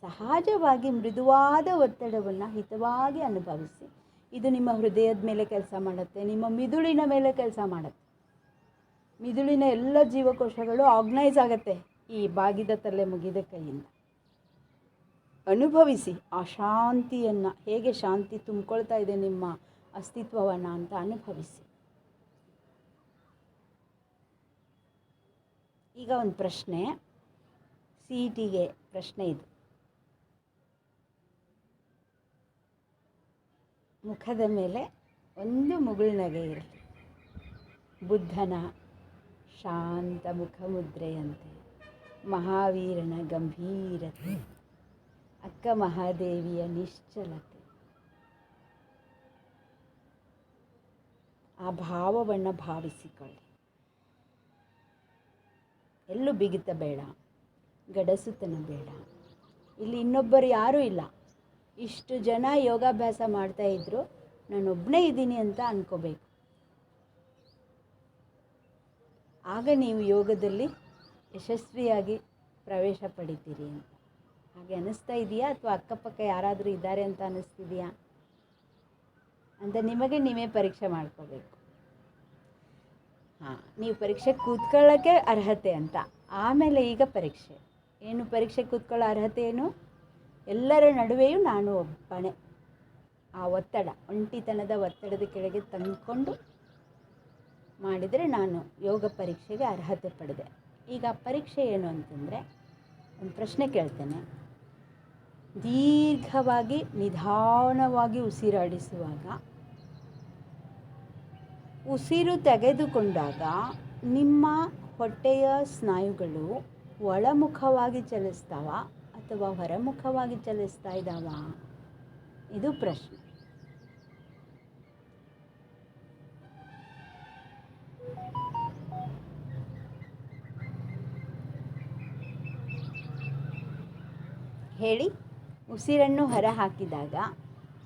ಸಹಜವಾಗಿ ಮೃದುವಾದ ಒತ್ತಡವನ್ನು ಹಿತವಾಗಿ ಅನುಭವಿಸಿ. ಇದು ನಿಮ್ಮ ಹೃದಯದ ಮೇಲೆ ಕೆಲಸ ಮಾಡುತ್ತೆ, ನಿಮ್ಮ ಮಿದುಳಿನ ಮೇಲೆ ಕೆಲಸ ಮಾಡುತ್ತೆ. ಮಿದುಳಿನ ಎಲ್ಲ ಜೀವಕೋಶಗಳು ಆರ್ಗನೈಸ್ ಆಗುತ್ತೆ ಈ ಬಾಗಿದ ತಲೆ ಮುಗಿದ ಕೈಯಿಂದ. ಅನುಭವಿಸಿ ಆ ಶಾಂತಿಯನ್ನು, ಹೇಗೆ ಶಾಂತಿ ತುಂಬಿಕೊಳ್ತಾ ಇದೆ ನಿಮ್ಮ ಅಸ್ತಿತ್ವವನ್ನು ಅಂತ ಅನುಭವಿಸಿ. ಈಗ ಒಂದು ಪ್ರಶ್ನೆ, CETಗೆ ಪ್ರಶ್ನೆ ಇದು. ಮುಖದ ಮೇಲೆ ಒಂದು ಮುಗುಳ್ನಗೆ ಇರಲಿ. ಬುದ್ಧನ ಶಾಂತ ಮುಖಮುದ್ರೆಯಂತೆ, ಮಹಾವೀರನ ಗಂಭೀರತೆ, ಅಕ್ಕ ಮಹಾದೇವಿಯ ನಿಶ್ಚಲತೆ, ಆ ಭಾವವನ್ನು ಭಾವಿಸಿಕೊಳ್ಳಿ. ಎಲ್ಲೂ ಬಿಗಿತ ಬೇಡ, ಗಡಸುತನ ಬೇಡ. ಇಲ್ಲಿ ಇನ್ನೊಬ್ಬರು ಯಾರೂ ಇಲ್ಲ. ಇಷ್ಟು ಜನ ಯೋಗಾಭ್ಯಾಸ ಮಾಡ್ತಾಯಿದ್ರು, ನಾನೊಬ್ಬನೇ ಇದ್ದೀನಿ ಅಂತ ಅನ್ಕೋಬೇಕು. ಆಗ ನೀವು ಯೋಗದಲ್ಲಿ ಯಶಸ್ವಿಯಾಗಿ ಪ್ರವೇಶ ಪಡಿತೀರಿ ಅಂತ. ಹಾಗೆ ಅನ್ನಿಸ್ತಾ ಇದೆಯಾ? ಅಥವಾ ಅಕ್ಕಪಕ್ಕ ಯಾರಾದರೂ ಇದ್ದಾರೆ ಅಂತ ಅನ್ನಿಸ್ತಿದೆಯಾ ಅಂತ ನಿಮಗೆ ನೀವೇ ಪರೀಕ್ಷೆ ಮಾಡ್ಕೋಬೇಕು. ನೀವು ಪರೀಕ್ಷೆ ಕೂತ್ಕೊಳ್ಳೋಕ್ಕೆ ಅರ್ಹತೆ ಅಂತ. ಆಮೇಲೆ ಈಗ ಪರೀಕ್ಷೆ ಏನು? ಪರೀಕ್ಷೆ ಕೂತ್ಕೊಳ್ಳೋ ಅರ್ಹತೆ ಏನು? ಎಲ್ಲರ ನಡುವೆಯೂ ನಾನು ಒಬ್ಬನೇ. ಆ ಒತ್ತಡ, ಒಂಟಿತನದ ಒತ್ತಡದ ಕೆಳಗೆ ತಂದುಕೊಂಡು ಮಾಡಿದರೆ ನಾನು ಯೋಗ ಪರೀಕ್ಷೆಗೆ ಅರ್ಹತೆ ಪಡೆದೆ. ಈಗ ಪರೀಕ್ಷೆ ಏನು ಅಂತಂದರೆ, ಒಂದು ಪ್ರಶ್ನೆ ಕೇಳ್ತೇನೆ. ದೀರ್ಘವಾಗಿ ನಿಧಾನವಾಗಿ ಉಸಿರಾಡಿಸುವಾಗ, ಉಸಿರು ತೆಗೆದುಕೊಂಡಾಗ ನಿಮ್ಮ ಹೊಟ್ಟೆಯ ಸ್ನಾಯುಗಳು ಒಳಮುಖವಾಗಿ ಚಲಿಸ್ತಾವ ಅಥವಾ ಹೊರಮುಖವಾಗಿ ಚಲಿಸ್ತಾ ಇದ್ದಾವ? ಇದು ಪ್ರಶ್ನೆ. ಹೇಳಿ. ಉಸಿರನ್ನು ಹೊರ ಹಾಕಿದಾಗ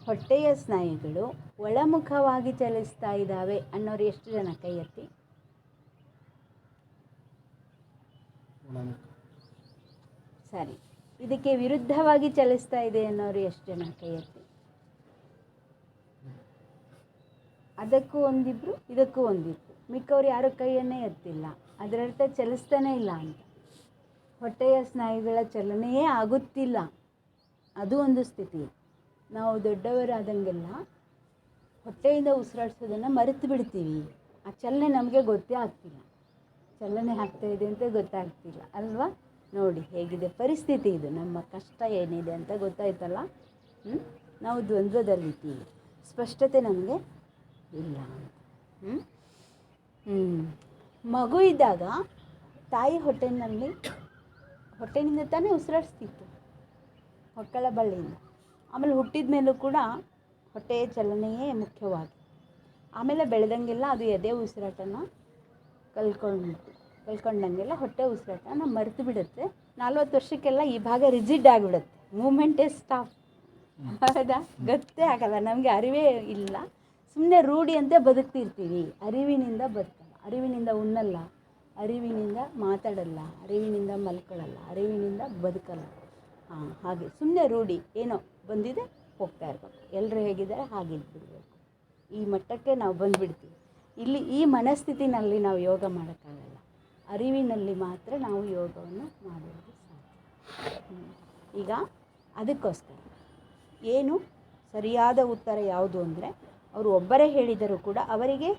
ಹೊಟ್ಟೆಯ ಸ್ನಾಯುಗಳು ಒಳಮುಖವಾಗಿ ಚಲಿಸ್ತಾ ಇದ್ದಾವೆ ಅನ್ನೋರು ಎಷ್ಟು ಜನ? ಕೈ ಎತ್ತಿ. ಸರಿ. ಇದಕ್ಕೆ ವಿರುದ್ಧವಾಗಿ ಚಲಿಸ್ತಾ ಇದೆ ಅನ್ನೋರು ಎಷ್ಟು ಜನ? ಕೈ ಎತ್ತಿ. ಅದಕ್ಕೂ ಒಂದಿಬ್ರು, ಇದಕ್ಕೂ ಒಂದಿಬ್ರು. ಮಿಕ್ಕವ್ರು ಯಾರು ಕೈಯನ್ನೇ ಎತ್ತಿಲ್ಲ. ಅದರರ್ಥ ಚಲಿಸ್ತಾನೇ ಇಲ್ಲ ಅಂತ. ಹೊಟ್ಟೆಯ ಸ್ನಾಯುಗಳ ಚಲನೆಯೇ ಆಗುತ್ತಿಲ್ಲ. ಅದು ಒಂದು ಸ್ಥಿತಿ. ನಾವು ದೊಡ್ಡವರಾದಂಗೆಲ್ಲ ಹೊಟ್ಟೆಯಿಂದ ಉಸಿರಾಡಿಸೋದನ್ನು ಮರೆತು ಬಿಡ್ತೀವಿ. ಆ ಚಲನೆ ನಮಗೆ ಗೊತ್ತೇ ಆಗ್ತಿಲ್ಲ. ಚಲನೆ ಆಗ್ತಾ ಇದೆ ಅಂತ ಗೊತ್ತಾಗ್ತಿಲ್ಲ ಅಲ್ವಾ? ನೋಡಿ ಹೇಗಿದೆ ಪರಿಸ್ಥಿತಿ. ಇದು ನಮ್ಮ ಕಷ್ಟ ಏನಿದೆ ಅಂತ ಗೊತ್ತಾಯ್ತಲ್ಲ. ನಾವು ದ್ವಂದ್ವದಲ್ಲಿದ್ದೀವಿ. ಸ್ಪಷ್ಟತೆ ನಮಗೆ ಇಲ್ಲ ಅಂತ. ಮಗು ಇದ್ದಾಗ ತಾಯಿ ಹೊಟ್ಟೆನಿಂದ ತಾನೇ ಉಸಿರಾಡಿಸ್ತಿತ್ತು, ಹೊಕ್ಕಳ ಬಳ್ಳಿಯಿಂದ. ಆಮೇಲೆ ಹುಟ್ಟಿದ ಮೇಲೂ ಕೂಡ ಹೊಟ್ಟೆಯ ಚಲನೆಯೇ ಮುಖ್ಯವಾಗಿ. ಆಮೇಲೆ ಬೆಳೆದಂಗೆಲ್ಲ ಅದು ಎದೆ ಉಸಿರಾಟನ ಕಲ್ಕೊಂಡಂಗೆಲ್ಲ ಹೊಟ್ಟೆ ಉಸಿರಾಟನ ಮರೆತು ಬಿಡುತ್ತೆ. 40 ವರ್ಷಕ್ಕೆಲ್ಲ ಈ ಭಾಗ ರಿಜಿಡ್ ಆಗಿಬಿಡುತ್ತೆ. ಮೂಮೆಂಟೇ ಸ್ಟಾಪ್. ಹೌದಾ? ಗೊತ್ತೇ ಆಗಲ್ಲ, ನಮಗೆ ಅರಿವೇ ಇಲ್ಲ. ಸುಮ್ಮನೆ ರೂಢಿಯಂತೆ ಬದುಕ್ತಿರ್ತೀವಿ. ಅರಿವಿನಿಂದ ಬದುಕಲ್ಲ, ಅರಿವಿನಿಂದ ಉಣ್ಣಲ್ಲ, ಅರಿವಿನಿಂದ ಮಾತಾಡಲ್ಲ, ಅರಿವಿನಿಂದ ಮಲ್ಕೊಳ್ಳಲ್ಲ, ಅರಿವಿನಿಂದ ಬದುಕಲ್ಲ. ಹಾಗೆ ಸುಮ್ಮನೆ ರೂಢಿ. ಏನೋ ಬಂದಿದೆ, ಹೋಗ್ತಾ ಇರಬೇಕು. ಎಲ್ಲರೂ ಹೇಗಿದ್ದಾರೆ ಹಾಗಿದ್ಬಿಡ್ಬೇಕು. ಈ ಮಟ್ಟಕ್ಕೆ ನಾವು ಬಂದುಬಿಡ್ತೀವಿ. ಇಲ್ಲಿ ಈ ಮನಸ್ಥಿತಿನಲ್ಲಿ ನಾವು ಯೋಗ ಮಾಡೋಕ್ಕಾಗಲ್ಲ. ಅರಿವಿನಲ್ಲಿ ಮಾತ್ರ ನಾವು ಯೋಗವನ್ನು ಮಾಡುವುದು ಸಾಧ್ಯ. ಈಗ ಅದಕ್ಕೋಸ್ಕರ ಏನು ಸರಿಯಾದ ಉತ್ತರ ಯಾವುದು ಅಂದರೆ, ಅವರು ಒಬ್ಬರೇ ಹೇಳಿದರೂ ಕೂಡ ಅವರಿಗೆ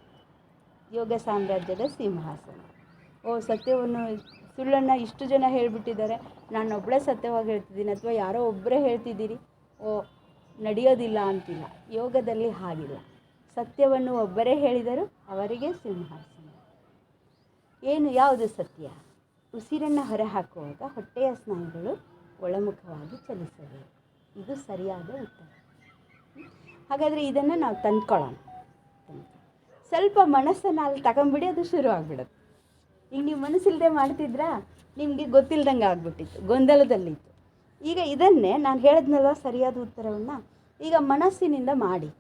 ಯೋಗ ಸಾಮ್ರಾಜ್ಯದ ಸಿಂಹಾಸನ. ಸತ್ಯವನ್ನು ಸುಳ್ಳನ್ನು ಇಷ್ಟು ಜನ ಹೇಳಿಬಿಟ್ಟಿದ್ದಾರೆ, ನಾನೊಬ್ಬಳೇ ಸತ್ಯವಾಗಿ ಹೇಳ್ತಿದ್ದೀನಿ ಅಥವಾ ಯಾರೋ ಒಬ್ಬರೇ ಹೇಳ್ತಿದ್ದೀರಿ, ನಡೆಯೋದಿಲ್ಲ ಅಂತಿಲ್ಲ. ಯೋಗದಲ್ಲಿ ಹಾಗಿಲ್ಲ. ಸತ್ಯವನ್ನು ಒಬ್ಬರೇ ಹೇಳಿದರು ಅವರಿಗೆ ಸಿಂಹಾಸನ. ಯಾವುದು ಸತ್ಯ? ಉಸಿರನ್ನು ಹೊರಹಾಕುವಾಗ ಹೊಟ್ಟೆಯ ಸ್ನಾಯುಗಳು ಒಳಮುಖವಾಗಿ ಚಲಿಸಬೇಕು. ಇದು ಸರಿಯಾದ ಉತ್ತರ. ಹಾಗಾದರೆ ಇದನ್ನು ನಾವು ತಂದ್ಕೊಳ್ಳೋಣ. ಸ್ವಲ್ಪ ಮನಸ್ಸನ್ನು ಅಲ್ಲಿ ತಗೊಂಬಿಡಿ, ಅದು ಶುರು ಆಗಿಬಿಡುತ್ತೆ. ಈಗ ನೀವು ಮನಸ್ಸಿಲ್ಲದೆ ಮಾಡ್ತಿದ್ರಾ, ನಿಮಗೆ ಗೊತ್ತಿಲ್ದಂಗೆ ಆಗ್ಬಿಟ್ಟಿತ್ತು, ಗೊಂದಲದಲ್ಲಿತ್ತು. ಈಗ ಇದನ್ನೇ ನಾನು ಹೇಳಿದ್ನಲ್ವ ಸರಿಯಾದ ಉತ್ತರವನ್ನು, ಈಗ ಮನಸ್ಸಿನಿಂದ ಮಾಡಿ.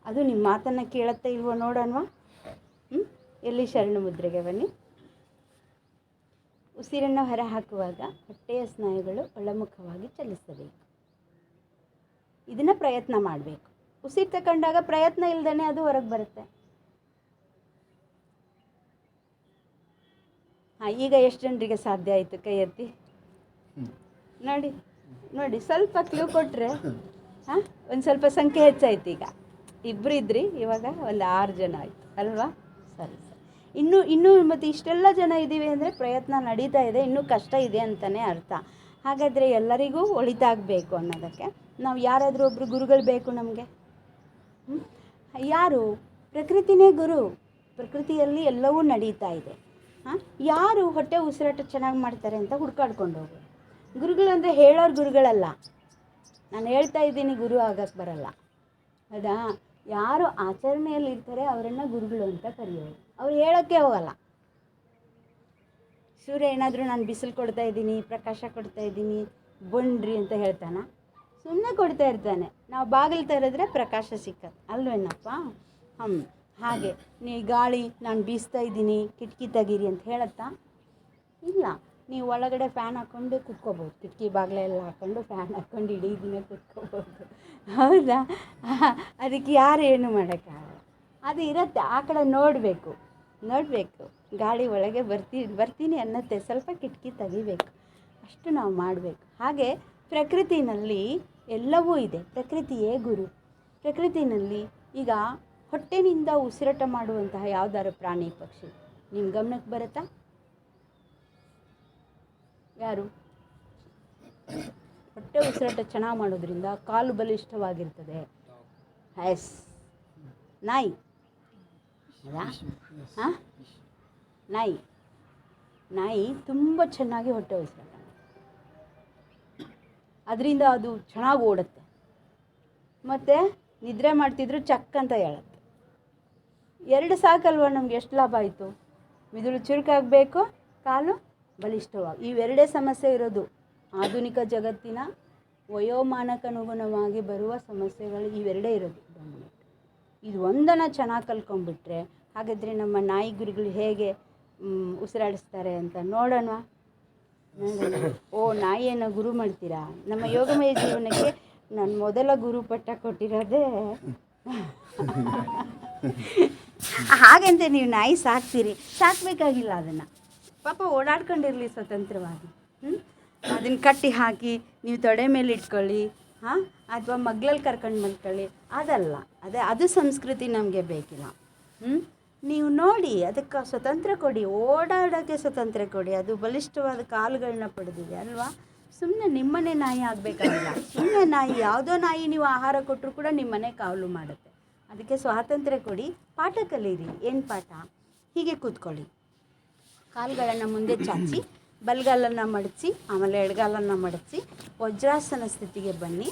ಅದು ನಿಮ್ಮ ಮಾತನ್ನು ಕೇಳುತ್ತೆ ಇಲ್ವೋ ನೋಡೋಣವಾ? ಎಲ್ಲಿ ಶರಣ ಮುದ್ರೆಗೆ ಬನ್ನಿ. ಉಸಿರನ್ನು ಹೊರಹಾಕುವಾಗ ಹೊಟ್ಟೆಯ ಸ್ನಾಯುಗಳು ಒಳಮುಖವಾಗಿ ಚಲಿಸಬೇಕು. ಇದನ್ನು ಪ್ರಯತ್ನ ಮಾಡಬೇಕು. ಉಸಿರು ತಗೊಂಡಾಗ ಪ್ರಯತ್ನ ಇಲ್ಲದೇ ಅದು ಹೊರಗೆ ಬರುತ್ತೆ. ಈಗ ಎಷ್ಟು ಜನರಿಗೆ ಸಾಧ್ಯ ಆಯಿತು? ಕೈ ಎತ್ತಿ ನೋಡಿ ನೋಡಿ. ಸ್ವಲ್ಪ ಕ್ಲೂ ಕೊಟ್ಟರೆ ಒಂದು ಸ್ವಲ್ಪ ಸಂಖ್ಯೆ ಹೆಚ್ಚಾಯ್ತು. ಈಗ ಇಬ್ಬರು ಇದ್ರಿ, ಇವಾಗ ಒಂದು 6 ಜನ ಆಯಿತು ಅಲ್ವಾ? ಸರಿ ಸರಿ. ಇನ್ನೂ ಮತ್ತು ಇಷ್ಟೆಲ್ಲ ಜನ ಇದ್ದೀವಿ ಅಂದರೆ ಪ್ರಯತ್ನ ನಡೀತಾ ಇದೆ, ಇನ್ನೂ ಕಷ್ಟ ಇದೆ ಅಂತಲೇ ಅರ್ಥ. ಹಾಗಾದರೆ ಎಲ್ಲರಿಗೂ ಒಳಿತಾಗಬೇಕು ಅನ್ನೋದಕ್ಕೆ ನಾವು ಯಾರಾದರೂ ಒಬ್ಬರು ಗುರುಗಳು ಬೇಕು ನಮಗೆ. ಯಾರು? ಪ್ರಕೃತಿನೇ ಗುರು. ಪ್ರಕೃತಿಯಲ್ಲಿ ಎಲ್ಲವೂ ನಡೀತಾ ಇದೆ. ಯಾರು ಹೊಟ್ಟೆ ಉಸಿರಾಟ ಚೆನ್ನಾಗಿ ಮಾಡ್ತಾರೆ ಅಂತ ಹುಡ್ಕಾಡ್ಕೊಂಡು ಹೋಗು. ಗುರುಗಳಂದರೆ ಹೇಳೋರು ಗುರುಗಳಲ್ಲ. ನಾನು ಹೇಳ್ತಾ ಇದ್ದೀನಿ ಗುರು ಆಗಕ್ಕೆ ಬರಲ್ಲ, ಹೌದಾ? ಯಾರು ಆಚರಣೆಯಲ್ಲಿ ಇರ್ತಾರೆ ಅವರನ್ನು ಗುರುಗಳು ಅಂತ ಕರೆಯೋರು. ಅವ್ರು ಹೇಳೋಕ್ಕೆ ಹೋಗಲ್ಲ. ಸೂರ್ಯ ಏನಾದರೂ ನಾನು ಬಿಸಿಲು ಕೊಡ್ತಾ ಇದ್ದೀನಿ, ಪ್ರಕಾಶ ಕೊಡ್ತಾ ಇದ್ದೀನಿ, ಬಣ್ಣ್ರಿ ಅಂತ ಹೇಳ್ತಾನ? ಸುಮ್ಮನೆ ಕೊಡ್ತಾ ಇರ್ತಾನೆ. ನಾವು ಬಾಗಿಲು ತೆರೆದ್ರೆ ಪ್ರಕಾಶ ಸಿಕ್ಕತ್ತೆ ಅಲ್ವೇನಪ್ಪ? ಹಾಗೆ ನೀ ಗಾಳಿ ನಾನು ಬೀಸ್ತಾ ಇದ್ದೀನಿ, ಕಿಟಕಿ ತೆಗೀರಿ ಅಂತ ಹೇಳುತ್ತಾ? ಇಲ್ಲ. ನೀವು ಒಳಗಡೆ ಫ್ಯಾನ್ ಹಾಕ್ಕೊಂಡು ಕುತ್ಕೋಬೋದು, ಕಿಟಕಿ ಬಾಗಿಲೆಲ್ಲ ಹಾಕ್ಕೊಂಡು ಫ್ಯಾನ್ ಹಾಕ್ಕೊಂಡು ಇಡೀ ದಿನ ಕುತ್ಕೋಬೋದು, ಹೌದಾ? ಅದಕ್ಕೆ ಯಾರು ಏನು ಮಾಡೋಕ್ಕಾಗಲ್ಲ. ಅದು ಇರುತ್ತೆ. ಆ ಕಡೆ ನೋಡಬೇಕು. ಗಾಳಿ ಒಳಗೆ ಬರ್ತೀನಿ ಅನ್ನತ್ತೆ, ಸ್ವಲ್ಪ ಕಿಟಕಿ ತೆಗಿಬೇಕು, ಅಷ್ಟು ನಾವು ಮಾಡಬೇಕು. ಹಾಗೆ ಪ್ರಕೃತಿನಲ್ಲಿ ಎಲ್ಲವೂ ಇದೆ. ಪ್ರಕೃತಿಯೇ ಗುರು. ಪ್ರಕೃತಿನಲ್ಲಿ ಈಗ ಹೊಟ್ಟೆನಿಂದ ಉಸಿರಾಟ ಮಾಡುವಂತಹ ಯಾವುದಾದ್ರು ಪ್ರಾಣಿ ಪಕ್ಷಿ ನಿಮ್ಮ ಗಮನಕ್ಕೆ ಬರುತ್ತಾ? ಯಾರು? ಹೊಟ್ಟೆ ಉಸಿರಾಟ ಚೆನ್ನಾಗಿ ಮಾಡೋದ್ರಿಂದ ಕಾಲು ಬಲಿಷ್ಠವಾಗಿರ್ತದೆ. ನಾಯಿ. ಹಾಂ, ನಾಯಿ ತುಂಬ ಚೆನ್ನಾಗಿ ಹೊಟ್ಟೆ ಉಸಿರಾಟ, ಅದರಿಂದ ಅದು ಚೆನ್ನಾಗಿ ಓಡುತ್ತೆ. ಮತ್ತು ನಿದ್ರೆ ಮಾಡ್ತಿದ್ರು ಚಕ್ ಅಂತ ಹೇಳುತ್ತೆ. 2 ಸಾಕಲ್ವ ನಮ್ಗೆ? ಎಷ್ಟು ಲಾಭ ಆಯಿತು? ಮಿದುಳು ಚುರುಕಾಗಬೇಕು, ಕಾಲು ಬಲಿಷ್ಠವಾಗಿ. ಇವೆರಡೇ ಸಮಸ್ಯೆ ಇರೋದು ಆಧುನಿಕ ಜಗತ್ತಿನ ವಯೋಮಾನಕ್ಕನುಗುಣವಾಗಿ ಬರುವ ಸಮಸ್ಯೆಗಳು. ಇವೆರಡೇ ಇರೋದು. ಇದು ಒಂದನ್ನು ಚೆನ್ನಾಗಿ ಕಲ್ತ್ಕೊಂಡ್ಬಿಟ್ರೆ, ಹಾಗಾದರೆ ನಮ್ಮ ನಾಯಿ ಗುರುಗಳು ಹೇಗೆ ಉಸಿರಾಡಿಸ್ತಾರೆ ಅಂತ ನೋಡೋಣ. ನಾಯಿಯನ್ನು ಗುರು ಮಾಡ್ತೀರಾ? ನಮ್ಮ ಯೋಗಮಯ ಜೀವನಕ್ಕೆ ನಾನು ಮೊದಲ ಗುರು ಪಟ್ಟ ಕೊಟ್ಟಿರೋದೇ ಹಾಗಂತ ನೀವು ನಾಯಿ ಸಾಕಬೇಕಾಗಿಲ್ಲ. ಅದನ್ನು ಪಾಪ ಓಡಾಡ್ಕೊಂಡಿರಲಿ ಸ್ವತಂತ್ರವಾಗಿ. ಅದನ್ನು ಕಟ್ಟಿ ಹಾಕಿ ನೀವು ತೊಡೆ ಮೇಲೆ ಇಟ್ಕೊಳ್ಳಿ, ಅಥವಾ ಮಗ್ಲಲ್ಲಿ ಕರ್ಕೊಂಡು ಮಲ್ಕೊಳ್ಳಿ, ಅದಲ್ಲ. ಅದು ಸಂಸ್ಕೃತಿ ನಮಗೆ ಬೇಕಿಲ್ಲ. ನೀವು ನೋಡಿ, ಅದಕ್ಕೆ ಸ್ವತಂತ್ರ ಕೊಡಿ, ಓಡಾಡೋಕ್ಕೆ ಸ್ವತಂತ್ರ ಕೊಡಿ. ಅದು ಬಲಿಷ್ಠವಾದ ಕಾಲುಗಳನ್ನ ಪಡೆದಿದೆ ಅಲ್ವಾ? ಸುಮ್ಮನೆ ನಿಮ್ಮನೆ ನಾಯಿ ಆಗಬೇಕಾಗಿಲ್ಲ. ಸುಮ್ಮನೆ ನಾಯಿ, ಯಾವುದೋ ನಾಯಿ ನೀವು ಆಹಾರ ಕೊಟ್ಟರು ಕೂಡ ನಿಮ್ಮನೆ ಕಾವಲು ಮಾಡುತ್ತೆ. ಅದಕ್ಕೆ ಸ್ವಾತಂತ್ರ್ಯ ಕೊಡಿ. ಪಾಠ ಕಲೀರಿ. ಏನು ಪಾಠ? ಹೀಗೆ ಕೂತ್ಕೊಳ್ಳಿ, ಕಾಲುಗಳನ್ನು ಮುಂದೆ ಚಾಚಿ, ಬಲಗಾಲನ್ನು ಮಡಚಿ, ಆಮೇಲೆ ಎಡಗಾಲನ್ನು ಮಡಚಿ ವಜ್ರಾಸನ ಸ್ಥಿತಿಗೆ ಬನ್ನಿ.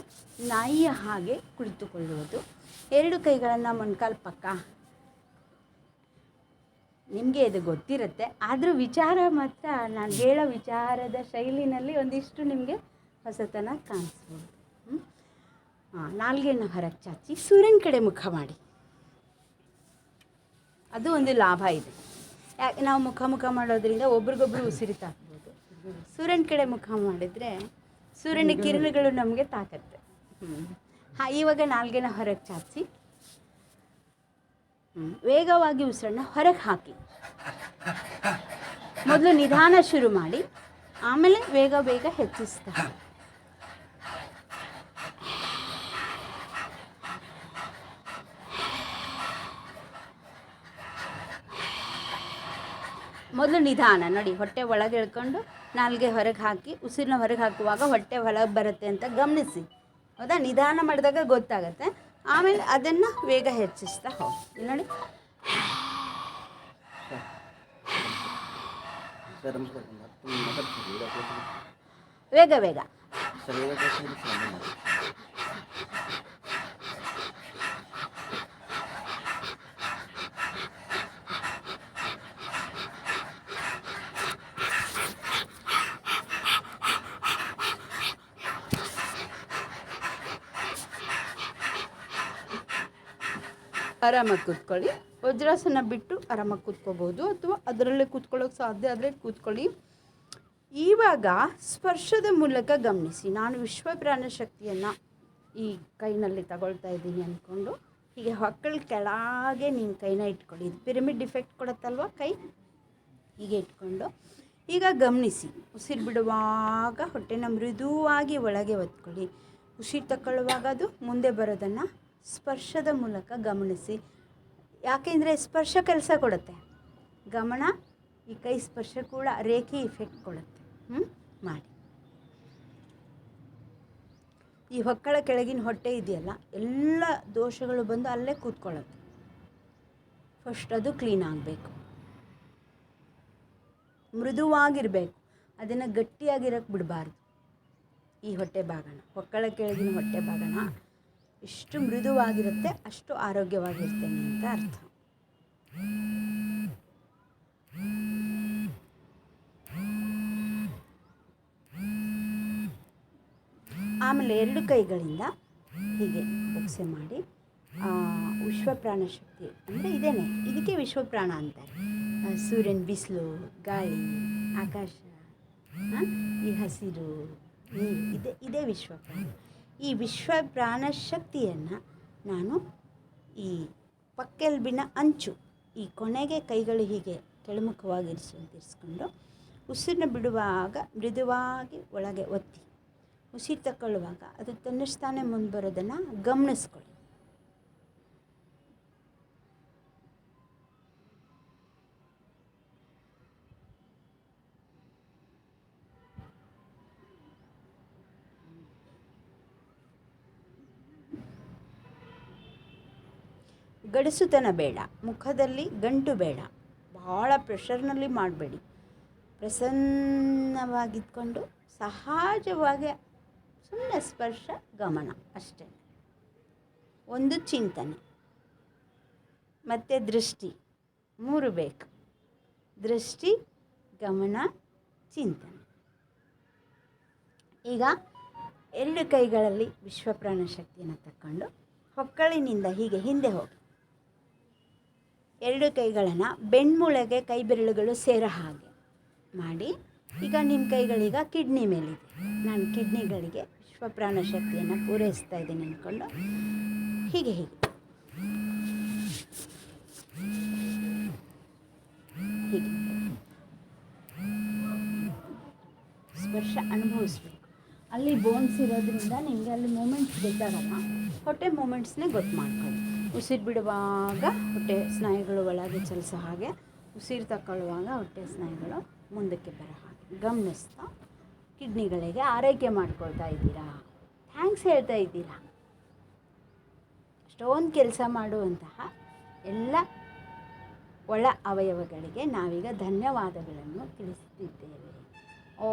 ನಾಯಿಯ ಹಾಗೆ ಕುಳಿತುಕೊಳ್ಳುವುದು. 2 ಕೈಗಳನ್ನು ಮೊಣಕಾಲು ಪಕ್ಕ. ನಿಮಗೆ ಇದು ಗೊತ್ತಿರುತ್ತೆ, ಆದರೂ ವಿಚಾರ ಮಾತ್ರ ನಾನು ಹೇಳೋ ವಿಚಾರದ ಶೈಲಿನಲ್ಲಿ ಒಂದಿಷ್ಟು ನಿಮಗೆ ಹೊಸತನ ಕಾಣಿಸ್ಬೋದು. ನಾಲ್ಗೆನ ಹೊರಗೆ ಚಾಚಿ ಸೂರ್ಯನ ಕಡೆ ಮುಖ ಮಾಡಿ. ಅದು ಒಂದು ಲಾಭ ಇದೆ. ನಾವು ಮುಖ ಮಾಡೋದ್ರಿಂದ ಒಬ್ರಿಗೊಬ್ರು ಉಸಿರು ತಾಕ್ಬೋದು. ಸೂರ್ಯನ ಕಡೆ ಮುಖ ಮಾಡಿದರೆ ಸೂರ್ಯನ ಕಿರಣಗಳು ನಮಗೆ ತಾಕತ್ತೆ. ಇವಾಗ ನಾಲ್ಗೆನ ಹೊರಗೆ ಚಾಚಿ ವೇಗವಾಗಿ ಉಸಿರನ್ನು ಹೊರಗೆ ಹಾಕಿ. ಮೊದಲು ನಿಧಾನ ಶುರು ಮಾಡಿ, ಆಮೇಲೆ ಬೇಗ ಹೆಚ್ಚಿಸ್ತಾ. ಮೊದಲು ನಿಧಾನ ನೋಡಿ. ಹೊಟ್ಟೆ ಒಳಗೆ ಎಳ್ಕೊಂಡು ನಾಲ್ಗೆ ಹೊರಗೆ ಹಾಕಿ, ಉಸಿರನ್ನ ಹೊರಗೆ ಹಾಕುವಾಗ ಹೊಟ್ಟೆ ಒಳಗೆ ಬರುತ್ತೆ ಅಂತ ಗಮನಿಸಿ. ಹೌದಾ? ನಿಧಾನ ಮಾಡಿದಾಗ ಗೊತ್ತಾಗತ್ತೆ. ಆಮೇಲೆ ಅದನ್ನು ವೇಗ ಹೆಚ್ಚಿಸ್ತಾ ಹೋಗಿ. ಇಲ್ಲಿ ನೋಡಿ, ವೇಗ ವೇಗ. ಆರಾಮಾಗಿ ಕೂತ್ಕೊಳ್ಳಿ. ವಜ್ರಾಸನ ಬಿಟ್ಟು ಆರಾಮಾಗಿ ಕೂತ್ಕೋಬೋದು, ಅಥವಾ ಅದರಲ್ಲೇ ಕೂತ್ಕೊಳ್ಳೋಕೆ ಸಾಧ್ಯ ಆದರೆ ಕೂತ್ಕೊಳ್ಳಿ. ಇವಾಗ ಸ್ಪರ್ಶದ ಮೂಲಕ ಗಮನಿಸಿ. ನಾನು ವಿಶ್ವ ಪ್ರಾಣಶಕ್ತಿಯನ್ನು ಈ ಕೈನಲ್ಲಿ ತಗೊಳ್ತಾ ಇದ್ದೀನಿ ಅಂದ್ಕೊಂಡು ಹೀಗೆ ಹೊಕ್ಕಳ ಕೆಳಗೆ ನಿಮ್ಮ ಕೈನ ಇಟ್ಕೊಳ್ಳಿ. ಇದು ಪಿರಮಿಡ್ ಇಫೆಕ್ಟ್ ಕೊಡುತ್ತಲ್ವ ಕೈ. ಹೀಗೆ ಇಟ್ಕೊಂಡು ಈಗ ಗಮನಿಸಿ. ಉಸಿರು ಬಿಡುವಾಗ ಹೊಟ್ಟೆನ ಮೃದುವಾಗಿ ಒಳಗೆ ಒತ್ಕೊಳ್ಳಿ. ಉಸಿರು ತಗೊಳ್ಳುವಾಗ ಅದು ಮುಂದೆ ಬರೋದನ್ನು ಸ್ಪರ್ಶದ ಮೂಲಕ ಗಮನಿಸಿ. ಯಾಕೆಂದರೆ ಸ್ಪರ್ಶ ಕೆಲಸ ಕೊಡುತ್ತೆ. ಗಮನ, ಈ ಕೈ ಸ್ಪರ್ಶ ಕೂಡ ರೇಖೆ ಇಫೆಕ್ಟ್ ಕೊಡುತ್ತೆ. ಮಾಡಿ. ಈ ಹೊಕ್ಕಳ ಕೆಳಗಿನ ಹೊಟ್ಟೆ ಇದೆಯಲ್ಲ, ಎಲ್ಲ ದೋಷಗಳು ಬಂದು ಅಲ್ಲೇ ಕೂತ್ಕೊಳ್ಳುತ್ತೆ. ಫಸ್ಟ್ ಅದು ಕ್ಲೀನ್ ಆಗಬೇಕು, ಮೃದುವಾಗಿರಬೇಕು. ಅದನ್ನು ಗಟ್ಟಿಯಾಗಿರೋಕ್ಕೆ ಬಿಡಬಾರ್ದು. ಈ ಹೊಟ್ಟೆ ಭಾಗನ, ಹೊಕ್ಕಳ ಕೆಳಗಿನ ಹೊಟ್ಟೆ ಭಾಗನ ಎಷ್ಟು ಮೃದುವಾಗಿರುತ್ತೆ ಅಷ್ಟು ಆರೋಗ್ಯವಾಗಿರ್ತೇನೆ ಅಂತ ಅರ್ಥ. ಆಮೇಲೆ 2 ಕೈಗಳಿಂದ ಹೀಗೆ ಬೊಕ್ಸೆ ಮಾಡಿ ವಿಶ್ವ ಪ್ರಾಣಶಕ್ತಿ ಅಂದರೆ ಇದೇನೆ, ಇದಕ್ಕೆ ವಿಶ್ವ ಪ್ರಾಣ ಅಂತಾರೆ. ಸೂರ್ಯನ ಬಿಸಿಲು, ಗಾಳಿ, ಆಕಾಶ, ಈ ಹಸಿರು, ನೀರು, ಇದೇ ವಿಶ್ವ ಪ್ರಾಣ. ಈ ವಿಶ್ವ ಪ್ರಾಣಶಕ್ತಿಯನ್ನು ನಾನು ಈ ಪಕ್ಕೆಲುಬಿನ ಅಂಚು, ಈ ಕೊನೆಗೆ ಕೈಗಳು ಹೀಗೆ ಕೆಳಮುಖವಾಗಿರಿಸ್ಕೊಂಡು ಉಸಿರನ್ನ ಬಿಡುವಾಗ ಮೃದುವಾಗಿ ಒಳಗೆ ಒತ್ತಿ, ಉಸಿರು ತಗೊಳ್ಳುವಾಗ ಅದು ತನ್ನಷ್ಟಾನೆ ಮುಂದೆ ಬರೋದನ್ನು ಗಮನಿಸ್ಕೊಳ್ಳಿ. ಗಡಸುತನ ಬೇಡ, ಮುಖದಲ್ಲಿ ಗಂಟು ಬೇಡ, ಭಾಳ ಪ್ರೆಷರ್ನಲ್ಲಿ ಮಾಡಬೇಡಿ. ಪ್ರಸನ್ನವಾಗಿದ್ಕೊಂಡು ಸಹಜವಾಗಿ ಸುಮ್ಮನೆ ಸ್ಪರ್ಶ, ಗಮನ ಅಷ್ಟೇ. ಒಂದು ಚಿಂತನೆ ಮತ್ತು ದೃಷ್ಟಿ, 3 ಬೇಕು. ದೃಷ್ಟಿ, ಗಮನ, ಚಿಂತನೆ. ಈಗ 2 ಕೈಗಳಲ್ಲಿ ವಿಶ್ವ ಪ್ರಾಣಶಕ್ತಿಯನ್ನು ತಕ್ಕೊಂಡು ಹೊಕ್ಕಳಿನಿಂದ ಹೀಗೆ ಹಿಂದೆ ಹೋಗಿ 2 ಕೈಗಳನ್ನು ಬೆನ್ಮೂಳೆಗೆ ಕೈ ಬೆರಳುಗಳು ಸೇರೋ ಹಾಗೆ ಮಾಡಿ. ಈಗ ನಿಮ್ಮ ಕೈಗಳೀಗ ಕಿಡ್ನಿ ಮೇಲಿದೆ. ನಾನು ಕಿಡ್ನಿಗಳಿಗೆ ವಿಶ್ವ ಪ್ರಾಣಶಕ್ತಿಯನ್ನು ಪೂರೈಸ್ತಾ ಇದ್ದೀನಿ ಅಂದ್ಕೊಂಡು ಹೀಗೆ ಹೀಗೆ ಹೀಗೆ ಸ್ಪರ್ಶ ಅನುಭವಿಸ್ಬೇಕು. ಅಲ್ಲಿ ಬೋನ್ಸ್ ಇರೋದ್ರಿಂದ ನಿಮಗೆ ಅಲ್ಲಿ ಮೂಮೆಂಟ್ಸ್ ಗೊತ್ತಾಗಲ್ಲ. ಹೊಟ್ಟೆ ಮೂಮೆಂಟ್ಸ್ನೇ ಗೊತ್ತು ಮಾಡ್ಕೊಳ್ಳಿ. ಉಸಿರು ಬಿಡುವಾಗ ಹೊಟ್ಟೆ ಸ್ನಾಯುಗಳು ಒಳಗೆ ಚಲಿಸೋ ಹಾಗೆ, ಉಸಿರು ತಗೊಳ್ಳುವಾಗ ಹೊಟ್ಟೆ ಸ್ನಾಯುಗಳು ಮುಂದಕ್ಕೆ ಬರೋ ಹಾಗೆ ಗಮನಿಸ್ತಾ ಕಿಡ್ನಿಗಳಿಗೆ ಆರೈಕೆ ಮಾಡ್ಕೊಳ್ತಾ ಇದ್ದೀರಾ, ಥ್ಯಾಂಕ್ಸ್ ಹೇಳ್ತಾ ಇದ್ದೀರಾ. ಅಷ್ಟೊಂದು ಕೆಲಸ ಮಾಡುವಂತಹ ಎಲ್ಲ ಒಳ ಅವಯವಗಳಿಗೆ ನಾವೀಗ ಧನ್ಯವಾದಗಳನ್ನು ತಿಳಿಸುತ್ತಿದ್ದೇವೆ. ಓ,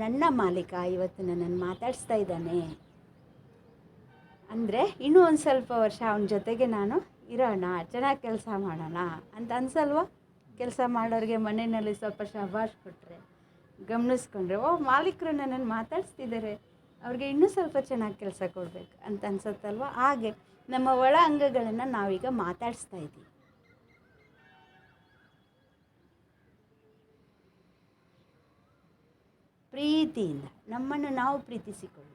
ನನ್ನ ಮಾಲೀಕ ಇವತ್ತು ನನ್ನನ್ನು ಮಾತಾಡಿಸ್ತಾ ಇದ್ದಾನೆ ಅಂದರೆ ಇನ್ನೂ ಒಂದು ಸ್ವಲ್ಪ ವರ್ಷ ಅವನ ಜೊತೆಗೆ ನಾನು ಇರೋಣ, ಚೆನ್ನಾಗಿ ಕೆಲಸ ಮಾಡೋಣ ಅಂತ ಅನ್ಸಲ್ವ? ಕೆಲಸ ಮಾಡೋರಿಗೆ ಮನೆಯಲ್ಲಿ ಸ್ವಲ್ಪ ಶಬಾಷ್ ಕೊಟ್ಟರೆ, ಗಮನಿಸ್ಕೊಂಡ್ರೆ, ಓ ಮಾಲೀಕರು ನನ್ನನ್ನು ಮಾತಾಡಿಸ್ತಿದ್ದಾರೆ, ಅವ್ರಿಗೆ ಇನ್ನೂ ಸ್ವಲ್ಪ ಚೆನ್ನಾಗಿ ಕೆಲಸ ಕೊಡಬೇಕು ಅಂತ ಅನ್ಸುತ್ತಲ್ವ? ಹಾಗೆ ನಮ್ಮ ಒಳ ಅಂಗಗಳನ್ನು ನಾವೀಗ ಮಾತಾಡಿಸ್ತಾ ಇದ್ದೀವಿ. ಪ್ರೀತಿಯಿಂದ ನಮ್ಮನ್ನು ನಾವು ಪ್ರೀತಿಸಿಕೊಳ್ಳೋದು.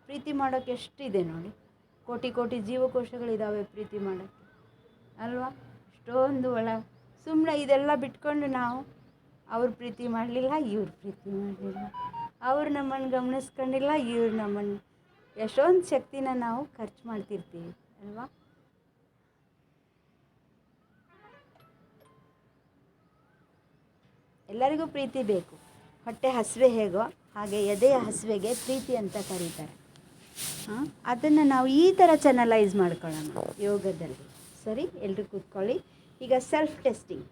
ಪ್ರೀತಿ ಮಾಡೋಕ್ಕೆ ಎಷ್ಟಿದೆ ನೋಡಿ, ಕೋಟಿ ಕೋಟಿ ಜೀವಕೋಶಗಳಿದ್ದಾವೆ ಪ್ರೀತಿ ಮಾಡೋಕ್ಕೆ ಅಲ್ವಾ? ಅಷ್ಟೊಂದು ಸುಮ್ಮನೆ ಇದೆಲ್ಲ ಬಿಟ್ಕೊಂಡು ನಾವು ಅವ್ರು ಪ್ರೀತಿ ಮಾಡಲಿಲ್ಲ, ಇವ್ರು ಪ್ರೀತಿ ಮಾಡಲಿಲ್ಲ, ಅವ್ರು ನಮ್ಮನ್ನು ಗಮನಿಸ್ಕೊಂಡಿಲ್ಲ, ಇವ್ರು ನಮ್ಮನ್ನು, ಎಷ್ಟೊಂದು ಶಕ್ತಿನ ನಾವು ಖರ್ಚು ಮಾಡ್ತಿರ್ತೀವಿ ಅಲ್ವಾ? ಎಲ್ಲರಿಗೂ ಪ್ರೀತಿ ಬೇಕು. ಹೊಟ್ಟೆ ಹಸಿವೆ ಹೇಗೋ ಹಾಗೆ ಎದೆಯ ಹಸಿವೆಗೆ ಪ್ರೀತಿ ಅಂತ ಕರೀತಾರೆ. ಅದನ್ನು ನಾವು ಈ ಥರ ಚಾನಲೈಸ್ ಮಾಡ್ಕೊಳ್ಳೋಣ ಯೋಗದಲ್ಲಿ. ಸರಿ, ಎಲ್ಲರೂ ಕೂತ್ಕೊಳ್ಳಿ. ಈಗ ಸೆಲ್ಫ್ ಟೆಸ್ಟಿಂಗ್.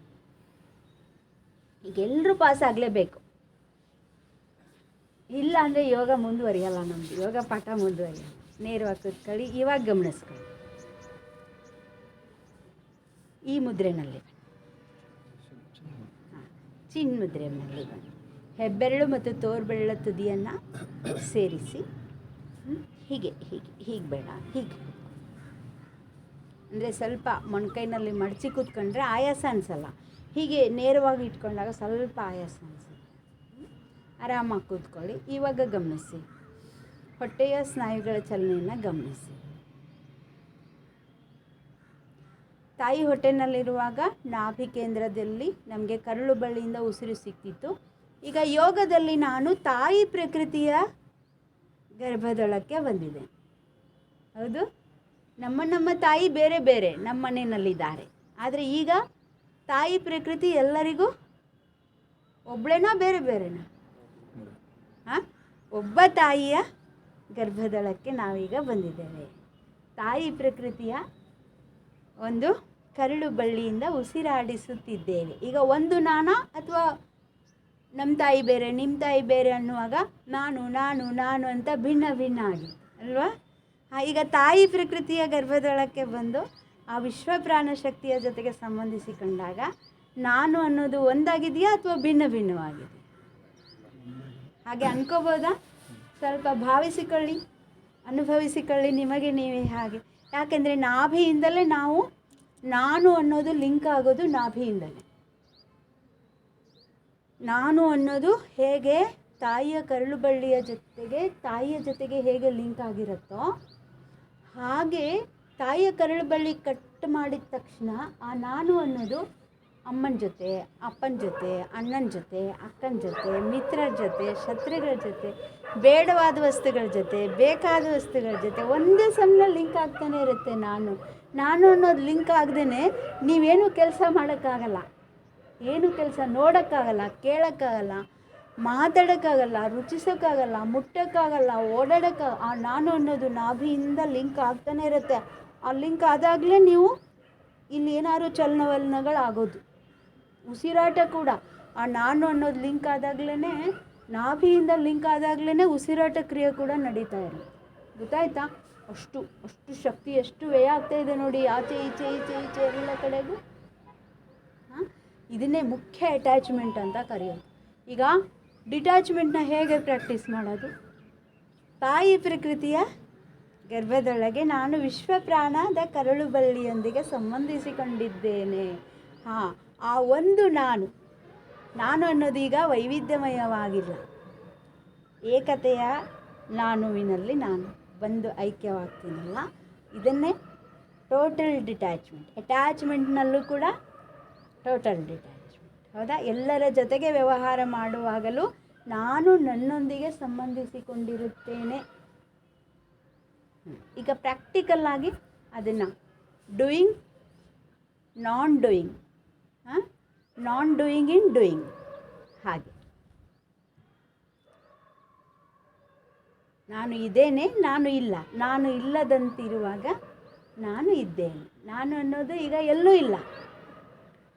ಈಗ ಎಲ್ಲರೂ ಪಾಸ್ ಆಗಲೇಬೇಕು, ಇಲ್ಲ ಅಂದರೆ ಯೋಗ ಮುಂದುವರಿಯಲ್ಲ, ನಮ್ಮದು ಯೋಗ ಪಾಠ ಮುಂದುವರಿಯಲ್ಲ. ನೇರವಾಗಿ ಕೂತ್ಕೊಳ್ಳಿ. ಇವಾಗ ಗಮನಿಸ್ಕೊಳ್ಳಿ, ಈ ಮುದ್ರೆನಲ್ಲಿ ಚಿನ್ ಮುದ್ರೆಯಲ್ಲಿ ಬನ್ನಿ. ಹೆಬ್ಬೆರಳು ಮತ್ತು ತೋರ್ಬೆರಳ ತುದಿಯನ್ನು ಸೇರಿಸಿ ಹೀಗೆ ಹೀಗೆ ಹೀಗೆ ಬೇಡ, ಹೀಗೆ ಅಂದರೆ ಸ್ವಲ್ಪ ಮೊಣಕೈನಲ್ಲಿ ಮಡಚಿ ಕೂತ್ಕೊಂಡ್ರೆ ಆಯಾಸ ಅನಿಸಲ್ಲ. ಹೀಗೆ ನೇರವಾಗಿ ಇಟ್ಕೊಂಡಾಗ ಸ್ವಲ್ಪ ಆಯಾಸ ಅನಿಸುತ್ತೆ. ಆರಾಮಾಗಿ ಕೂತ್ಕೊಳ್ಳಿ. ಇವಾಗ ಗಮನಿಸಿ, ಹೊಟ್ಟೆಯ ಸ್ನಾಯುಗಳ ಚಲನೆಯನ್ನು ಗಮನಿಸಿ. ತಾಯಿ ಹೊಟ್ಟೆನಲ್ಲಿರುವಾಗ ನಾಭಿ ಕೇಂದ್ರದಲ್ಲಿ ನಮಗೆ ಕರುಳು ಬಳ್ಳಿಯಿಂದ ಉಸಿರು ಸಿಕ್ಕಿತ್ತು. ಈಗ ಯೋಗದಲ್ಲಿ ನಾನು ತಾಯಿ ಪ್ರಕೃತಿಯ ಗರ್ಭದೊಳಕ್ಕೆ ಬಂದಿದೆ. ಹೌದು, ನಮ್ಮ ತಾಯಿ ಬೇರೆ ಬೇರೆ ನಮ್ಮ ಮನೆಯಲ್ಲಿದ್ದಾರೆ. ಆದರೆ ಈಗ ತಾಯಿ ಪ್ರಕೃತಿ ಎಲ್ಲರಿಗೂ ಒಬ್ಬಳೇನಾ ಬೇರೆ ಬೇರೆನಾ? ಒಬ್ಬ ತಾಯಿಯ ಗರ್ಭದೊಳಕ್ಕೆ ನಾವೀಗ ಬಂದಿದ್ದೇವೆ. ತಾಯಿ ಪ್ರಕೃತಿಯ ಒಂದು ಕರುಳು ಬಳ್ಳಿಯಿಂದ ಉಸಿರಾಡಿಸುತ್ತಿದ್ದೇವೆ. ಈಗ ಒಂದು ನಾನಾ ಅಥವಾ ನಮ್ಮ ತಾಯಿ ಬೇರೆ ನಿಮ್ಮ ತಾಯಿ ಬೇರೆ ಅನ್ನುವಾಗ ನಾನು ನಾನು ನಾನು ಅಂತ ಭಿನ್ನ ಭಿನ್ನ ಆಗಿ ಅಲ್ವಾ? ಈಗ ತಾಯಿ ಪ್ರಕೃತಿಯ ಗರ್ಭದೊಳಕ್ಕೆ ಬಂದು ಆ ವಿಶ್ವ ಪ್ರಾಣಶಕ್ತಿಯ ಜೊತೆಗೆ ಸಂಬಂಧಿಸಿಕೊಂಡಾಗ ನಾನು ಅನ್ನೋದು ಒಂದಾಗಿದೆಯಾ ಅಥವಾ ಭಿನ್ನ ಭಿನ್ನವಾಗಿದೆ? ಹಾಗೆ ಅನ್ಕೋಬೋದಾ? ಸ್ವಲ್ಪ ಭಾವಿಸಿಕೊಳ್ಳಿ, ಅನುಭವಿಸಿಕೊಳ್ಳಿ ನಿಮಗೆ ನೀವೇ. ಹಾಗೆ ಯಾಕೆಂದರೆ ನಾಭಿಯಿಂದಲೇ ನಾವು ನಾನು ಅನ್ನೋದು ಲಿಂಕ್ ಆಗೋದು ನಾಭಿಯಿಂದಲೇ. ನಾನು ಅನ್ನೋದು ಹೇಗೆ ತಾಯಿಯ ಕರುಳು ಬಳ್ಳಿಯ ತಾಯಿಯ ಜೊತೆಗೆ ಹೇಗೆ ಲಿಂಕ್ ಆಗಿರುತ್ತೋ ಹಾಗೆ ತಾಯಿಯ ಕರುಳು ಬಳ್ಳಿ ಕಟ್ ಮಾಡಿದ ತಕ್ಷಣ ಆ ನಾನು ಅನ್ನೋದು ಅಮ್ಮನ ಜೊತೆ, ಅಪ್ಪನ ಜೊತೆ, ಅಣ್ಣನ ಜೊತೆ, ಅಕ್ಕನ ಜೊತೆ, ಮಿತ್ರರ ಜೊತೆ, ಶತ್ರುಗಳ ಜೊತೆ, ಬೇಡವಾದ ವಸ್ತುಗಳ ಜೊತೆ, ಬೇಕಾದ ವಸ್ತುಗಳ ಜೊತೆ ಒಂದೇ ಸಮಯ ಲಿಂಕ್ ಆಗ್ತಾನೆ ಇರುತ್ತೆ. ನಾನು ಅನ್ನೋದು ಲಿಂಕ್ ಆಗದೇ ನೀವೇನು ಕೆಲಸ ಮಾಡೋಕ್ಕಾಗಲ್ಲ, ಏನು ಕೆಲಸ ನೋಡೋಕ್ಕಾಗಲ್ಲ, ಕೇಳೋಕ್ಕಾಗಲ್ಲ, ಮಾತಾಡೋಕ್ಕಾಗಲ್ಲ, ರುಚಿಸೋಕ್ಕಾಗಲ್ಲ, ಮುಟ್ಟೋಕ್ಕಾಗಲ್ಲ, ಆ ನಾನು ಅನ್ನೋದು ನಾಭಿಯಿಂದ ಲಿಂಕ್ ಆಗ್ತಾನೆ ಇರುತ್ತೆ. ಆ ಲಿಂಕ್ ಆದಾಗಲೇ ನೀವು ಇಲ್ಲಿ ಏನಾದ್ರು ಚಲನವಲನಗಳಾಗೋದು. ಉಸಿರಾಟ ಕೂಡ ಆ ನಾನು ಅನ್ನೋದು ಲಿಂಕ್ ಆದಾಗಲೇ, ನಾಭಿಯಿಂದ ಲಿಂಕ್ ಆದಾಗಲೇ ಉಸಿರಾಟ ಕ್ರಿಯೆ ಕೂಡ ನಡೀತಾ ಇರುತ್ತೆ. ಗೊತ್ತಾಯ್ತಾ? ಅಷ್ಟು ಶಕ್ತಿ ಎಷ್ಟು ವ್ಯಯ ಆಗ್ತಾಯಿದೆ ನೋಡಿ, ಆಚೆ ಈಚೆ ಈಚೆ ಈಚೆ ಎಲ್ಲ ಕಡೆಗೂ. ಇದನ್ನೇ ಮುಖ್ಯ ಅಟ್ಯಾಚ್ಮೆಂಟ್ ಅಂತ ಕರೆಯೋದು. ಈಗ ಡಿಟ್ಯಾಚ್ಮೆಂಟ್ನ ಹೇಗೆ ಪ್ರಾಕ್ಟೀಸ್ ಮಾಡೋದು? ತಾಯಿ ಪ್ರಕೃತಿಯ ಗರ್ಭದೊಳಗೆ ನಾನು ವಿಶ್ವ ಪ್ರಾಣದ ಕರುಳು ಬಳ್ಳಿಯೊಂದಿಗೆ ಸಂಬಂಧಿಸಿಕೊಂಡಿದ್ದೇನೆ. ಆ ಒಂದು ನಾನು ಅನ್ನೋದೀಗ ವೈವಿಧ್ಯಮಯವಾಗಿಲ್ಲ, ಏಕತೆಯ ನಾನುವಿನಲ್ಲಿ ನಾನು ಬಂದು ಐಕ್ಯವಾಗ್ತೀನಲ್ಲ, ಇದನ್ನೇ ಟೋಟಲ್ ಡಿಟ್ಯಾಚ್ಮೆಂಟ್. ಅಟ್ಯಾಚ್ಮೆಂಟ್ನಲ್ಲೂ ಕೂಡ ಟೋಟಲ್ ಡಿಟ್ಯಾಚ್ಮೆಂಟ್. ಹೌದಾ? ಎಲ್ಲರ ಜೊತೆಗೆ ವ್ಯವಹಾರ ಮಾಡುವಾಗಲೂ ನಾನು ನನ್ನೊಂದಿಗೆ ಸಂಬಂಧಿಸಿಕೊಂಡಿರುತ್ತೇನೆ. ಈಗ ಪ್ರಾಕ್ಟಿಕಲ್ ಆಗಿ ಅದನ್ನು doing, non doing, non doing in doing. ಹಾಗೆ ನಾನು ಇದ್ದೇನೆ, ನಾನು ಇಲ್ಲ, ನಾನು ಇಲ್ಲದಂತಿರುವಾಗ ನಾನು ಇದ್ದೇನೆ. ನಾನು ಅನ್ನೋದು ಈಗ ಎಲ್ಲೂ ಇಲ್ಲ,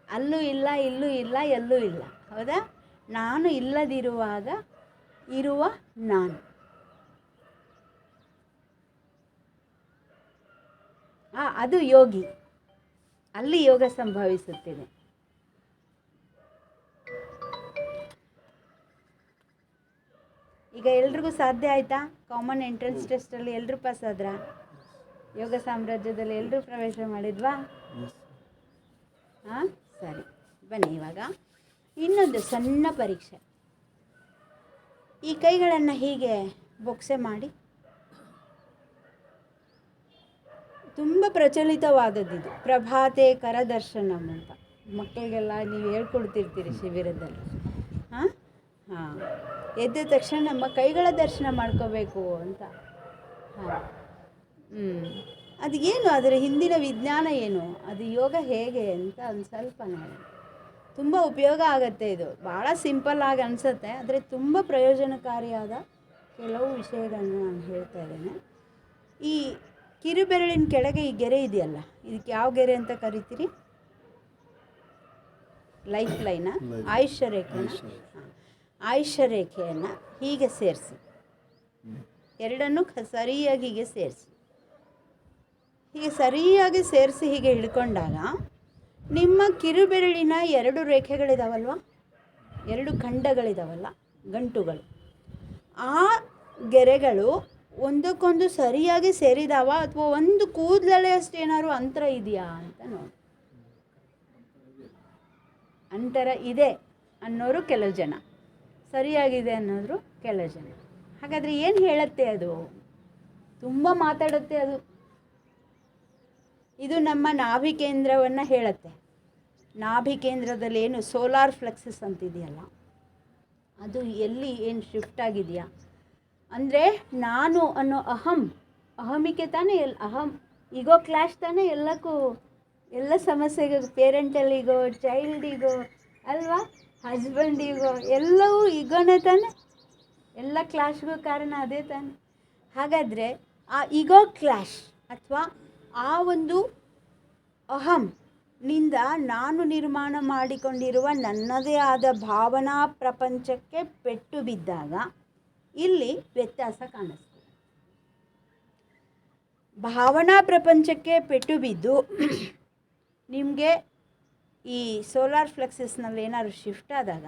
ಅಲ್ಲೂ ಇಲ್ಲ, ಇಲ್ಲೂ ಇಲ್ಲ, ಎಲ್ಲೂ ಇಲ್ಲ. ಹೌದಾ? ನಾನು ಇಲ್ಲದಿರುವಾಗ ಇರುವ ನಾನು. ಅದು ಯೋಗಿ, ಅಲ್ಲಿ ಯೋಗ ಸಂಭವಿಸುತ್ತಿದೆ. ಈಗ ಎಲ್ರಿಗೂ ಸಾಧ್ಯ ಆಯಿತಾ? ಕಾಮನ್ ಎಂಟ್ರೆನ್ಸ್ ಟೆಸ್ಟಲ್ಲಿ ಎಲ್ಲರೂ ಪಾಸ್ ಆದ್ರಾ? ಯೋಗ ಸಾಮ್ರಾಜ್ಯದಲ್ಲಿ ಎಲ್ಲರೂ ಪ್ರವೇಶ ಮಾಡಿದ್ವಾ? ಸರಿ, ಬನ್ನಿ. ಇವಾಗ ಇನ್ನೊಂದು ಸಣ್ಣ ಪರೀಕ್ಷೆ. ಈ ಕೈಗಳನ್ನು ಹೀಗೆ ಬೊಕ್ಸೆ ಮಾಡಿ, ತುಂಬ ಪ್ರಚಲಿತವಾದದ್ದಿದು ಪ್ರಭಾತೆ ಕರದರ್ಶನಂ ಅಂತ. ಮಕ್ಕಳಿಗೆಲ್ಲ ನೀವು ಹೇಳ್ಕೊಡ್ತಿರ್ತೀರಿ ಶಿಬಿರದಲ್ಲಿ. ಎದ್ದ ತಕ್ಷಣ ನಮ್ಮ ಕೈಗಳ ದರ್ಶನ ಮಾಡ್ಕೋಬೇಕು ಅಂತ. ಅದು ಏನು, ಅದರ ಹಿಂದಿನ ವಿಜ್ಞಾನ ಏನು, ಅದು ಯೋಗ ಹೇಗೆ ಅಂತ ಒಂದು ಸ್ವಲ್ಪ ನೋಡಿ. ತುಂಬ ಉಪಯೋಗ ಆಗುತ್ತೆ. ಇದು ಭಾಳ ಸಿಂಪಲ್ ಆಗಿ ಅನಿಸುತ್ತೆ, ಆದರೆ ತುಂಬ ಪ್ರಯೋಜನಕಾರಿಯಾದ ಕೆಲವು ವಿಷಯಗಳನ್ನ ನಾನು ಹೇಳ್ತಾ ಇದ್ದೇನೆ. ಈ ಕಿರುಬೆರಳಿನ ಕೆಳಗೆ ಈ ಗೆರೆ ಇದೆಯಲ್ಲ, ಇದಕ್ಕೆ ಯಾವ ಗೆರೆ ಅಂತ ಕರಿತೀರಿ? ಲೈಫ್ ಲೈನ, ಆಯುಷ್ಯ ರೇಖೆನ. ಆಯುಷ್ಯ ರೇಖೆಯನ್ನು ಹೀಗೆ ಸೇರಿಸಿ, ಎರಡನ್ನೂ ಸರಿಯಾಗಿ ಹೀಗೆ ಸೇರಿಸಿ, ಹೀಗೆ ಸರಿಯಾಗಿ ಸೇರಿಸಿ ಹೀಗೆ ಹಿಡ್ಕೊಂಡಾಗ ನಿಮ್ಮ ಕಿರುಬೆರಳಿನ 2 ರೇಖೆಗಳಿದಾವಲ್ವ, 2 ಖಂಡಗಳಿದಾವಲ್ಲ, ಗಂಟುಗಳು, ಆ ಗೆರೆಗಳು ಒಂದಕ್ಕೊಂದು ಸರಿಯಾಗಿ ಸೇರಿದಾವ ಅಥವಾ ಒಂದು ಕೂದಲೇ ಅಷ್ಟೇನಾದ್ರು ಅಂತರ ಇದೆಯಾ ಅಂತ ನೋಡಿ. ಅಂತರ ಇದೆ ಅನ್ನೋರು ಕೆಲವು ಜನ, ಸರಿಯಾಗಿದೆ ಅನ್ನೋರು ಕೆಲವು ಜನ. ಹಾಗಾದರೆ ಏನು ಹೇಳುತ್ತೆ ಅದು? ತುಂಬ ಮಾತಾಡುತ್ತೆ ಅದು. ಇದು ನಮ್ಮ ನಾಭಿ ಕೇಂದ್ರವನ್ನು ಹೇಳುತ್ತೆ. ನಾಭಿ ಕೇಂದ್ರದಲ್ಲಿ ಏನು ಸೋಲಾರ್ ಫ್ಲೆಕ್ಸಸ್ ಅಂತಿದೆಯಲ್ಲ, ಅದು ಎಲ್ಲಿ ಏನು ಶಿಫ್ಟ್ ಆಗಿದೆಯಾ ಅಂದರೆ, ನಾನು ಅನ್ನೋ ಅಹಮಿಕೆ ತಾನೇ ಈಗೋ ಕ್ಲಾಶ್ ತಾನೇ ಎಲ್ಲಕ್ಕೂ, ಎಲ್ಲ ಸಮಸ್ಯೆಗೂ, ಪೇರೆಂಟಲ್ ಈಗೋ, ಚೈಲ್ಡ್ ಈಗೋ ಅಲ್ವಾ, ಹಸ್ಬೆಂಡ್ ಈಗೋ, ಎಲ್ಲವೂ ಈಗೋನೇ ತಾನೆ, ಎಲ್ಲ ಕ್ಲಾಶ್ಗೂ ಕಾರಣ ಅದೇ ತಾನೆ. ಹಾಗಾದರೆ ಆ ಈಗೋ ಕ್ಲಾಶ್ ಅಥವಾ ಆ ಒಂದು ನಿಂದ ನಾನು ನಿರ್ಮಾಣ ಮಾಡಿಕೊಂಡಿರುವ ನನ್ನದೇ ಆದ ಭಾವನಾ ಪ್ರಪಂಚಕ್ಕೆ ಪೆಟ್ಟು ಬಿದ್ದಾಗ ಇಲ್ಲಿ ವ್ಯತ್ಯಾಸ ಕಾಣಿಸ್ತದೆ. ಭಾವನಾ ಪ್ರಪಂಚಕ್ಕೆ ಪೆಟ್ಟು ಬಿದ್ದು ನಿಮಗೆ ಈ ಸೋಲಾರ್ ಫ್ಲೆಕ್ಸಸ್ನಲ್ಲಿ ಏನಾದ್ರು ಶಿಫ್ಟ್ ಆದಾಗ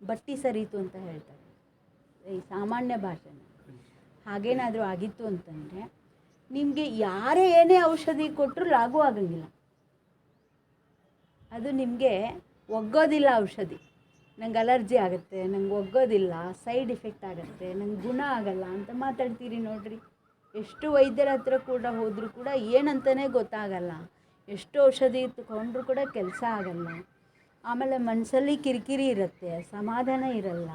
ಬಟ್ಟಿ ಸರಿಯಿತು ಅಂತ ಹೇಳ್ತಾರೆ ಈ ಸಾಮಾನ್ಯ ಭಾಷೆನ. ಹಾಗೇನಾದರೂ ಆಗಿತ್ತು ಅಂತಂದರೆ ನಿಮಗೆ ಯಾರೇ ಏನೇ ಔಷಧಿ ಕೊಟ್ಟರು ಲಾಗೂ ಆಗಂಗಿಲ್ಲ, ಅದು ನಿಮಗೆ ಒಗ್ಗೋದಿಲ್ಲ. ಔಷಧಿ ನಂಗೆ ಅಲರ್ಜಿ ಆಗುತ್ತೆ, ನಂಗೆ ಒಗ್ಗೋದಿಲ್ಲ, ಸೈಡ್ ಇಫೆಕ್ಟ್ ಆಗುತ್ತೆ, ನಂಗೆ ಗುಣ ಆಗಲ್ಲ ಅಂತ ಮಾತಾಡ್ತೀರಿ ನೋಡ್ರಿ. ಎಷ್ಟು ವೈದ್ಯರ ಹತ್ರ ಕೂಡ ಹೋದರೂ ಕೂಡ ಏನಂತಲೇ ಗೊತ್ತಾಗಲ್ಲ, ಎಷ್ಟು ಔಷಧಿ ತಗೊಂಡ್ರೂ ಕೂಡ ಕೆಲಸ ಆಗಲ್ಲ. ಆಮೇಲೆ ಮನಸ್ಸಲ್ಲಿ ಕಿರಿಕಿರಿ ಇರುತ್ತೆ, ಸಮಾಧಾನ ಇರಲ್ಲ.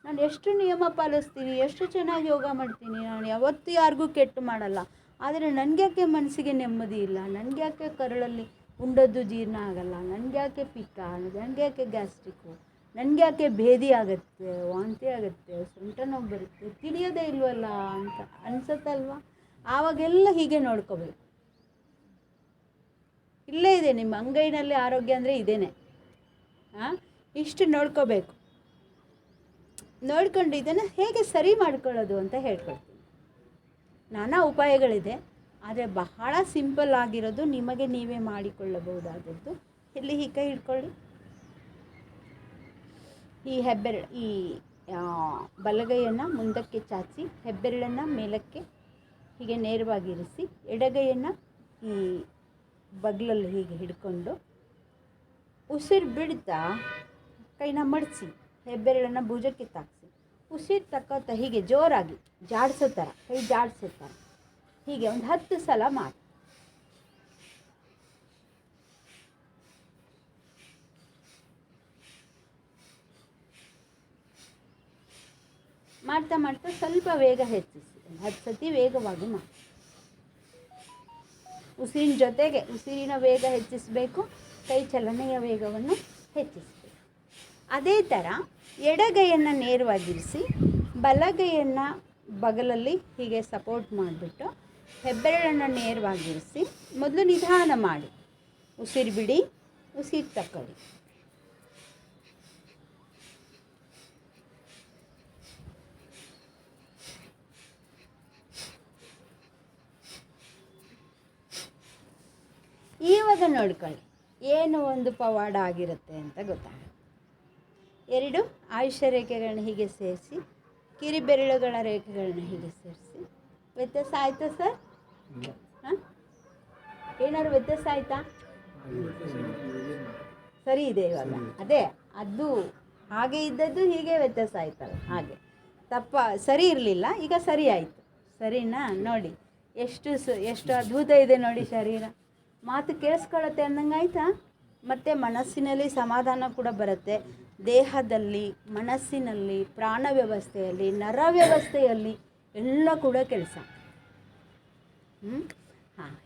ನಾನು ಎಷ್ಟು ನಿಯಮ ಪಾಲಿಸ್ತೀನಿ, ಎಷ್ಟು ಚೆನ್ನಾಗಿ ಯೋಗ ಮಾಡ್ತೀನಿ, ನಾನು ಯಾವತ್ತೂ ಯಾರಿಗೂ ಕೆಟ್ಟು ಮಾಡಲ್ಲ, ಆದರೆ ನನಗ್ಯಾಕೆ ಮನಸ್ಸಿಗೆ ನೆಮ್ಮದಿ ಇಲ್ಲ, ನನಗ್ಯಾಕೆ ಕರಳಲ್ಲಿ ಉಂಡದ್ದು ಜೀರ್ಣ ಆಗಲ್ಲ, ನನಗ್ಯಾಕೆ ಪಿತ್ತ, ನನಗ್ಯಾಕೆ ಗ್ಯಾಸ್ಟ್ರಿಕ್ಕು, ನನಗ್ಯಾಕೆ ಭೇದಿ ಆಗುತ್ತೆ, ವಾಂತಿ ಆಗುತ್ತೆ, ಸೊಂಟ ನೋವು ಬರುತ್ತೆ, ತಿಳಿಯೋದೇ ಇಲ್ವಲ್ಲ ಅಂತ ಅನ್ಸತ್ತಲ್ವ? ಆವಾಗೆಲ್ಲ ಹೀಗೆ ನೋಡ್ಕೋಬೇಕು. ಇಲ್ಲೇ ಇದೆ ನಿಮ್ಮ ಅಂಗೈನಲ್ಲಿ ಆರೋಗ್ಯ ಅಂದರೆ ಇದೇನೆ. ಇಷ್ಟು ನೋಡ್ಕೋಬೇಕು. ನೋಡ್ಕೊಂಡು ಇದನ್ನು ಹೇಗೆ ಸರಿ ಮಾಡ್ಕೊಳ್ಳೋದು ಅಂತ ಹೇಳ್ಕೊಡ್ತೀನಿ. ನಾನಾ ಉಪಾಯಗಳಿದೆ, ಆದರೆ ಬಹಳ ಸಿಂಪಲ್ ಆಗಿರೋದು, ನಿಮಗೆ ನೀವೇ ಮಾಡಿಕೊಳ್ಳಬಹುದಾದದ್ದು. ಇಲ್ಲಿ ಈ ಕೈ ಹಿಡ್ಕೊಳ್ಳಿ, ಈ ಬಲಗೈಯನ್ನು ಮುಂದಕ್ಕೆ ಚಾಚಿ ಹೆಬ್ಬೆರಳನ್ನು ಮೇಲಕ್ಕೆ ಹೀಗೆ ನೇರವಾಗಿರಿಸಿ, ಎಡಗೈಯನ್ನು ಈ ಬಗ್ಲಲ್ಲಿ ಹೀಗೆ ಹಿಡ್ಕೊಂಡು ಉಸಿರು ಬಿಡ್ತಾ ಕೈನ ಮಡಿಸಿ ಹೆಬ್ಬೆರಳನ್ನು ಭುಜಕ್ಕೆ ತಾಕಿಸಿ ಉಸಿರು ತಕ್ಕೋತ ಹೀಗೆ ಜೋರಾಗಿ ಜಾಡಿಸೋ ಥರ, ಕೈ ಜಾಡಿಸೋ ಥರ ಹೀಗೆ ಒಂದು 10 ಸಲ ಮಾಡಿ. ಮಾಡ್ತಾ ಮಾಡ್ತಾ ಸ್ವಲ್ಪ ವೇಗ ಹೆಚ್ಚಿಸಿ, 10 ಸತಿ ವೇಗವಾಗಿ ಮಾಡಿ. ಉಸಿರಿನ ಜೊತೆಗೆ ಉಸಿರಿನ ವೇಗ ಹೆಚ್ಚಿಸಬೇಕು, ಕೈ ಚಲನೆಯ ವೇಗವನ್ನು ಹೆಚ್ಚಿಸಬೇಕು. ಅದೇ ಥರ ಎಡಗೈಯನ್ನು ನೇರವಾಗಿರಿಸಿ ಬಲಗೈಯನ್ನು ಬಗಲಲ್ಲಿ ಹೀಗೆ ಸಪೋರ್ಟ್ ಮಾಡಿಬಿಟ್ಟು ಹೆಬ್ಬೆರಳನ್ನು ನೇರವಾಗಿರಿಸಿ ಮೊದಲು ನಿಧಾನ ಮಾಡಿ ಉಸಿರು ಬಿಡಿ, ಉಸಿರು ತಗೊಳ್ಳಿ. ಇವಾಗ ನೋಡ್ಕೊಳ್ಳಿ ಏನು ಒಂದು ಪವಾಡ ಆಗಿರುತ್ತೆ ಅಂತ ಗೊತ್ತಾಗುತ್ತೆ. 2 ಆಯುಷ್ಯ ರೇಖೆಗಳನ್ನ ಹೀಗೆ ಸೇರಿಸಿ, ಕಿರಿಬೆರಳುಗಳ ರೇಖೆಗಳನ್ನ ಹೀಗೆ ಸೇರಿಸಿ. ವ್ಯತ್ಯಾಸ ಆಯಿತಾ ಸರ್? ಏನಾದ್ರು ವ್ಯತ್ಯಾಸ ಆಯಿತಾ? ಸರಿ ಇದೆ ಇವಾಗ. ಅದೇ ಅದು ಹಾಗೆ ಇದ್ದದ್ದು ಹೀಗೆ ವ್ಯತ್ಯಾಸ ಆಯ್ತಲ್ಲ, ಹಾಗೆ ಸರಿ ಇರಲಿಲ್ಲ, ಈಗ ಸರಿ ಆಯಿತು. ಸರಿನಾ? ನೋಡಿ ಎಷ್ಟು ಅದ್ಭುತ ಇದೆ ನೋಡಿ ಶರೀರ. ಮಾತು ಕೇಳಿಸ್ಕೊಳ್ಳುತ್ತೆ ಅಂದಂಗೆ ಆಯಿತಾ? ಮತ್ತು ಮನಸ್ಸಿನಲ್ಲಿ ಸಮಾಧಾನ ಕೂಡ ಬರುತ್ತೆ. ದೇಹದಲ್ಲಿ, ಮನಸ್ಸಿನಲ್ಲಿ, ಪ್ರಾಣ ವ್ಯವಸ್ಥೆಯಲ್ಲಿ, ನರ ವ್ಯವಸ್ಥೆಯಲ್ಲಿ ಎಲ್ಲ ಕೂಡ ಕೆಲಸ.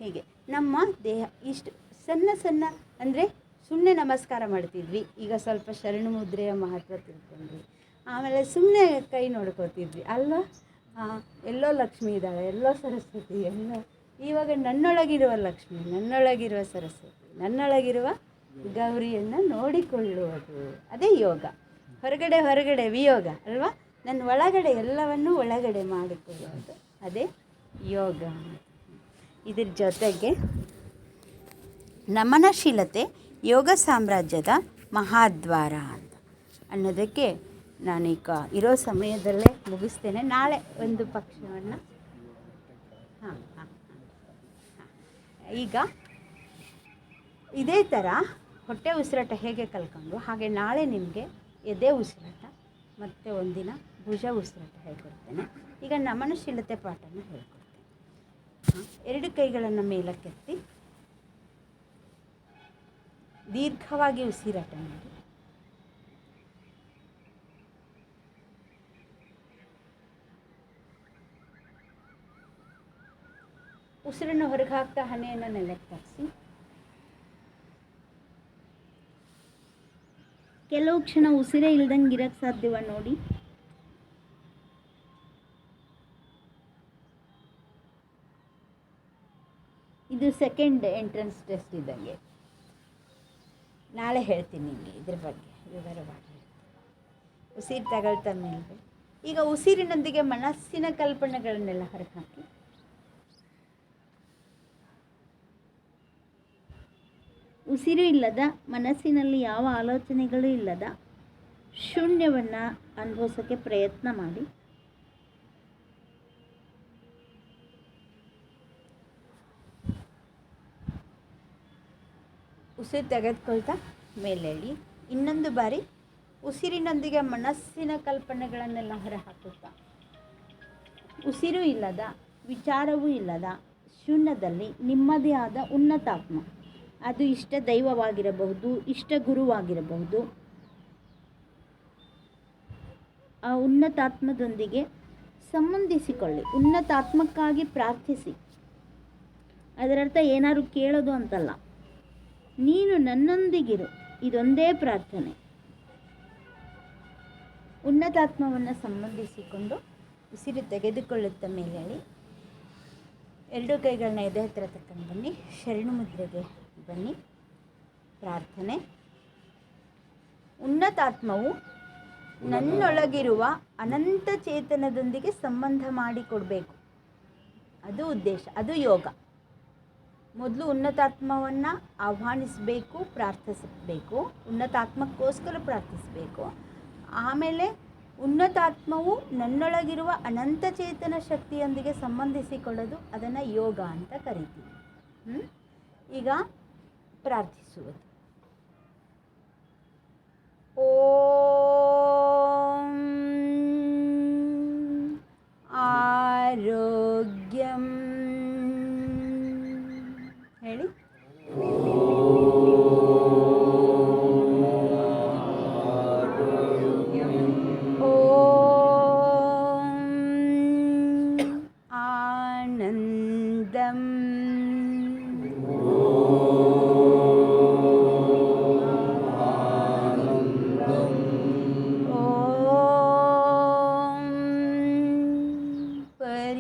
ಹೀಗೆ ನಮ್ಮ ದೇಹ ಇಷ್ಟು ಸಣ್ಣ ಅಂದರೆ ಸುಮ್ಮನೆ ನಮಸ್ಕಾರ ಮಾಡ್ತಿದ್ವಿ, ಈಗ ಸ್ವಲ್ಪ ಶರಣ ಮುದ್ರೆಯ ಮಹತ್ವ ತಿಳ್ಕೊಂಡ್ವಿ. ಆಮೇಲೆ ಸುಮ್ಮನೆ ಕೈ ನೋಡ್ಕೋತಿದ್ವಿ ಅಲ್ವಾ? ಎಲ್ಲೋ ಲಕ್ಷ್ಮಿ ಇದ್ದಾಳೆ, ಎಲ್ಲೋ ಸರಸ್ವತಿ, ಎಲ್ಲೋ ಇವಾಗ ನನ್ನೊಳಗಿರುವ ಲಕ್ಷ್ಮಿ, ನನ್ನೊಳಗಿರುವ ಸರಸ್ವತಿ, ನನ್ನೊಳಗಿರುವ ಗೌರಿಯನ್ನು ನೋಡಿಕೊಳ್ಳುವುದು, ಅದೇ ಯೋಗ. ಹೊರಗಡೆ ವಿಯೋಗ ಅಲ್ವಾ? ನನ್ನ ಒಳಗಡೆ ಎಲ್ಲವನ್ನೂ ಒಳಗಡೆ ಮಾಡಿಕೊಳ್ಳುವುದು, ಅದೇ ಯೋಗ. ಇದ್ರ ಜೊತೆಗೆ ನಮನಶೀಲತೆ ಯೋಗ ಸಾಮ್ರಾಜ್ಯದ ಮಹಾದ್ವಾರ ಅಂತ ಅನ್ನೋದಕ್ಕೆ ನಾನೀಗ ಇರೋ ಸಮಯದಲ್ಲೇ ಮುಗಿಸ್ತೇನೆ. ನಾಳೆ ಒಂದು ಪಕ್ಷವನ್ನು ಈಗ ಇದೇ ಥರ ಹೊಟ್ಟೆ ಉಸಿರಾಟ ಹೇಗೆ ಕಲ್ಕೊಂಡು ಹಾಗೆ ನಾಳೆ ನಿಮಗೆ ಎದೆ ಉಸಿರಾಟ ಮತ್ತು ಒಂದಿನ ಭುಜ ಉಸಿರಾಟ ಹೇಳ್ಕೊಡ್ತೇನೆ. ಈಗ ನಮನಶೀಲತೆ ಪಾಠನ ಹೇಳ್ಕೊಡ್ತೇನೆ. ಎರಡು ಕೈಗಳನ್ನು ಮೇಲಕ್ಕೆತ್ತಿ ದೀರ್ಘವಾಗಿ ಉಸಿರಾಟ ಮಾಡಿ. ಉಸಿರನ್ನು ಹೊರಗೆ ಹಾಕ್ತಾ ಹಣೆಯನ್ನು ನೆಲಕ್ಕೆ ತಾಗಿಸಿ. ಕೆಲವು ಕ್ಷಣ ಉಸಿರೇ ಇಲ್ದಂಗೆ ಇರಕ್ಕೆ ಸಾಧ್ಯವ ನೋಡಿ. ಇದು ಸೆಕೆಂಡ್ ಎಂಟ್ರೆನ್ಸ್ ಟೆಸ್ಟ್ ಇದ್ದಂಗೆ. ನಾಳೆ ಹೇಳ್ತೀನಿ ನಿಮಗೆ ಇದ್ರ ಬಗ್ಗೆ ವಿವರವಾಗಿ. ಉಸಿರು ತಗೊಳ್ತಾ ಮೇಲೆ ಈಗ ಉಸಿರಿನೊಂದಿಗೆ ಮನಸ್ಸಿನ ಕಲ್ಪನೆಗಳನ್ನೆಲ್ಲ ಹೊರಗೆ ಹಾಕಿ. ಉಸಿರು ಇಲ್ಲದ, ಮನಸ್ಸಿನಲ್ಲಿ ಯಾವ ಆಲೋಚನೆಗಳು ಇಲ್ಲದ ಶೂನ್ಯವನ್ನು ಅನುಭವಿಸೋಕ್ಕೆ ಪ್ರಯತ್ನ ಮಾಡಿ. ಉಸಿರು ತೆಗೆದುಕೊಳ್ತಾ ಮೇಲೇಳಿ. ಇನ್ನೊಂದು ಬಾರಿ ಉಸಿರಿನೊಂದಿಗೆ ಮನಸ್ಸಿನ ಕಲ್ಪನೆಗಳನ್ನೆಲ್ಲ ಹೊರ ಹಾಕುತ್ತಾ, ಉಸಿರು ಇಲ್ಲದ, ವಿಚಾರವೂ ಇಲ್ಲದ ಶೂನ್ಯದಲ್ಲಿ ನಿಮ್ಮದೇ ಆದ ಉನ್ನತಾತ್ಮ, ಅದು ಇಷ್ಟ ದೈವವಾಗಿರಬಹುದು, ಇಷ್ಟ ಗುರುವಾಗಿರಬಹುದು, ಆ ಉನ್ನತಾತ್ಮದೊಂದಿಗೆ ಸಂಬಂಧಿಸಿಕೊಳ್ಳಿ. ಉನ್ನತಾತ್ಮಕ್ಕಾಗಿ ಪ್ರಾರ್ಥಿಸಿ. ಅದರರ್ಥ ಏನಾದ್ರು ಕೇಳೋದು ಅಂತಲ್ಲ, ನೀನು ನನ್ನೊಂದಿಗಿರು, ಇದೊಂದೇ ಪ್ರಾರ್ಥನೆ. ಉನ್ನತಾತ್ಮವನ್ನು ಸಂಬಂಧಿಸಿಕೊಂಡು ಉಸಿರು ತೆಗೆದುಕೊಳ್ಳುತ್ತ ಮೇಲೆ ಹೇಳಿ. ಎರಡು ಕೈಗಳನ್ನ ಎದೆ ಹತ್ತಿರ ತಕೊಂಡು ಬನ್ನಿ. ಶರಣು ಮುದ್ರೆಗೆ ಬನ್ನಿ. ಪ್ರಾರ್ಥನೆ. ಉನ್ನತಾತ್ಮವು ನನ್ನೊಳಗಿರುವ ಅನಂತ ಚೇತನದೊಂದಿಗೆ ಸಂಬಂಧ ಮಾಡಿಕೊಡ್ಬೇಕು. ಅದು ಉದ್ದೇಶ, ಅದು ಯೋಗ. ಮೊದಲು ಉನ್ನತಾತ್ಮವನ್ನು ಆಹ್ವಾನಿಸಬೇಕು, ಪ್ರಾರ್ಥಿಸಬೇಕು, ಉನ್ನತಾತ್ಮಕ್ಕೋಸ್ಕರ ಪ್ರಾರ್ಥಿಸಬೇಕು. ಆಮೇಲೆ ಉನ್ನತಾತ್ಮವು ನನ್ನೊಳಗಿರುವ ಅನಂತ ಚೇತನ ಶಕ್ತಿಯೊಂದಿಗೆ ಸಂಬಂಧಿಸಿಕೊಳ್ಳೋದು, ಅದನ್ನು ಯೋಗ ಅಂತ ಕರಿತೀವಿ. ಈಗ ಪ್ರಾರ್ಥಿಸುವುದು. ಓಂ ಆರೋಗ್ಯಂ ಹೇಳಿ. ಓಂ ಆನಂದಂ. ಓಂ ಪರಿಪೂರ್ಣಂ.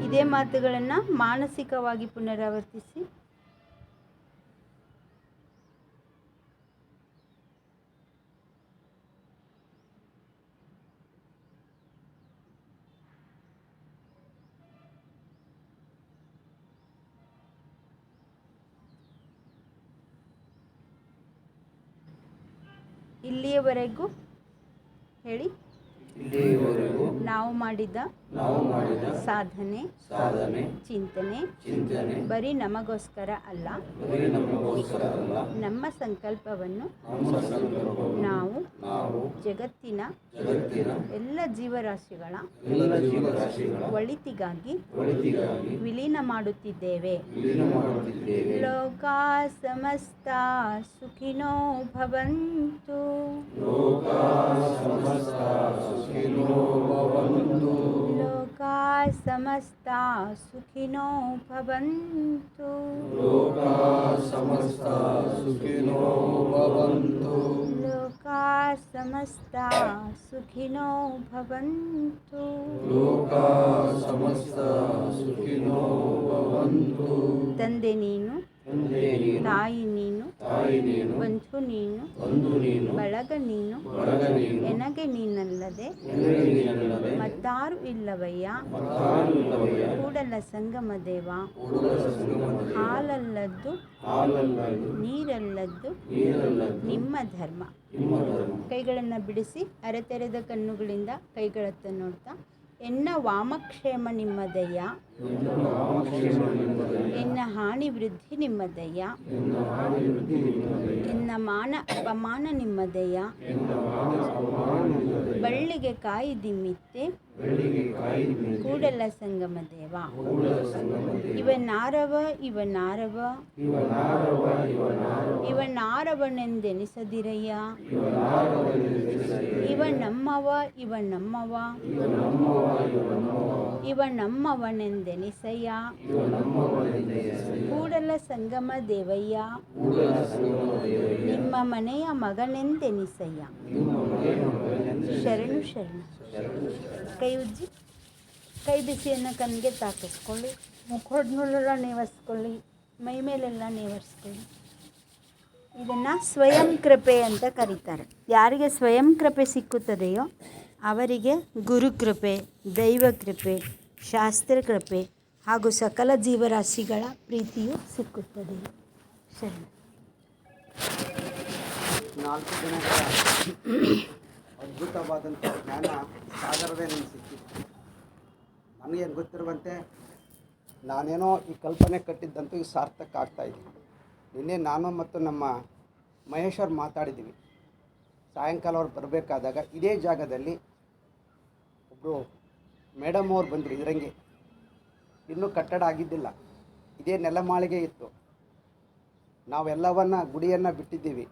ಇದೇ ಮಾತುಗಳನ್ನು ಮಾನಸಿಕವಾಗಿ ಪುನರಾವರ್ತಿಸಿ. ಇಲ್ಲಿಯವರೆಗೂ ಹೇಳಿ. ಇಲ್ಲಿಯವರೆಗೂ ನಾವು ಮಾಡಿದ ಸಾಧನೆ ಚಿಂತನೆ ಬರೀ ನಮಗೋಸ್ಕರ ಅಲ್ಲ, ನಮ್ಮ ಸಂಕಲ್ಪವನ್ನು ನಾವು ಜಗತ್ತಿನ ಎಲ್ಲ ಜೀವರಾಶಿಗಳ ಒಳಿತಿಗಾಗಿ ವಿಲೀನ ಮಾಡುತ್ತಿದ್ದೇವೆ. ಲೋಕಾ ಸಮಸ್ತ ಸುಖಿನೋ ಭವಂತು. ಲೋಕಾ ಸಮಸ್ತ ಸುಖಿನೋ ಭವಂತು. ಲೋಕಾ ಸಮಸ್ತ ಸುಖಿನೋ ಭವಂತು. ಲೋಕಾ ಸಮಸ್ತ ಸುಖಿನೋ ಭವಂತು. ಲೋಕಾ ಸಮಸ್ತ ಸುಖಿನೋ ಭವಂತು. ತಂದೆ ನೀನು, ತಾಯಿ ನೀನು, ಬಂಧು ನೀನು, ಬಳಗ ನೀನು, ಎನಗೆ ನೀನಲ್ಲದೆ ಮತ್ತಾರು ಇಲ್ಲವಯ್ಯ. ಕೂಡಲ ಸಂಗಮ ದೇವ, ಹಾಲಲ್ಲದ್ದು ನೀರಲ್ಲದ್ದು ನಿಮ್ಮ ಧರ್ಮ. ಕೈಗಳನ್ನು ಬಿಡಿಸಿ ಅರೆತೆರೆದ ಕಣ್ಣುಗಳಿಂದ ಕೈಗಳತ್ತ ನೋಡ್ತಾ, ಎನ್ನ ವಾಮಕ್ಷೇಮ ನಿಮ್ಮದಯ್ಯ, ಎನ್ನ ಹಾನಿ ವೃದ್ಧಿ ನಿಮ್ಮದಯ್ಯ, ಎನ್ನ ಮಾನ ಅಪಮಾನ ನಿಮ್ಮದಯ್ಯ. ಬಳ್ಳಿಗೆ ಕಾಯಿ ದಿಮ್ಮಿತ್ತೆ ಕೂಡಲ ಸಂಗಮ ದೇವ. ಇವನಾರವ ಇವನಾರವ ಇವನಾರವನೆಂದೆನಿಸದಿರಯ್ಯ. ಇವ ನಮ್ಮವ ಇವ ನಮ್ಮವ ಇವ ನಮ್ಮವನೆಂದೆನಿಸಯ್ಯ. ಕೂಡಲ ಸಂಗಮ ದೇವಯ್ಯ, ನಿಮ್ಮ ಮನೆಯ ಮಗನೆಂದೆನಿಸಯ್ಯ. ಶರಣು ಶರಣ. ಕೈ ಉಜ್ಜಿ, ಕೈ ಬಿಸಿಯನ್ನು ಕಣ್ಣಿಗೆ ತಾಕಿಸ್ಕೊಳ್ಳಿ, ಮುಖೊಡ್ನೆಲ್ಲ ನೇವರಿಸ್ಕೊಳ್ಳಿ, ಮೈ ಮೇಲೆಲ್ಲ ನೇವರಿಸ್ಕೊಳ್ಳಿ. ಇದನ್ನು ಸ್ವಯಂ ಕೃಪೆ ಅಂತ ಕರೀತಾರೆ. ಯಾರಿಗೆ ಸ್ವಯಂ ಕೃಪೆ ಸಿಕ್ಕುತ್ತದೆಯೋ ಅವರಿಗೆ ಗುರುಕೃಪೆ, ದೈವ ಕೃಪೆ, ಶಾಸ್ತ್ರ ಕೃಪೆ ಹಾಗೂ ಸಕಲ ಜೀವರಾಶಿಗಳ ಪ್ರೀತಿಯು ಸಿಕ್ಕುತ್ತದೆ. ಶರಣ. 4 ದಿನಗಳ ಅದ್ಭುತವಾದಂಥ ಜ್ಞಾನ ಸಾಗರವೇ ನನಗೆ ಸಿಕ್ಕಿತ್ತು. ನನಗೇನು ಗೊತ್ತಿರುವಂತೆ ನಾನೇನೋ ಈ ಕಲ್ಪನೆ ಕಟ್ಟಿದ್ದಂತೂ ಈಗ ಸಾರ್ಥಕ ಆಗ್ತಾಯಿದೆ. ನಿನ್ನೆ ನಾನು ಮತ್ತು ನಮ್ಮ ಮಹೇಶ್ವರ್ ಮಾತಾಡಿದ್ದೀವಿ. ಸಾಯಂಕಾಲ ಅವ್ರು ಬರಬೇಕಾದಾಗ ಇದೇ ಜಾಗದಲ್ಲಿ ಒಬ್ಬರು ಮೇಡಮ್ ಅವ್ರು ಬಂದರು. ಇದರಂಗೆ ಇನ್ನೂ ಕಟ್ಟಡ ಆಗಿದ್ದಿಲ್ಲ, ಇದೇ ನೆಲಮಾಳಿಗೆ ಇತ್ತು. ನಾವೆಲ್ಲವನ್ನು ಗುಡಿಯನ್ನು ಬಿಟ್ಟಿದ್ದೀವಿ.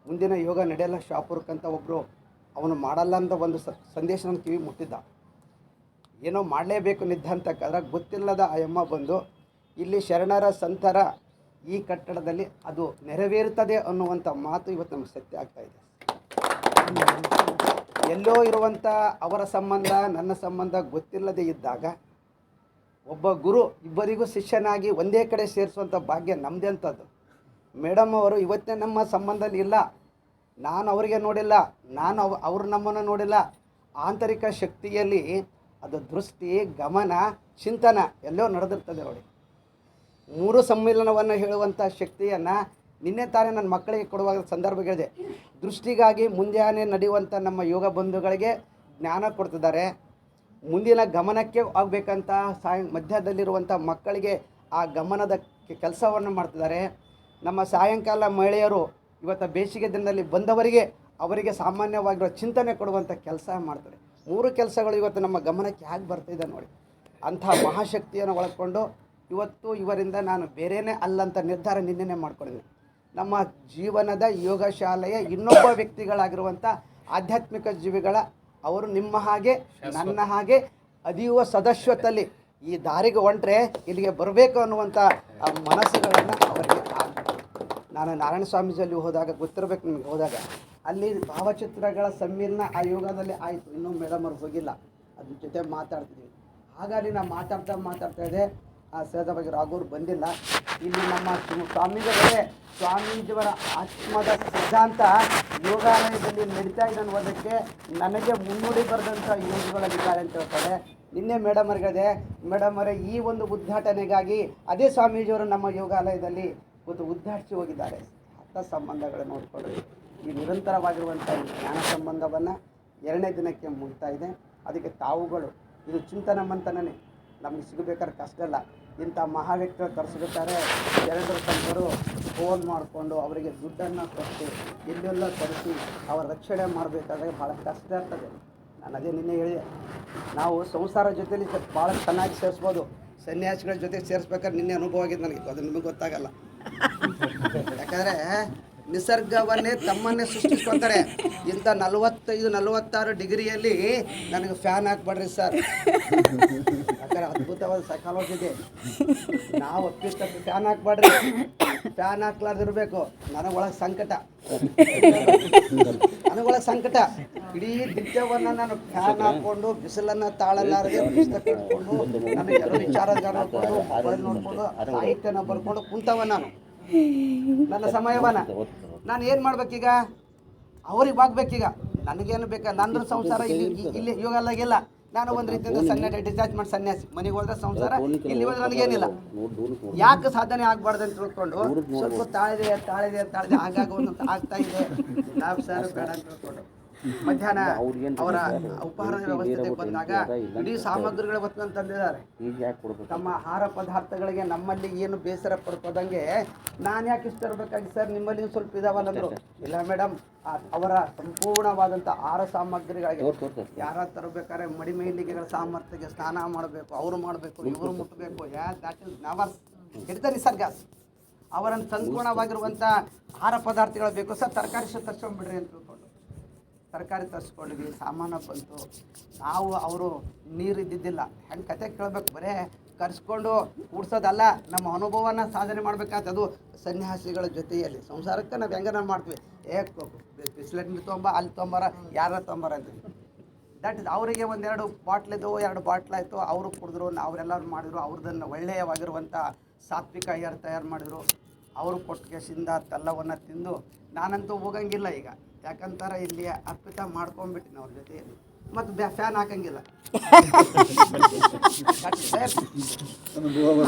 ಮುಂದಿನ ಯೋಗ ನಡೆಯಲ್ಲ ಶಾಪುರಕ್ಕಂತ ಒಬ್ಬರು ಅವನು ಮಾಡಲ್ಲ ಅಂತ ಒಂದು ಸಂದೇಶ ನನ್ನ ಕಿವಿ ಮುಟ್ಟಿದ್ದ. ಏನೋ ಮಾಡಲೇಬೇಕು ನಿದ್ದಂತಕ್ಕಾದ್ರೆ ಗೊತ್ತಿಲ್ಲದ ಆ ಅಮ್ಮ ಬಂದು ಇಲ್ಲಿ ಶರಣರ ಸಂತರ ಈ ಕಟ್ಟಡದಲ್ಲಿ ಅದು ನೆರವೇರುತ್ತದೆ ಅನ್ನುವಂಥ ಮಾತು ಇವತ್ತು ನಮಗೆ ಸತ್ಯ ಆಗ್ತಾಯಿದೆ. ಎಲ್ಲೋ ಇರುವಂಥ ಅವರ ಸಂಬಂಧ ನನ್ನ ಸಂಬಂಧ ಗೊತ್ತಿಲ್ಲದೆ ಇದ್ದಾಗ ಒಬ್ಬ ಗುರು ಇಬ್ಬರಿಗೂ ಶಿಷ್ಯನಾಗಿ ಒಂದೇ ಕಡೆ ಸೇರಿಸುವಂಥ ಭಾಗ್ಯ ನಮ್ಮದೇ ಅಂಥದ್ದು. ಮೇಡಮ್ ಅವರು ಇವತ್ತೇ ನಮ್ಮ ಸಂಬಂಧದಲ್ಲಿ ಇಲ್ಲ, ನಾನು ಅವರಿಗೆ ನೋಡಿಲ್ಲ, ನಾನು ಅವರು ನಮ್ಮನ್ನು ನೋಡಿಲ್ಲ. ಆಂತರಿಕ ಶಕ್ತಿಯಲ್ಲಿ ಅದು ದೃಷ್ಟಿ, ಗಮನ, ಚಿಂತನ ಎಲ್ಲೋ ನಡೆದಿರ್ತದೆ ನೋಡಿ. 3 ಸಮ್ಮಿಲನವನ್ನು ಹೇಳುವಂಥ ಶಕ್ತಿಯನ್ನು ನಿನ್ನೆ ತಾನೇ ನನ್ನ ಮಕ್ಕಳಿಗೆ ಕೊಡುವಾಗ ಸಂದರ್ಭಗಳಿದೆ. ದೃಷ್ಟಿಗಾಗಿ ಮುಂಜಾನೆ ನಡೆಯುವಂಥ ನಮ್ಮ ಯೋಗ ಬಂಧುಗಳಿಗೆ ಜ್ಞಾನ ಕೊಡ್ತಿದ್ದಾರೆ. ಮುಂದಿನ ಗಮನಕ್ಕೆ ಆಗಬೇಕಂತ ಮಧ್ಯದಲ್ಲಿರುವಂಥ ಮಕ್ಕಳಿಗೆ ಆ ಗಮನದ ಕೆಲಸವನ್ನು ಮಾಡ್ತಿದ್ದಾರೆ. ನಮ್ಮ ಸಾಯಂಕಾಲ ಮಹಿಳೆಯರು ಇವತ್ತು ಬೇಸಿಗೆ ದಿನದಲ್ಲಿ ಬಂದವರಿಗೆ ಅವರಿಗೆ ಸಾಮಾನ್ಯವಾಗಿರೋ ಚಿಂತನೆ ಕೊಡುವಂಥ ಕೆಲಸ ಮಾಡ್ತಾರೆ. 3 ಕೆಲಸಗಳು ಇವತ್ತು ನಮ್ಮ ಗಮನಕ್ಕೆ ಹೇಗೆ ಬರ್ತಿದೆ ನೋಡಿ. ಅಂಥ ಮಹಾಶಕ್ತಿಯನ್ನು ಒಳಗೊಂಡು ಇವತ್ತು ಇವರಿಂದ ನಾನು ಬೇರೆಯೇ ಅಲ್ಲಂತ ನಿರ್ಧಾರ ನಿನ್ನೆನೇ ಮಾಡ್ಕೊಂಡಿದ್ದೀನಿ. ನಮ್ಮ ಜೀವನದ ಯೋಗ ಶಾಲೆಯ ಇನ್ನೊಬ್ಬ ವ್ಯಕ್ತಿಗಳಾಗಿರುವಂಥ ಆಧ್ಯಾತ್ಮಿಕ ಜೀವಿಗಳ ಅವರು ನಿಮ್ಮ ಹಾಗೆ ನನ್ನ ಹಾಗೆ ಅದಿಯುವ ಸದಸ್ಯತ್ವದಲ್ಲಿ ಈ ದಾರಿಗೆ ಹೊಂಟ್ರೆ ಇಲ್ಲಿಗೆ ಬರಬೇಕು ಅನ್ನುವಂಥ ಮನಸ್ಸುಗಳನ್ನು ಅವರಿಗೆ ನಾನು ನಾರಾಯಣ ಸ್ವಾಮೀಜಿಯಲ್ಲಿ ಹೋದಾಗ ಗೊತ್ತಿರಬೇಕು ನಿಮಗೆ, ಹೋದಾಗ ಅಲ್ಲಿ ಭಾವಚಿತ್ರಗಳ ಸಮ್ಮಿಲನ ಆ ಯೋಗದಲ್ಲಿ ಆಯಿತು. ಇನ್ನೂ ಮೇಡಮ್ ಅವ್ರು ಹೋಗಿಲ್ಲ, ಅದ್ರ ಜೊತೆ ಮಾತಾಡ್ತಿದ್ವಿ. ಹಾಗಾಗಿ ನಾವು ಮಾತಾಡ್ತಾ ಇದೆ. ಆ ಸಹಜವಾಗಿ ರಾಘವ್ರು ಬಂದಿಲ್ಲ. ಇಲ್ಲಿ ನಮ್ಮ ಸ್ವಾಮೀಜಿಯವರೇ ಸ್ವಾಮೀಜಿಯವರ ಆತ್ಮದ ಸಿದ್ಧಾಂತ ಯೋಗಾಲಯದಲ್ಲಿ ನಡೀತಾ ಇದೆ ಅನ್ನೋದಕ್ಕೆ ನನಗೆ ಮುನ್ನುಡಿ ಬರೆದಂಥ ಯೋಗಿಗಳಿದ್ದಾರೆ ಅಂತ ಹೇಳ್ತಾರೆ. ನಿನ್ನೆ ಮೇಡಮ್ ಅವ್ರಿಗೆ ಮೇಡಮ್ ಅವರೇ ಈ ಒಂದು ಉದ್ಘಾಟನೆಗಾಗಿ ಅದೇ ಸ್ವಾಮೀಜಿಯವರು ನಮ್ಮ ಯೋಗಾಲಯದಲ್ಲಿ ಉದ್ಘಾಟಿಸಿ ಹೋಗಿದ್ದಾರೆ. ಅಂಥ ಸಂಬಂಧಗಳನ್ನು ನೋಡಿಕೊಳ್ಳಿ. ಈ ನಿರಂತರವಾಗಿರುವಂಥ ಈ ಜ್ಞಾನ ಸಂಬಂಧವನ್ನು 2ನೇ ದಿನಕ್ಕೆ ಮುಗ್ತಾ ಇದೆ. ಅದಕ್ಕೆ ತಾವುಗಳು ಇದು ಚಿಂತನ ಮಂಥನನೇ, ನಮಗೆ ಸಿಗಬೇಕಾದ್ರೆ ಕಷ್ಟ ಇಲ್ಲ. ಇಂಥ ಮಹಾ ವ್ಯಕ್ತಿಗಳು ತರಿಸ್ಬೇಕಾದ್ರೆ ಎರಡರ ಸಂತರು ಫೋನ್ ಮಾಡಿಕೊಂಡು ಅವರಿಗೆ ದುಡ್ಡನ್ನು ಕೊಟ್ಟು ಎಲ್ಲೆಲ್ಲ ತರಿಸಿ ಅವರ ರಕ್ಷಣೆ ಮಾಡಬೇಕಾದ್ರೆ ಭಾಳ ಕಷ್ಟ ಇರ್ತದೆ. ನಾನು ಅದೇ ನಿನ್ನೆ ಹೇಳಿದೆ, ನಾವು ಸಂಸಾರ ಜೊತೆಲಿ ಭಾಳ ಚೆನ್ನಾಗಿ ಸೇರಿಸ್ಬೋದು, ಸನ್ಯಾಸಿಗಳ ಜೊತೆ ಸೇರಿಸ್ಬೇಕಾದ್ರೆ ನಿನ್ನೆ ಅನುಭವ ಆಗಿದೆ ನನಗೆ, ಅದು ನಿಮಗೆ ಗೊತ್ತಾಗಲ್ಲ. ಯಾಕಂದರೆ ನಿಸರ್ಗವನ್ನೇ ತಮ್ಮನ್ನೇ ಸೃಷ್ಟಿಸ್ಕೊತಾರೆ. ಇಂಥ 45-46 ಡಿಗ್ರಿಯಲ್ಲಿ ನನಗೆ ಫ್ಯಾನ್ ಹಾಕ್ಬೇಡ್ರಿ ಸರ್, ಯಾಕಂದರೆ ಅದ್ಭುತವಾದ ಸೈಕಾಲಜಿ ಇದೆ. ನಾವು ಒಪ್ಪಿಸ್ತಕ್ಕ ಫ್ಯಾನ್ ಹಾಕ್ಬೇಡ್ರಿ, ಫ್ಯಾನ್ ಹಾಕ್ಲಾರ್ದಿರ್ಬೇಕು. ನನಗೊಳಗೆ ಸಂಕಟ, ಸಂಕಟ. ಇಡೀ ನಿತ್ಯವನ್ನು ನಾನು ಫ್ಯಾನ್ ಹಾಕ್ಕೊಂಡು ಬಿಸಿಲನ್ನು ತಾಳಲಾರದೆ ಪುಸ್ತಕ ಕಟ್ಕೊಂಡು ನನಗೆ ಎಲ್ಲ ವಿಚಾರ ನೋಡ್ಕೊಂಡು ಮೊಬೈಲ್ ನೋಡಿಕೊಂಡು ಸಾಹಿತ್ಯನ ಬರ್ಕೊಂಡು ಕುಂತವ ನಾನು. ನನ್ನ ಸಮಯವನ್ನು ನಾನು ಏನು ಮಾಡ್ಬೇಕೀಗ? ಅವ್ರಿಗೆ ಆಗ್ಬೇಕೀಗ. ನನಗೇನು ಬೇಕಾ? ನನ್ನ ಸಂಸಾರ ಇಲ್ಲಿ ಇವಾಗಲ್ಲಾಗಿಲ್ಲ. ನಾನು ಒಂದು ರೀತಿಯಿಂದ ಸನ್ಯಾಸಿ, ಡಿಟ್ಯಾಚ್ಮೆಂಟ್ ಸನ್ಯಾಸಿ. ಮನೆಗೆ ಹೋದ್ರೆ ಸಂಸಾರ, ಇಲ್ಲಿ ಹೋದ್ರೆ ನನಗೇನಿಲ್ಲ. ಯಾಕೆ ಸಾಧನೆ ಆಗಬಾರ್ದು ಅಂತ ತಿಳ್ಕೊಂಡು ಸ್ವಲ್ಪ ತಾಳಿದೆ ಆಗಾಗ ಒಂದೊಂದು ಆಗ್ತಾ ಇದೆ. ನಾವು ಸರ್ ಬೇಡ ಅಂತ ತಿಳ್ಕೊಂಡು ಮಧ್ಯಾಹ್ನ ಅವರ ಉಪಹಾರ ವ್ಯವಸ್ಥೆಗೆ ಬಂದಾಗ ಇಡೀ ಸಾಮಗ್ರಿಗಳ ಹೊತ್ತು ತಂದಿದ್ದಾರೆ. ತಮ್ಮ ಆಹಾರ ಪದಾರ್ಥಗಳಿಗೆ ನಮ್ಮಲ್ಲಿ ಏನು ಬೇಸರ ಪಡ್ಕೋದಂಗೆ ನಾನು ಯಾಕೆ ಇಷ್ಟ ಇರಬೇಕಾಗಿ ಸರ್, ನಿಮ್ಮಲ್ಲಿ ಸ್ವಲ್ಪ ಇದಾವಲ್ಲಂದ್ರು. ಇಲ್ಲ ಮೇಡಮ್, ಅವರ ಸಂಪೂರ್ಣವಾದಂಥ ಆಹಾರ ಸಾಮಗ್ರಿಗಳಿಗೆ ಯಾರ ತರಬೇಕಾದ್ರೆ ಮಡಿಮೈಲಿಗೆಗಳ ಸಾಮರ್ಥ್ಯಕ್ಕೆ ಸ್ನಾನ ಮಾಡಬೇಕು, ಅವರು ಮಾಡಬೇಕು, ಇವರು ಮುಟ್ಟಬೇಕು. ಹಿಡಿತ ನಿಸರ್ಗ ಅವರನ್ನು ಸಂಪೂರ್ಣವಾಗಿರುವಂಥ ಆಹಾರ ಪದಾರ್ಥಗಳು ಬೇಕು ಸರ್. ತರಕಾರಿ ತರ್ಸ್ಕೊಂಡ್ಬಿಡ್ರಿ ಅಂತ ತಿಳ್ಕೊಂಡು ತರಕಾರಿ ತರಿಸ್ಕೊಂಡ್ವಿ. ಸಾಮಾನು ಬಂತು. ನಾವು ಅವರು ನೀರು ಇದ್ದಿದ್ದಿಲ್ಲ. ಹೆಂಗೆ ಕತೆ ಕೇಳಬೇಕು, ಬರೇ ಕರ್ಸ್ಕೊಂಡು ಕೂಡ್ಸೋದಲ್ಲ, ನಮ್ಮ ಅನುಭವನ ಸಾಧನೆ ಮಾಡಬೇಕಾದ. ಅದು ಸನ್ಯಾಸಿಗಳ ಜೊತೆಯಲ್ಲಿ ಸಂಸಾರಕ್ಕೆ ನಾವು ಹೆಂಗಾರ ಮಾಡ್ತೀವಿ. ಬಿಸ್ಲೆಟ್ ನೀರು ತೊಗೊಂಬ, ಅಲ್ಲಿ ತೊಗೊಂಬಾರ, ಯಾರ ತೊಗೊಂಬಾರ ಅಂತೀವಿ. ದಟ್ ಇಸ್ ಅವರಿಗೆ 1-2 ಬಾಟ್ಲಿದ್ದು 2 ಬಾಟ್ಲಾಯಿತು. ಅವರು ಕುಡಿದ್ರು, ಅವರೆಲ್ಲರೂ ಮಾಡಿದ್ರು. ಅವ್ರದನ್ನು ಒಳ್ಳೆಯವಾಗಿರುವಂಥ ಸಾತ್ವಿಕ ಅಯ್ಯರ್ ತಯಾರು ಮಾಡಿದ್ರು. ಅವರು ಕೊಟ್ಟಿಗೆಸಿಂದ ತೆಲ್ಲವನ್ನು ತಿಂದು ನಾನಂತೂ ಹೋಗಂಗಿಲ್ಲ ಈಗ. ಯಾಕಂತಾರೆ ಇಲ್ಲಿ ಅರ್ಪಿತ ಮಾಡ್ಕೊಂಡ್ಬಿಟ್ಟಿನಿ ಅವ್ರ ಜೊತೆಯಲ್ಲಿ. ಮತ್ತು ಫ್ಯಾನ್ ಹಾಕಂಗಿಲ್ಲ.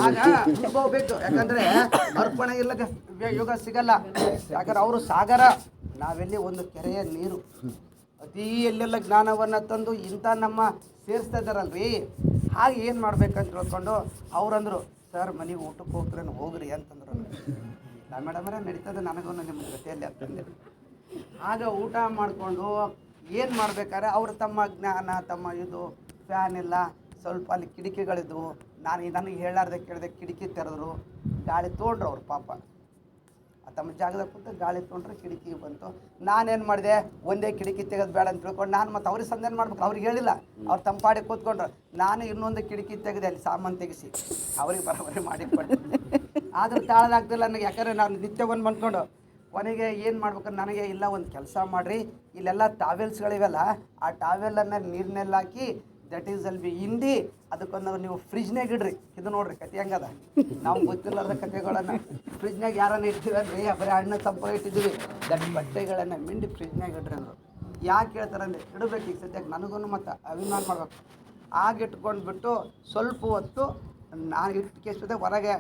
ಆಗ ಅನುಭವ ಬೇಕು. ಯಾಕಂದರೆ ಅರ್ಪಣೆ ಇಲ್ಲದೆ ಯೋಗ ಸಿಗಲ್ಲ. ಯಾಕಂದ್ರೆ ಅವರು ಸಾಗರ, ನಾವೆಲ್ಲಿ ಒಂದು ಕೆರೆಯ ನೀರು. ಅತೀ ಎಲ್ಲೆಲ್ಲ ಜ್ಞಾನವನ್ನು ತಂದು ಇಂಥ ನಮ್ಮ ಸೇರಿಸ್ತಾ ಇದ್ದಾರಲ್ರಿ. ಹಾಗೆ ಏನು ಮಾಡ್ಬೇಕಂತ ತಿಳ್ಕೊಂಡು ಅವರಂದರು, ಸರ್ ಮನೆಗೆ ಊಟಕ್ಕೆ ಹೋಗ್ತಾರೆ ಹೋಗ್ರಿ ಅಂತಂದ್ರು. ನಾ ಮೇಡಮರೇ ನಡೀತದೆ, ನನಗೂ ನಿಮ್ಮ ಜೊತೆಯಲ್ಲಿ ಅಂತಂದೆ. ಆಗ ಊಟ ಮಾಡಿಕೊಂಡು ಏನು ಮಾಡ್ಬೇಕಾದ್ರೆ ಅವರು ತಮ್ಮ ಜ್ಞಾನ, ತಮ್ಮ ಇದು ಫ್ಯಾನ್ ಇಲ್ಲ, ಸ್ವಲ್ಪ ಅಲ್ಲಿ ಕಿಟಕಿಗಳಿದ್ವು. ನನಗೆ ಹೇಳಾರ್ದೆ ಕೇಳಿದೆ ಕಿಟಕಿ ತೆರೆದ್ರು. ಗಾಳಿ ತೊಗೊಂಡ್ರು ಅವ್ರು ಪಾಪ. ತಮ್ಮ ಜಾಗದಾಗ ಕೂತು ಗಾಳಿ ತೊಗೊಂಡ್ರೆ ಕಿಟಕಿಗೆ ಬಂತು. ನಾನೇನು ಮಾಡಿದೆ, ಒಂದೇ ಕಿಟಕಿ ತೆಗೆದು ಬೇಡ ಅಂತ ತಿಳ್ಕೊಂಡು ನಾನು ಮತ್ತು ಅವ್ರಿಗೆ ಸಂಧಾನ ಮಾಡ್ಬೇಕು. ಅವ್ರಿಗೆ ಹೇಳಿಲ್ಲ, ಅವ್ರು ತಮ್ಮ ಪಾಡಿಗೆ ಕೂತ್ಕೊಂಡ್ರು. ನಾನು ಇನ್ನೊಂದು ಕಿಟಕಿ ತೆಗೆದೆ, ಅಲ್ಲಿ ಸಾಮಾನು ತೆಗೆಸಿ ಅವ್ರಿಗೆ ಬರೋಬರಿ ಮಾಡಿಕೊಟ್ಟೆ. ಆದರೂ ತಾಳದಾಗ್ತಿಲ್ಲ ನನಗೆ. ಯಾಕಂದರೆ ನಾನು ನಿತ್ಯವನ್ನು ಬಂದ್ಕೊಂಡು ಕೊನೆಗೆ ಏನು ಮಾಡ್ಬೇಕಂದ್ರೆ ನನಗೆ, ಇಲ್ಲ ಒಂದು ಕೆಲಸ ಮಾಡಿರಿ, ಇಲ್ಲೆಲ್ಲ ಟಾವೆಲ್ಸ್ಗಳಿವೆಲ್ಲ, ಆ ಟಾವೆಲನ್ನು ನೀರಿನೆಲ್ಲ ಹಾಕಿ ದಟ್ ಈಸ್ ಅಲ್ ಬಿ ಹಿಂಡಿ ಅದಕ್ಕೊಂದು ನೀವು ಫ್ರಿಜ್ನಾಗ ಇಡ್ರಿ. ಇದು ನೋಡ್ರಿ ಕತೆ ಹೆಂಗದ, ನಾವು ಗೊತ್ತಿಲ್ಲದ ಕತೆಗಳನ್ನು ಫ್ರಿಜ್ನಾಗ ಯಾರನ್ನ ಇಡ್ತೀವಿ ಅಂದರೆ ಬರೀ ಹಣ್ಣು ತಂಪ ಇಟ್ಟಿದ್ದೀವಿ. ದಟ್ ಬಟ್ಟೆಗಳನ್ನು ಮಿಂಡಿ ಫ್ರಿಜ್ನಾಗ ಇಡ್ರಿ ಅಂದರು. ಯಾಕೆ ಹೇಳ್ತಾರಂದ್ರೆ ಇಡಬೇಕು. ಈಗ ಸದ್ಯಕ್ಕೆ ನನಗೂ ಮತ್ತು ಅಭಿಮಾನ ಮಾಡ್ಬೇಕು. ಆಗಿಟ್ಕೊಂಡ್ಬಿಟ್ಟು ಸ್ವಲ್ಪ ಹೊತ್ತು ನಾನು ಇಟ್ಟು ಕೇಳಿಸಿದೆ ಹೊರಗೆ.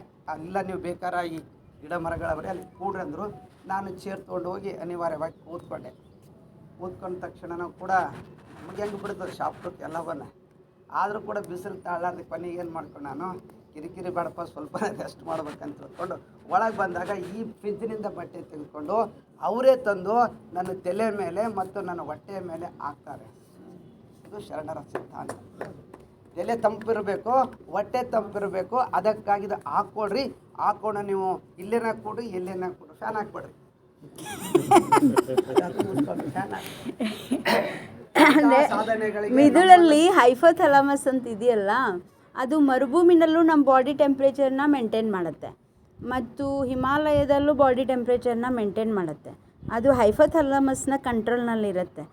ಇಲ್ಲ ನೀವು ಬೇಕಾರಾಗಿ ಗಿಡ ಮರಗಳವರೇ ಅಲ್ಲಿ ಕೂಡ್ರಿ ಅಂದರು. ನಾನು ಚೇರ್ ತೊಗೊಂಡು ಹೋಗಿ ಅನಿವಾರ್ಯವಾಗಿ ಕೂತ್ಕೊಂಡೆ. ಕೂತ್ಕೊಂಡ ತಕ್ಷಣ ಕೂಡ ನಮಗೆ ಹೆಂಗೆ ಬಿಡ್ತದೆ ಶಾಪ್ಟಕ್ಕೆ ಎಲ್ಲವನ್ನ. ಆದರೂ ಕೂಡ ಬಿಸಿಲು ತಾಳಾರ್ದು ಕೊನೆಗೆ ಏನು ಮಾಡ್ಕೊಂಡು ನಾನು ಕಿರಿಕಿರಿ ಬೇಡಪ್ಪ, ಸ್ವಲ್ಪ ರೆಸ್ಟ್ ಮಾಡ್ಬೇಕಂತ ತಿಳ್ಕೊಂಡು ಒಳಗೆ ಬಂದಾಗ ಈ ಫ್ರಿಜ್ಜಿನಿಂದ ಬಟ್ಟೆ ತೆಗೆದುಕೊಂಡು ಅವರೇ ತಂದು ನನ್ನ ತಲೆ ಮೇಲೆ ಮತ್ತು ನನ್ನ ಹೊಟ್ಟೆಯ ಮೇಲೆ ಹಾಕ್ತಾರೆ. ಇದು ಶರಣರ ಸಿದ್ಧಾಂತ. ತಲೆ ತಂಪಿರಬೇಕು, ಹೊಟ್ಟೆ ತಂಪಿರಬೇಕು. ಅದಕ್ಕಾಗಿದ್ದು ಹಾಕ್ಕೊಡ್ರಿ. ಹಾಕ್ಕೊಂಡು ನೀವು ಇಲ್ಲೇನ ಕೊಡ್ರಿ, ಎಲ್ಲೇನ ಕೊಡ್ರಿ, ಫ್ಯಾನ್ ಹಾಕ್ಬಿಡ್ರಿ. ಮಿದುಳಲ್ಲಿ ಹೈಪೋಥಾಲಮಸ್ ಅಂತ ಇದೆಯಲ್ಲ, ಅದು ಮರುಭೂಮಿನಲ್ಲೂ ನಮ್ಮ ಬಾಡಿ ಟೆಂಪ್ರೇಚರ್ನ ಮೇಂಟೈನ್ ಮಾಡುತ್ತೆ ಮತ್ತು ಹಿಮಾಲಯದಲ್ಲೂ ಬಾಡಿ ಟೆಂಪ್ರೇಚರ್ನ ಮೇಂಟೈನ್ ಮಾಡುತ್ತೆ. ಅದು ಹೈಪೋಥಾಲಮಸ್ನ ಕಂಟ್ರೋಲ್ನಲ್ಲಿರುತ್ತೆ.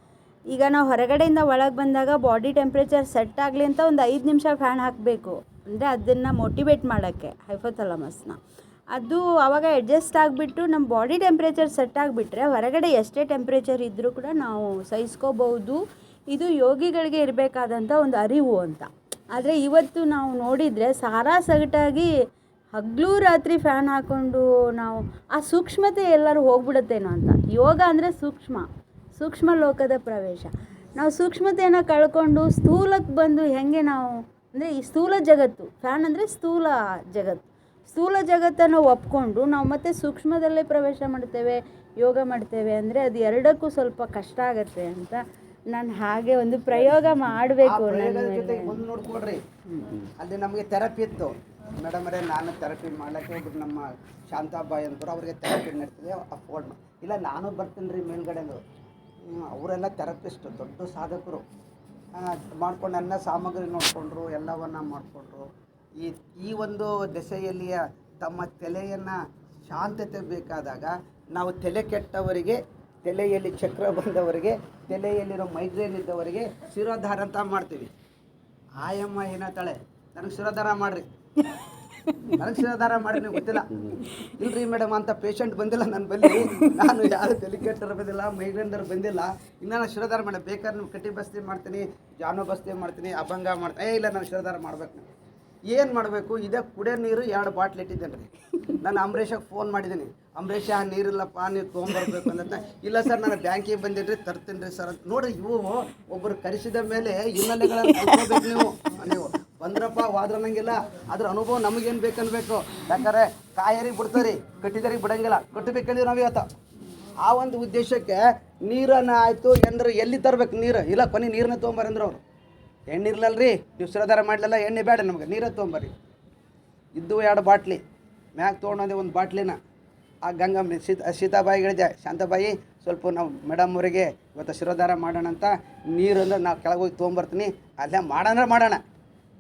ಈಗ ನಾವು ಹೊರಗಡೆಯಿಂದ ಒಳಗೆ ಬಂದಾಗ ಬಾಡಿ ಟೆಂಪ್ರೇಚರ್ ಸೆಟ್ ಆಗಲಿ ಅಂತ ಒಂದು 5 ನಿಮಿಷ ಫ್ಯಾನ್ ಹಾಕಬೇಕು. ಅಂದರೆ ಅದನ್ನು ಮೋಟಿವೇಟ್ ಮಾಡೋಕ್ಕೆ ಹೈಪೋಥಾಲಮಸ್ನ. ಅದು ಆವಾಗ ಅಡ್ಜಸ್ಟ್ ಆಗಿಬಿಟ್ಟು ನಮ್ಮ ಬಾಡಿ ಟೆಂಪ್ರೇಚರ್ ಸೆಟ್ ಆಗಿಬಿಟ್ರೆ ಹೊರಗಡೆ ಎಷ್ಟೇ ಟೆಂಪ್ರೇಚರ್ ಇದ್ದರೂ ಕೂಡ ನಾವು ಸಹಿಸ್ಕೋಬಹುದು. ಇದು ಯೋಗಿಗಳಿಗೆ ಇರಬೇಕಾದಂಥ ಒಂದು ಅರಿವು ಅಂತ. ಆದರೆ ಇವತ್ತು ನಾವು ನೋಡಿದರೆ ಸಾರಾ ಸಗಟಾಗಿ ಹಗಲು ರಾತ್ರಿ ಫ್ಯಾನ್ ಹಾಕ್ಕೊಂಡು ನಾವು ಆ ಸೂಕ್ಷ್ಮತೆ ಎಲ್ಲರೂ ಹೋಗ್ಬಿಡುತ್ತೇನೋ ಅಂತ. ಯೋಗ ಅಂದರೆ ಸೂಕ್ಷ್ಮ ಲೋಕದ ಪ್ರವೇಶ. ನಾವು ಸೂಕ್ಷ್ಮತೆಯನ್ನು ಕಳ್ಕೊಂಡು ಸ್ಥೂಲಕ್ಕೆ ಬಂದು ಹೆಂಗೆ ನಾವು ಅಂದರೆ ಈ ಸ್ಥೂಲ ಜಗತ್ತು, ಫ್ಯಾನ್ ಅಂದರೆ ಸ್ಥೂಲ ಜಗತ್ತನ್ನು ಒಪ್ಕೊಂಡು ನಾವು ಮತ್ತೆ ಸೂಕ್ಷ್ಮದಲ್ಲೇ ಪ್ರವೇಶ ಮಾಡ್ತೇವೆ, ಯೋಗ ಮಾಡ್ತೇವೆ ಅಂದರೆ ಅದು ಎರಡಕ್ಕೂ ಸ್ವಲ್ಪ ಕಷ್ಟ ಆಗುತ್ತೆ ಅಂತ ನಾನು ಹಾಗೆ ಒಂದು ಪ್ರಯೋಗ ಮಾಡಬೇಕು. ಒಂದು ನೋಡ್ಕೊಡ್ರಿ, ಅಲ್ಲಿ ನಮಗೆ ಥೆರಪಿ ಇತ್ತು ಮೇಡಮ್ ಅವರೇ. ನಾನು ಥೆರಪಿ ಮಾಡ್ಲಿಕ್ಕೆ ಒಬ್ರು ನಮ್ಮ ಶಾಂತಾಬಾಯಿ ಅಂತವ್ರು, ಅವ್ರಿಗೆ ಥೆರಪಿ ನಡೀತದೆ ಅಫೋರ್ಡ್ ಇಲ್ಲ, ನಾನು ಬರ್ತೀನಿ ರೀ ಮೇಲ್ಗಡೆದು. ಅವರೆಲ್ಲ ಥೆರಪಿಸ್ಟು, ದೊಡ್ಡ ಸಾಧಕರು ಮಾಡ್ಕೊಂಡು ನನ್ನ ಸಾಮಗ್ರಿ ನೋಡಿಕೊಂಡ್ರು, ಎಲ್ಲವನ್ನ ಮಾಡಿಕೊಂಡ್ರು. ಈ ಒಂದು ದೆಸೆಯಲ್ಲಿಯ ತಮ್ಮ ತಲೆಯನ್ನು ಶಾಂತತೆ ಬೇಕಾದಾಗ ನಾವು ತಲೆ ಕೆಟ್ಟವರಿಗೆ, ತಲೆಯಲ್ಲಿ ಚಕ್ರ ಬಂದವರಿಗೆ, ತಲೆಯಲ್ಲಿರೋ ಮೈಗ್ರೇನ್ ಇದ್ದವರಿಗೆ ಶಿರೋಧಾರ ಅಂತ ಮಾಡ್ತೀವಿ. ಆಯಮ್ಮ ಏನತ್ತಾಳೆ, ನನಗೆ ಶಿರೋಧಾರ ಮಾಡಿರಿ, ನನಗೆ ಶಿರೋಧಾರ ಮಾಡಿ, ನೀವು ಗೊತ್ತಿಲ್ಲ ಇಲ್ರಿ ಮೇಡಮ್ ಅಂತ ಪೇಷಂಟ್ ಬಂದಿಲ್ಲ ನನ್ನ ಬಲ್ಲಿ. ನಾನು ಯಾರು ತಲೆ ಕೆಟ್ಟರು ಬಂದಿಲ್ಲ, ಮೈಗ್ರೇನ್ದವ್ರು ಬಂದಿಲ್ಲ, ಇನ್ನು ನಾನು ಶಿರೋಧಾರ ಮಾಡಿ ಬೇಕಾದ್ರೆ ನೀವು ಕಟ್ಟಿ ಬಸ್ತಿ ಮಾಡ್ತೀನಿ, ಜಾನು ಬಸ್ತಿ ಮಾಡ್ತೀನಿ, ಅಭಂಗ ಮಾಡ್ತೀನಿ. ಇಲ್ಲ ನಾನು ಶಿರೋಧಾರ ಮಾಡ್ಬೇಕು. ನೀವು ಏನು ಮಾಡಬೇಕು, ಇದೇ ಕುಡಿಯೋ ನೀರು 2 ಬಾಟ್ಲ್ ಇಟ್ಟಿದ್ದೇನೆ ರೀ. ನಾನು ಅಂಬರೀಷಗೆ ಫೋನ್ ಮಾಡಿದ್ದೀನಿ, ಅಂಬರೀಷ ನೀರಿಲ್ಲಪ್ಪ, ನೀವು ತೊಗೊಂಬರ್ಬೇಕು ಅಂತ. ಇಲ್ಲ ಸರ್ ನಾನು ಬ್ಯಾಂಕಿಗೆ ಬಂದಿದ್ರಿ, ತರ್ತೀನಿ ರೀ ಸರ್ ಅಂತ. ನೋಡಿರಿ, ಇವು ಒಬ್ಬರು ಕರೆಸಿದ ಮೇಲೆ ಹಿನ್ನೆಲೆಗಳನ್ನು ಕಲ್ತ್ಕೋಬೇಕು. ನೀವು ಬಂದ್ರಪ್ಪ ವಾದ್ರನಂಗಿಲ್ಲ, ಅದ್ರ ಅನುಭವ ನಮಗೇನು ಬೇಕನ್ಬೇಕು. ಯಾಕಂದರೆ ಕಾಯರಿಗೆ ಬಿಡ್ತಾರೆ, ಕಟ್ಟಿದರಿಗೆ ಬಿಡಂಗಿಲ್ಲ, ಕಟ್ಟಬೇಕಂದ್ರೆ ನಾವು ಇವತ್ತು ಆ ಒಂದು ಉದ್ದೇಶಕ್ಕೆ ನೀರನ್ನು ಆಯಿತು ಎಂದ್ರೆ ಎಲ್ಲಿ ತರಬೇಕು ನೀರು, ಇಲ್ಲ ಕೊನೆ ನೀರನ್ನ ತೊಗೊಂಬರಂದ್ರೆ ಅವರು. ಎಣ್ಣೆ ಇರ್ಲಲ್ರಿ, ನೀವು ಶಿರೋಧಾರ ಮಾಡಲಿಲ್ಲ, ಎಣ್ಣೆ ಬೇಡ ನಮಗೆ, ನೀರೇ ತೊಗೊಂಬರ್ರಿ. ಇದ್ದು 2 ಬಾಟ್ಲಿ ಮ್ಯಾಗ ತೊಗೊಂಡೋದೆ, ಒಂದು ಬಾಟ್ಲಿನ ಆ ಗಂಗಮ್ಮ ಸೀತಾಬಾಯಿಗೆ ಹೇಳಿದೆ, ಶಾಂತಾಬಾಯಿ ಸ್ವಲ್ಪ ನಾವು ಮೇಡಮ್ ಅವರಿಗೆ ಇವತ್ತು ಶಿರೋಧಾರ ಮಾಡೋಣ ಅಂತ ನೀರನ್ನು ನಾವು ಕೆಳಗೆ ಹೋಗಿ ತೊಗೊಂಬರ್ತೀನಿ, ಅಲ್ಲೇ ಮಾಡೋಣ.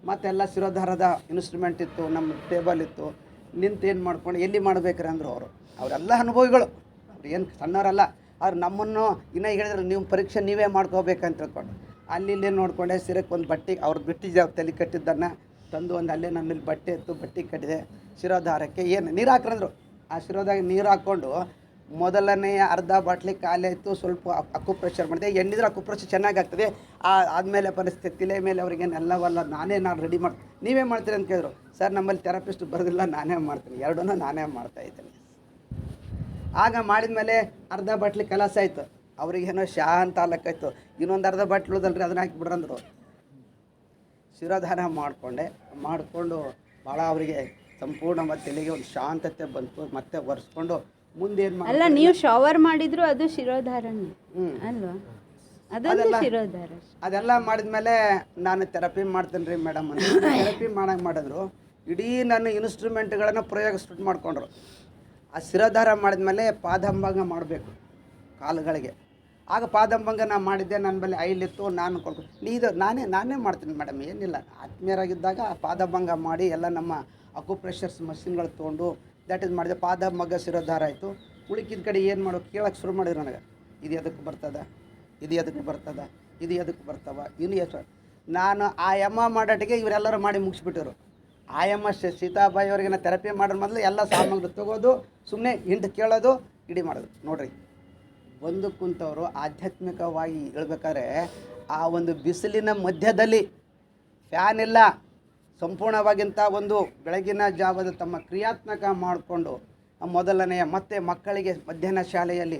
ಮತ್ತೆಲ್ಲ ಶಿರೋಧಾರದ ಇನ್ಸ್ಟ್ರೂಮೆಂಟ್ ಇತ್ತು, ನಮ್ಮ ಟೇಬಲ್ ಇತ್ತು. ನಿಂತೇನು ಮಾಡ್ಕೊಂಡು ಎಲ್ಲಿ ಮಾಡ್ಬೇಕ್ರಿ ಅಂದರು ಅವರು. ಅವರೆಲ್ಲ ಅನುಭವಿಗಳು, ಅವ್ರು ಏನು ಸಣ್ಣವರಲ್ಲ. ಅವ್ರು ನಮ್ಮನ್ನು ಇನ್ನೂ ಹೇಳಿದ್ರೆ ನೀವು ಪರೀಕ್ಷೆ ನೀವೇ ಮಾಡ್ಕೋಬೇಕಂತ ತಿಳ್ಕೊಂಡು ಅಲ್ಲಿ ನೋಡಿಕೊಂಡೆ. ಸಿರಕ್ಕೆ ಒಂದು ಬಟ್ಟೆ ಅವ್ರದ್ದು ಬಿಟ್ಟಿದ್ದೆ, ಅವ್ರು ತಲೆ ಕಟ್ಟಿದ್ದನ್ನು ತಂದು ಒಂದು ಅಲ್ಲೇ ನಮ್ಮಲ್ಲಿ ಬಟ್ಟೆ ಇತ್ತು, ಬಟ್ಟೆ ಕಟ್ಟಿದೆ. ಶಿರೋಧಾರಕ್ಕೆ ಏನು ನೀರು ಹಾಕ್ರಂದ್ರು. ಆ ಶಿರೋದಾಗ ನೀರು ಹಾಕ್ಕೊಂಡು ಮೊದಲನೆಯ ಅರ್ಧ ಬಾಟ್ಲಿ ಖಾಲಿ ಆಯಿತು. ಸ್ವಲ್ಪ ಅಕ್ಯುಪ್ರೆಷರ್ ಮಾಡಿದೆ, ಎಣ್ಣಿದ್ರೆ ಅಕ್ಯುಪ್ರೆಷರ್ ಚೆನ್ನಾಗಿ ಆಗ್ತದೆ. ಆದಮೇಲೆ ಪರಿಸ್ಥಿತಿ ತಲೆ ಮೇಲೆ ಅವ್ರಿಗೇನೆಲ್ಲವಲ್ಲ, ನಾನು ರೆಡಿ ಮಾಡಿ, ನೀವೇ ಮಾಡ್ತೀರಿ ಅಂತ ಕೇಳಿದ್ರು. ಸರ್ ನಮ್ಮಲ್ಲಿ ಥೆರಪಿಸ್ಟ್ ಬರೋದಿಲ್ಲ, ನಾನೇ ಮಾಡ್ತೀನಿ, ಎರಡನ್ನೂ ನಾನೇ ಮಾಡ್ತಾಯಿದ್ದೀನಿ. ಆಗ ಮಾಡಿದ ಮೇಲೆ ಅರ್ಧ ಬಾಟ್ಲಿ ಕಲಾಸ ಆಯಿತು. ಅವ್ರಿಗೇನೋ ಶಾಂತ ಅಲ್ಲಕ್ಕಾಯ್ತು. ಇನ್ನೊಂದು ಅರ್ಧ ಬಾಟ್ಲಿ ಉಳಿದಲ್ರಿ, ಅದನ್ನ ಹಾಕಿಬಿಡ್ರಂದ್ರು. ಶಿರೋಧಾರ ಮಾಡಿಕೊಂಡು ಭಾಳ ಅವರಿಗೆ ಸಂಪೂರ್ಣವಾಗಿ ತಲೆಗೆ ಒಂದು ಶಾಂತತೆ ಬಂತು. ಮತ್ತೆ ಒರೆಸ್ಕೊಂಡು ಮುಂದೇನು ಮಾಡಿ, ಅಲ್ಲ ನೀವು ಶವರ್ ಮಾಡಿದ್ರು ಅದು ಶಿರೋಧಾರನೇ ಅಲ್ವಾ? ಅದೆಲ್ಲ ಶಿರೋಧಾರ. ಅದೆಲ್ಲ ಮಾಡಿದ್ಮೇಲೆ ನಾನು ಥೆರಪಿ ಮಾಡ್ತೀನಿ ರೀ ಮೇಡಮ್ ಅಂತ ಥೆರಪಿ ಮಾಡಿದ್ರು. ಇಡೀ ನನ್ನ ಇನ್ಸ್ಟ್ರೂಮೆಂಟ್ಗಳನ್ನು ಪ್ರಯೋಗ ಸ್ಟಾರ್ಟ್ ಮಾಡಿಕೊಂಡ್ರು. ಆ ಶಿರೋಧಾರ ಮಾಡಿದ್ಮೇಲೆ ಪಾದಂಭಂಗ ಮಾಡಬೇಕು ಕಾಲುಗಳಿಗೆ. ಆಗ ಪಾದಂಭಂಗ ನಾನು ಮಾಡಿದ್ದೆ, ನನ್ನ ಬಳಿ ಐಲಿತ್ತು, ನಾನು ಇದು ನಾನೇ ಮಾಡ್ತೀನಿ ಮೇಡಮ್, ಏನಿಲ್ಲ. ಆತ್ಮೀಯರಾಗಿದ್ದಾಗ ಪಾದಭಂಗ ಮಾಡಿ ಎಲ್ಲ ನಮ್ಮ ಅಕ್ಯುಪ್ರೆಷರ್ಸ್ ಮಷಿನ್ಗಳು ತೊಗೊಂಡು ದ್ಯಾಟ್ ಇಸ್ ಮಾಡಿದೆ. ಪಾದಭಂಗ ಶಿರೋಧಾರ ಆಯಿತು. ಉಳಿಕಿದ ಕಡೆ ಏನು ಮಾಡೋದು ಕೇಳೋಕ್ಕೆ ಶುರು ಮಾಡಿದ್ರು ನನಗೆ. ಇದು ಎದಕ್ಕೆ ಬರ್ತದ, ಇದು ಎದಕ್ಕೆ ಬರ್ತದ, ಇದು ಎದಕ್ಕೆ ಬರ್ತಾವ, ಇನ್ನು ಎಷ್ಟು. ನಾನು ಆ ಯಮ್ಮ ಮಾಡೋಟಿಗೆ ಇವರೆಲ್ಲರೂ ಮಾಡಿ ಮುಗಿಸ್ಬಿಟ್ಟರು. ಆಯಮ್ಮ ಸೀತಾಬಾಯಿ ಅವ್ರಿಗೆ ನಾನು ಥೆರಪಿ ಮಾಡೋ ಮೊದಲು ಎಲ್ಲ ಸಾಮಗ್ರಿ ತೊಗೋದು, ಸುಮ್ಮನೆ ಹಿಂದೆ ಕೇಳೋದು, ಇಡೀ ಮಾಡೋದು. ನೋಡಿರಿ, ಬಂದು ಕುಂತವರು ಆಧ್ಯಾತ್ಮಿಕವಾಗಿ ಹೇಳ್ಬೇಕಾದ್ರೆ ಆ ಒಂದು ಬಿಸಿಲಿನ ಮಧ್ಯದಲ್ಲಿ ಫ್ಯಾನ್ ಇಲ್ಲ, ಸಂಪೂರ್ಣವಾಗಿಂಥ ಒಂದು ಬೆಳಗಿನ ಜಾವದ ತಮ್ಮ ಕ್ರಿಯಾತ್ಮಕ ಮಾಡಿಕೊಂಡು ಮೊದಲನೆಯ ಮತ್ತೆ ಮಕ್ಕಳಿಗೆ ಮಧ್ಯಾಹ್ನ ಶಾಲೆಯಲ್ಲಿ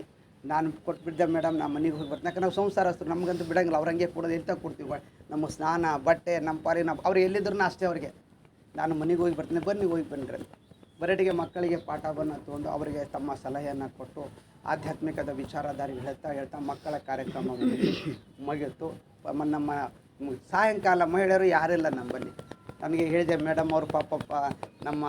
ನಾನು ಕೊಟ್ಬಿದ್ದೆ ಮೇಡಮ್, ನಮ್ಮ ಮನೆಗೆ ಹೋಗಿ ಬರ್ತೀನಿ. ಯಾಕಂದ್ರೆ ನಾವು ಸಂಸಾರಸ್ಥರು, ನಮಗಂತೂ ಬಿಡಂಗಿಲ್ಲ, ಅವ್ರಂಗೆ ಕೊಡೋದು ಎಂತ ಕೊಡ್ತೀವಿ. ನಮ್ಮ ಸ್ನಾನ ಬಟ್ಟೆ ನಮ್ಮ ಪಾರಿ ಅವ್ರು ಎಲ್ಲಿದ್ರು ಅಷ್ಟೇ. ಅವ್ರಿಗೆ ನಾನು ಮನೆಗೆ ಹೋಗಿ ಬರ್ತೀನಿ, ಬನ್ನಿ ಹೋಗಿ ಬನ್ನಿರಿ ಅಂತ ಬರಟಿಗೆ ಮಕ್ಕಳಿಗೆ ಪಾಠವನ್ನು ತೊಗೊಂಡು ಅವರಿಗೆ ತಮ್ಮ ಸಲಹೆಯನ್ನು ಕೊಟ್ಟು ಆಧ್ಯಾತ್ಮಿಕದ ವಿಚಾರಧಾರೆ ಹೇಳ್ತಾ ಮಕ್ಕಳ ಕಾರ್ಯಕ್ರಮ ಮುಗಿಯಿತು. ನಮ್ಮ ಸಾಯಂಕಾಲ ಮಹಿಳೆಯರು ಯಾರಿಲ್ಲ ನಮ್ಮಲ್ಲಿ. ನನಗೆ ಹೇಳಿದೆ ಮೇಡಮ್ ಅವರು, ಪಾಪಪ್ಪ ನಮ್ಮ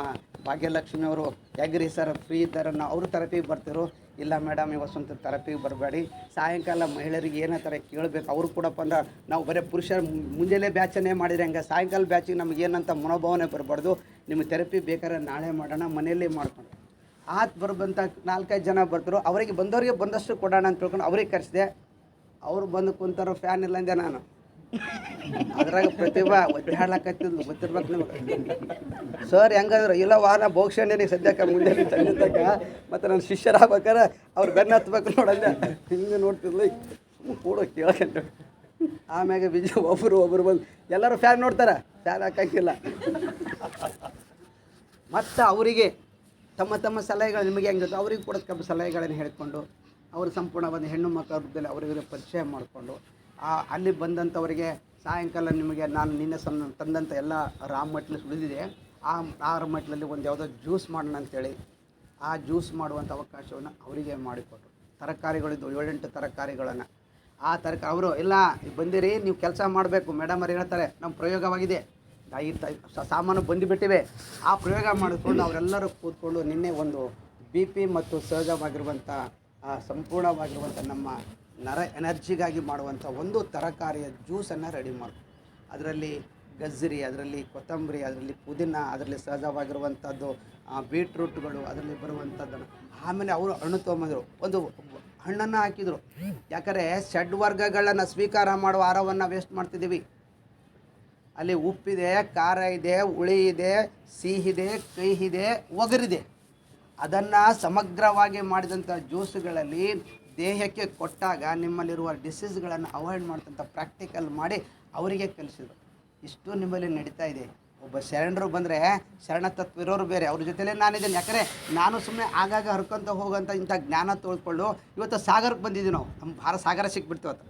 ಭಾಗ್ಯಲಕ್ಷ್ಮಿ ಅವರು ಯಾಗ್ರಿ ಸರ್ ಫ್ರೀ ಇದ್ದಾರೆ, ಅವರು ಥೆರಪಿಗೆ ಬರ್ತಿರು. ಇಲ್ಲ ಮೇಡಮ್ ಇವತ್ತು ಸ್ವಂತ ಥೆರಪಿಗೆ ಬರಬೇಡಿ, ಸಾಯಂಕಾಲ ಮಹಿಳೆಯರಿಗೆ ಏನೋ ಥರ ಕೇಳಬೇಕು. ಅವರು ಕೂಡಪ್ಪ ಅಂದ್ರೆ ನಾವು ಬರೀ ಪುರುಷರು ಮುಂಜಾನೆ ಬ್ಯಾಚನ್ನೇ ಮಾಡಿದ್ರೆ ಹಂಗೆ ಸಾಯಂಕಾಲ ಬ್ಯಾಚಿಗೆ ನಮಗೇನಂತ ಮನೋಭಾವನೆ ಬರಬಾರ್ದು. ನಿಮಗೆ ಥೆರಪಿ ಬೇಕಾದ್ರೆ ನಾಳೆ ಮಾಡೋಣ, ಮನೆಯಲ್ಲೇ ಮಾಡ್ಕೊಂಡು ಬರೋದಂತ 4-5 ಜನ ಬರ್ತಾರೆ. ಅವರಿಗೆ ಬಂದವರಿಗೆ ಬಂದಷ್ಟು ಕೊಡೋಣ ಅಂತ ತಿಳ್ಕೊಂಡು ಅವ್ರಿಗೆ ಕರೆಸಿದೆ. ಅವರು ಬಂದು ಕುಂತಾರೋ, ಫ್ಯಾನ್ ಇಲ್ಲ ಅಂದೆ ನಾನು. ಅದ್ರಾಗ ಪ್ರತಿಭಾ ಒದ್ದಾಡ್ಲಕತ್ತಿದ್ಲು, ಗೊತ್ತಿರ್ಬೇಕು ನಿಮಗೆ. ಸರ್ ಹೆಂಗಂದ್ರು, ಇಲ್ಲ ವಾರ ಬೋಕ್ಷಣಿಗೆ ಸದ್ಯಕ್ಕೆ ಮುಂದೆ ತಂದಿದ್ದಕ್ಕ ಮತ್ತು ನನ್ನ ಶಿಷ್ಯರಾಗ್ಬೇಕಾರೆ ಅವ್ರು ಬೆನ್ನ ಹತ್ಬೇಕು ನೋಡಂದೆ. ಹಿಂಗೆ ನೋಡ್ತಿದ್ಲು, ಕೂಡ ಕೇಳಕಂತ. ಆಮ್ಯಾಗ ಒಬ್ಬರು ಬಂದು ಎಲ್ಲರೂ ಫ್ಯಾನ್ ನೋಡ್ತಾರೆ, ಫ್ಯಾನ್ ಹಾಕಂಗಿಲ್ಲ. ಮತ್ತು ಅವರಿಗೆ ತಮ್ಮ ತಮ್ಮ ಸಲಹೆಗಳು ನಿಮಗೆ ಹೆಂಗಿತ್ತು ಅವ್ರಿಗೆ ಕೂಡ ತಮ್ಮ ಸಲಹೆಗಳನ್ನು ಹೇಳಿಕೊಂಡು ಅವರು ಸಂಪೂರ್ಣವಾದ ಹೆಣ್ಣು ಮಕ್ಕಳ ರೂಪದಲ್ಲಿ ಅವರಿಗೆ ಪರಿಚಯ ಮಾಡಿಕೊಂಡು ಅಲ್ಲಿ ಬಂದಂಥವರಿಗೆ ಸಾಯಂಕಾಲ ನಿಮಗೆ ನಾನು ನಿನ್ನೆ ತಂದಂಥ ಎಲ್ಲ ರಾ ಮಟ್ಲಸ್ ಉಳಿದಿದೆ ಆ ಮಟ್ಲಲ್ಲಿ ಒಂದು ಯಾವುದೋ ಜ್ಯೂಸ್ ಮಾಡೋಣ ಅಂತೇಳಿ ಆ ಜ್ಯೂಸ್ ಮಾಡುವಂಥ ಅವಕಾಶವನ್ನು ಅವರಿಗೆ ಮಾಡಿಕೊಟ್ರು. ತರಕಾರಿಗಳಿದ್ದು 7-8 ತರಕಾರಿಗಳನ್ನು ಅವರು ಇಲ್ಲ ಬಂದಿರಿ ನೀವು ಕೆಲಸ ಮಾಡಬೇಕು ಮೇಡಮ್ ಅವ್ರು ಹೇಳ್ತಾರೆ ನಮ್ಮ ಪ್ರಯೋಗವಾಗಿದೆ ಸಾಮಾನು ಬಂದುಬಿಟ್ಟಿವೆ ಆ ಪ್ರಯೋಗ ಮಾಡಿಕೊಂಡು ಅವರೆಲ್ಲರೂ ಕೂತ್ಕೊಂಡು ನಿನ್ನೆ ಒಂದು BP ಮತ್ತು ಸಹಜವಾಗಿರುವಂಥ ಸಂಪೂರ್ಣವಾಗಿರುವಂಥ ನಮ್ಮ ನರ ಎನರ್ಜಿಗಾಗಿ ಮಾಡುವಂಥ ಒಂದು ತರಕಾರಿಯ ಜ್ಯೂಸನ್ನು ರೆಡಿ ಮಾಡಿ ಅದರಲ್ಲಿ ಗಜ್ಜರಿ, ಅದರಲ್ಲಿ ಕೊತ್ತಂಬರಿ, ಅದರಲ್ಲಿ ಪುದೀನ, ಅದರಲ್ಲಿ ಸಹಜವಾಗಿರುವಂಥದ್ದು ಬೀಟ್ರೂಟ್ಗಳು, ಅದರಲ್ಲಿ ಬರುವಂಥದ್ದನ್ನು ಆಮೇಲೆ ಅವರು ಹಣ್ಣು ತೊಗೊಂಬಂದರು. ಒಂದು ಹಣ್ಣನ್ನು ಹಾಕಿದರು. ಯಾಕಂದರೆ ಷಡ್ವರ್ಗಗಳನ್ನು ಸ್ವೀಕಾರ ಮಾಡುವ ಆಹಾರವನ್ನು ವೇಸ್ಟ್ ಮಾಡ್ತಿದ್ದೀವಿ. ಅಲ್ಲಿ ಉಪ್ಪಿದೆ, ಖಾರ ಇದೆ, ಹುಳಿ ಇದೆ, ಸಿಹಿದೆ, ಕಹಿದೆ, ಒಗರಿದೆ. ಅದನ್ನು ಸಮಗ್ರವಾಗಿ ಮಾಡಿದಂಥ ಜ್ಯೂಸುಗಳಲ್ಲಿ ದೇಹಕ್ಕೆ ಕೊಟ್ಟಾಗ ನಿಮ್ಮಲ್ಲಿರುವ ಡಿಸೀಸ್ಗಳನ್ನು ಅವಾಯ್ಡ್ ಮಾಡ್ತಂಥ ಪ್ರಾಕ್ಟಿಕಲ್ ಮಾಡಿ ಅವರಿಗೆ ಕಲಿಸಿದರು. ಇಷ್ಟು ನಿಮ್ಮಲ್ಲಿ ನಡೀತಾ ಇದೆ. ಒಬ್ಬ ಶರಣರು ಬಂದರೆ ಶರಣ ತತ್ವ ಇರೋರು ಬೇರೆ, ಅವ್ರ ಜೊತೆಲೇ ನಾನಿದ್ದೇನೆ. ಯಾಕಂದರೆ ನಾನು ಸುಮ್ಮನೆ ಆಗಾಗ ಹರ್ಕೊಂತ ಹೋಗೋಂಥ ಇಂಥ ಜ್ಞಾನ ತೊಳ್ಕೊಂಡು ಇವತ್ತು ಸಾಗರಕ್ಕೆ ಬಂದಿದ್ದೀವಿ. ನಾವು ನಮ್ಮ ಸಾಗರ ಸಿಕ್ಬಿಡ್ತೀವತ್ತು.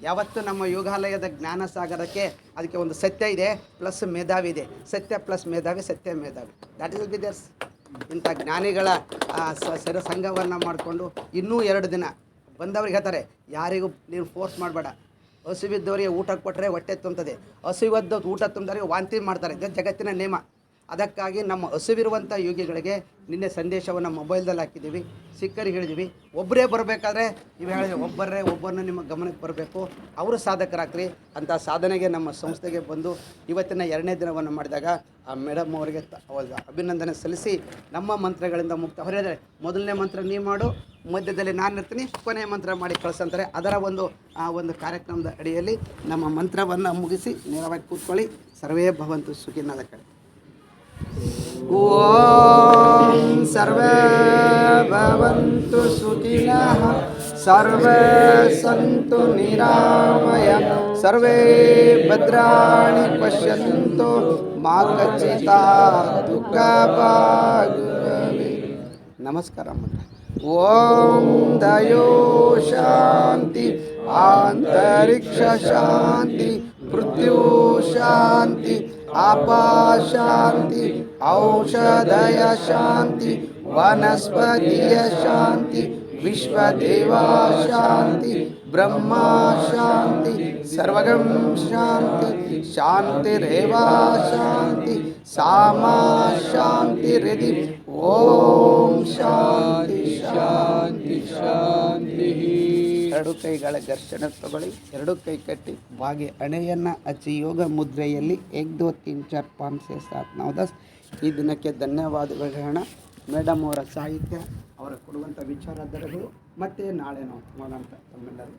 ಯಾವತ್ತು ನಮ್ಮ ಯೋಗಾಲಯದ ಜ್ಞಾನ ಸಾಗರಕ್ಕೆ ಅದಕ್ಕೆ ಒಂದು ಸತ್ಯ ಇದೆ ಪ್ಲಸ್ ಮೇಧಾವಿ ಇದೆ. ಸತ್ಯ ಪ್ಲಸ್ ಮೇಧಾವಿ, ಸತ್ಯ ಮೇಧಾವಿ, ದ್ಯಾಟ್ ಇಸ್ ಬಿ ದೇರ್ಸ್. ಇಂಥ ಜ್ಞಾನಿಗಳ ಸಂಘವನ್ನು ಮಾಡಿಕೊಂಡು ಇನ್ನೂ 2 ದಿನ ಬಂದವ್ರಿಗೆ ಹೇಳ್ತಾರೆ, ಯಾರಿಗೂ ನೀವು ಫೋರ್ಸ್ ಮಾಡಬೇಡ. ಹಸಿವಿದ್ದವರಿಗೆ ಊಟ ಕೊಟ್ಟರೆ ಹೊಟ್ಟೆ ತುಂಬುತ್ತದೆ, ಹಸಿವದ್ದು ಊಟ ತುಂಬಿದವರಿಗೆ ವಾಂತಿ ಮಾಡ್ತಾರೆ. ಇದು ಜಗತ್ತಿನ ನಿಯಮ. ಅದಕ್ಕಾಗಿ ನಮ್ಮ ಹಸಿವಿರುವಂಥ ಯೋಗಿಗಳಿಗೆ ನಿನ್ನೆ ಸಂದೇಶವನ್ನು ಮೊಬೈಲ್ದಲ್ಲಿ ಹಾಕಿದ್ದೀವಿ, ಸಿಕ್ಕರಿಗೆ ಹೇಳಿದ್ದೀವಿ. ಒಬ್ಬರೇ ಬರಬೇಕಾದ್ರೆ ಇವು ಹೇಳಿದೆ, ಒಬ್ಬರನ್ನ ನಿಮ್ಮ ಗಮನಕ್ಕೆ ಬರಬೇಕು, ಅವರು ಸಾಧಕರಾಗ್ರಿ. ಅಂಥ ಸಾಧನೆಗೆ ನಮ್ಮ ಸಂಸ್ಥೆಗೆ ಬಂದು ಇವತ್ತಿನ 2ನೇ ದಿನವನ್ನು ಮಾಡಿದಾಗ ಆ ಮೇಡಮ್ ಅವರಿಗೆ ಅಭಿನಂದನೆ ಸಲ್ಲಿಸಿ ನಮ್ಮ ಮಂತ್ರಗಳಿಂದ ಮುಕ್ತ. ಅವರು ಹೇಳಿದರೆ ಮೊದಲನೇ ಮಂತ್ರ ನೀವು ಮಾಡು, ಮಧ್ಯದಲ್ಲಿ ನಾನು ಇರ್ತೀನಿ, ಕೊನೆಯ ಮಂತ್ರ ಮಾಡಿ ಕಳಿಸಂತಾರೆ. ಅದರ ಒಂದು ಕಾರ್ಯಕ್ರಮದ ಅಡಿಯಲ್ಲಿ ನಮ್ಮ ಮಂತ್ರವನ್ನು ಮುಗಿಸಿ ನೇರವಾಗಿ ಕೂತ್ಕೊಳ್ಳಿ. ಸರ್ವೇ ಭವಂತು ಸುಖಿನದ ಕಡೆ. ಓಂ ಸರ್ವೇ ಭವಂತು ಸುಖಿನಃ, ಸರ್ವೇ ಸಂತು ನಿರಾಮಯ, ಸರ್ವೇ ಭದ್ರಾಣಿ ಪಶ್ಯಂತು ಮಾ ಕಚ್ಚಿತ್ ದುಃಖ ಭಾಗ್ಭವೇತ್. ನಮಸ್ಕಾರ ಮಂತ್ರ. ಓಂ ದಯೋ ಶಾಂತಿ, ಆಂತರಿಕ್ಷ ಶಾಂತಿ, ಪೃಥ್ವಿ ಶಾಂತಿ, आपा शांति, औषधय शांति, वनस्पतिय शांति, विश्वदेवा शांति, ब्रह्मा शांति, सर्वगम शांति, शांतिरेवा शांति, सामा शांति रिधि. ओम शांति शांति शांति. 2 ಕೈಗಳ ಘರ್ಷಣೆ ತಗೊಳ್ಳಿ. 2 ಕೈ ಕಟ್ಟಿ ಬಾಗಿ ಹಣೆಯನ್ನು ಹಚ್ಚಿ ಯೋಗ ಮುದ್ರೆಯಲ್ಲಿ 1 2 3 4 5 6 7 9 10. ಈ ದಿನಕ್ಕೆ ಧನ್ಯವಾದಗಳು ಹೇಳೋಣ. ಮೇಡಮ್ ಅವರ ಸಾಹಿತ್ಯ, ಅವರ ಕೊಡುವಂಥ ವಿಚಾರಧಾರೆಗಳು ಮತ್ತೆ ನಾಳೆ ನಾವು ಮಾಡೋಂಥ ತಮ್ಮೆಲ್ಲರೂ